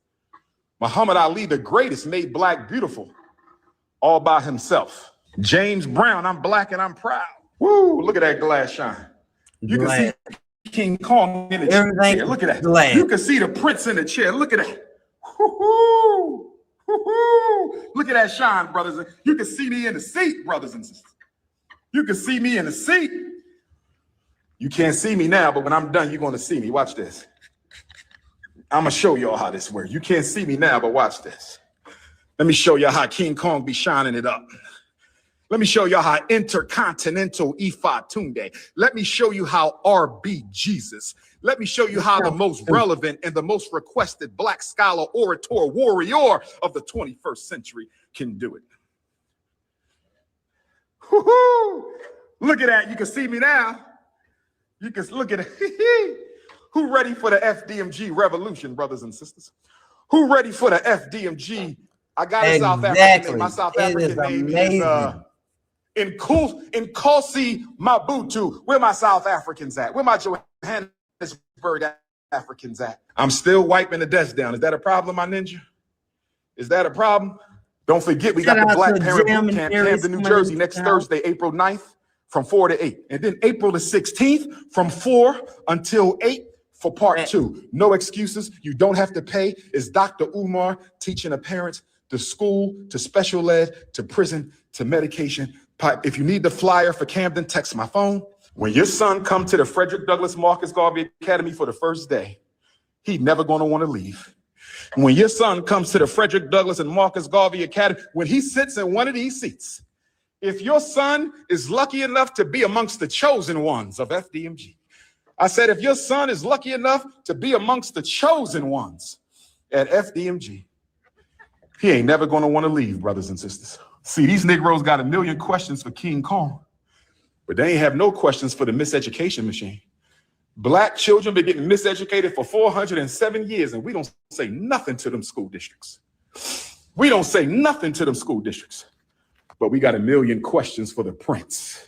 Muhammad Ali the greatest made black beautiful all by himself. James Brown, I'm black and I'm proud. Woo, look at that glass shine. You can see King Kong in the chair. Look at that. Glass. You can see the prince in the chair. Look at that. Woo-hoo. Woo-hoo. Look at that shine, brothers. You can see me in the seat, brothers and sisters. You can see me in the seat. You can't see me now, but when I'm done, you're going to see me. Watch this. I'm going to show y'all how this works. You can't see me now, but watch this. Let me show y'all how King Kong be shining it up. Let me show y'all how intercontinental Ifa Tunde. Let me show you how RB Jesus. Let me show you how the most relevant and the most requested black scholar, orator, warrior of the 21st century can do it. Woo-hoo. Look at that. You can see me now. You can look at it. Who ready for the FDMG revolution, brothers and sisters? Who ready for the FDMG? I got a South African name. My South African name is Nkosi Mabutu. Where my South Africans at? Where my Johannesburg Africans at? I'm still wiping the desk down. Is that a problem, my ninja? Is that a problem? Don't forget, we got the Black Parent Boot Camp, Camden, New Jersey, next Thursday, April 9th, from 4 to 8. And then April the 16th, from 4 until 8 for part 2. No excuses. You don't have to pay. It's Dr. Umar teaching the parents to school, to special ed, to prison, to medication. If you need the flyer for Camden, text my phone. When your son comes to the Frederick Douglass Marcus Garvey Academy for the first day, he's never going to want to leave. When your son comes to the Frederick Douglass and Marcus Garvey Academy, when he sits in one of these seats, if your son is lucky enough to be amongst the chosen ones of FDMG, I said, if your son is lucky enough to be amongst the chosen ones at FDMG, he ain't never going to want to leave, brothers and sisters. See, these Negroes got a million questions for King Kong, but they ain't have no questions for the miseducation machine. Black children been getting miseducated for 407 years, and we don't say nothing to them school districts. We don't say nothing to them school districts, but we got a million questions for the prince.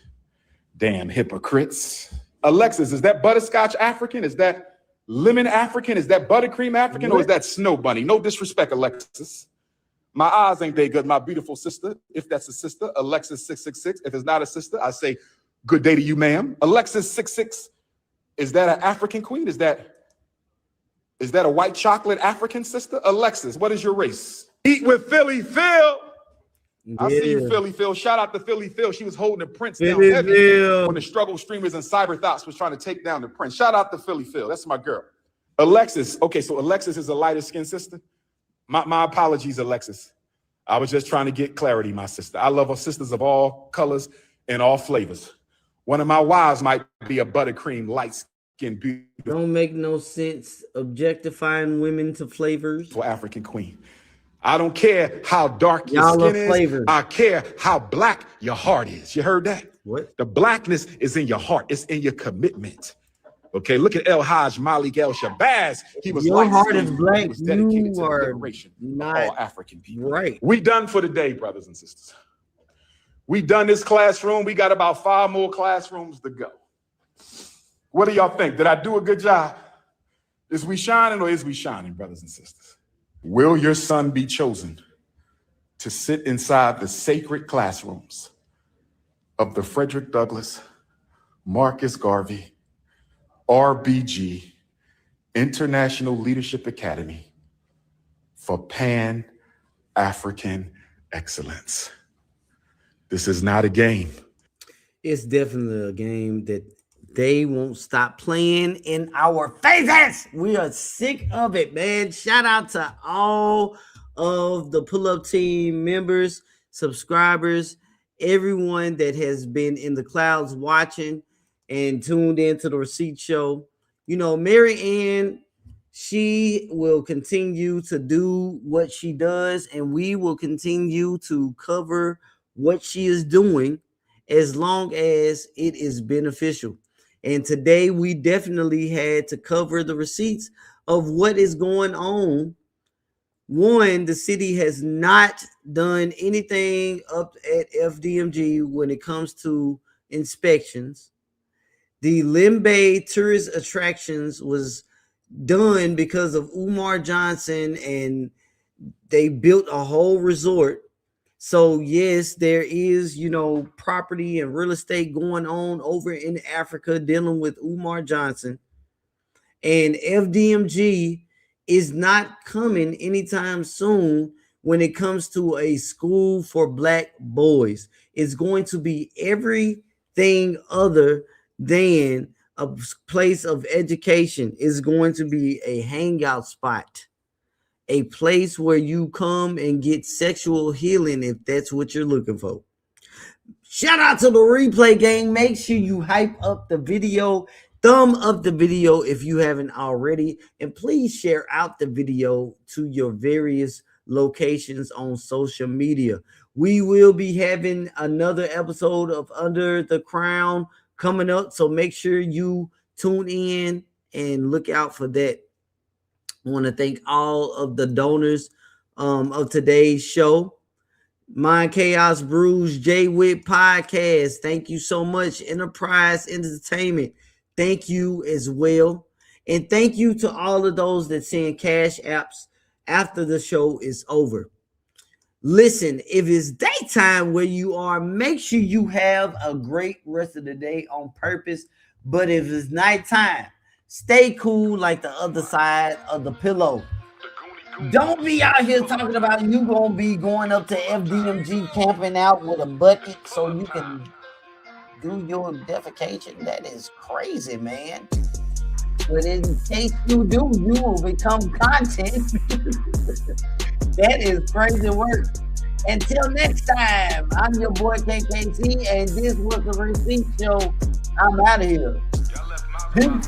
Damn hypocrites. Alexis, is that butterscotch African? Is that lemon African? Is that buttercream African? Or is that snow bunny? No disrespect, Alexis. My eyes ain't they good, my beautiful sister. If that's a sister, Alexis 666. If it's not a sister, I say good day to you, ma'am. Alexis 66. Is that an African queen? Is that a white chocolate African sister? Alexis, what is your race? Eat with Philly Phil. I see you, Philly Phil. Shout out to Philly Phil. She was holding the prince down heavy when the struggle streamers and cyber thoughts was trying to take down the prince. Shout out to Philly Phil. That's my girl. Alexis. Okay, so Alexis is a lighter skinned sister. My apologies, Alexis. I was just trying to get clarity, my sister. I love our sisters of all colors and all flavors. One of my wives might be a buttercream, light-skinned, beautiful. Don't make no sense objectifying women to flavors. For African queen. I don't care how dark your skin is. Flavors. I care how black your heart is. You heard that? What? The blackness is in your heart. It's in your commitment. Okay, look at El Hajj Malik El Shabazz. He was your heart is black. He was dedicated to the are liberation not of all African people. Right. We done for the day, brothers and sisters. We done this classroom. We got about 5 more classrooms to go. What do y'all think? Did I do a good job? Is we shining or is we shining, brothers and sisters? Will your son be chosen to sit inside the sacred classrooms of the Frederick Douglass, Marcus Garvey, RBG, International Leadership Academy for Pan-African excellence? This is not a game. It's definitely a game that they won't stop playing in our faces. We are sick of it, man. Shout out to all of the pull-up team members, subscribers, everyone that has been in the clouds watching and tuned into the Receipt Show. You know, Maryann, she will continue to do what she does, and we will continue to cover what she is doing as long as it is beneficial. And today we definitely had to cover the receipts of what is going on. One, the city has not done anything up at FDMG when it comes to inspections. The Limbe tourist attractions was done because of Umar Johnson, and they built a whole resort. So yes, there is, you know, property and real estate going on over in Africa dealing with Umar Johnson. And FDMG is not coming anytime soon when it comes to a school for black boys. It's going to be everything other than a place of education. It's going to be a hangout spot, a place where you come and get sexual healing if that's what you're looking for. Shout out to the replay gang. Make sure you hype up the video, thumb up the video if you haven't already, and please share out the video to your various locations on social media. We will be having another episode of Under the Crown coming up, so make sure you tune in and look out for that. I want to thank all of the donors of today's show. Mind Chaos Brews, J Wit Podcast. Thank you so much. Enterprise Entertainment. Thank you as well. And thank you to all of those that send cash apps after the show is over. Listen, if it's daytime where you are, make sure you have a great rest of the day on purpose. But if it's nighttime, stay cool like the other side of the pillow. Don't be out here talking about you gonna be going up to FDMG camping out with a bucket so you can do your defecation. That is crazy, man. But in case you do, you will become content. That is crazy work. Until next time, I'm your boy KKC, and this was the Receipt Show. I'm out of here. Peace.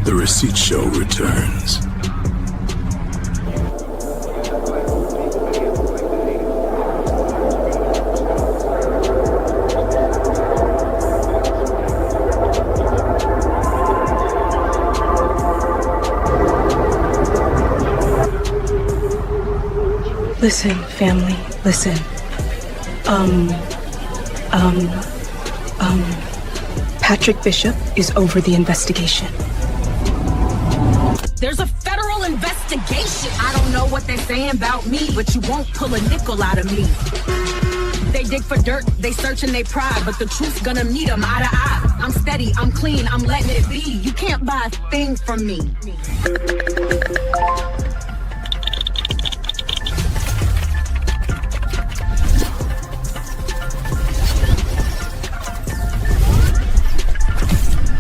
The Receipt Show returns. Listen, family, listen. Patrick Bishop is over the investigation. There's a federal investigation. I don't know what they're saying about me, but you won't pull a nickel out of me. They dig for dirt, they search and they pry, but the truth's gonna meet them eye to eye. I'm steady, I'm clean, I'm letting it be. You can't buy a thing from me.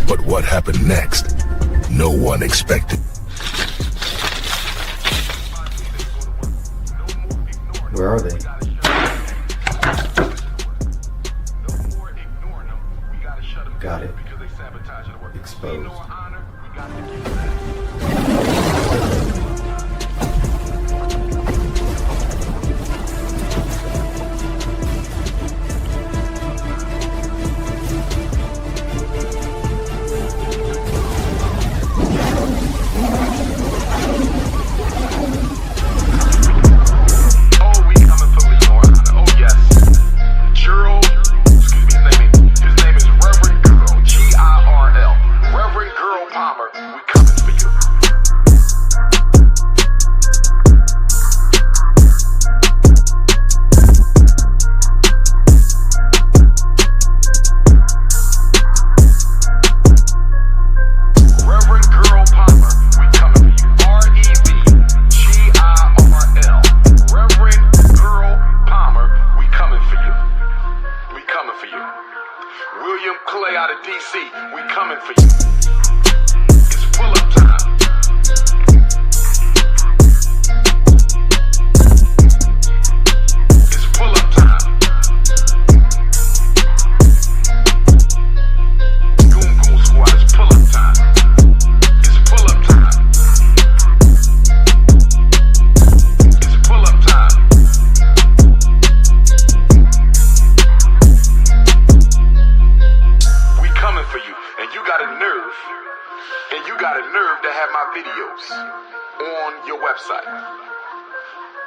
But what happened next? No one expected. Where are they? Got it. Exposed.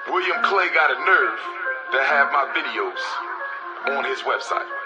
William Clay got a nerve to have my videos on his website.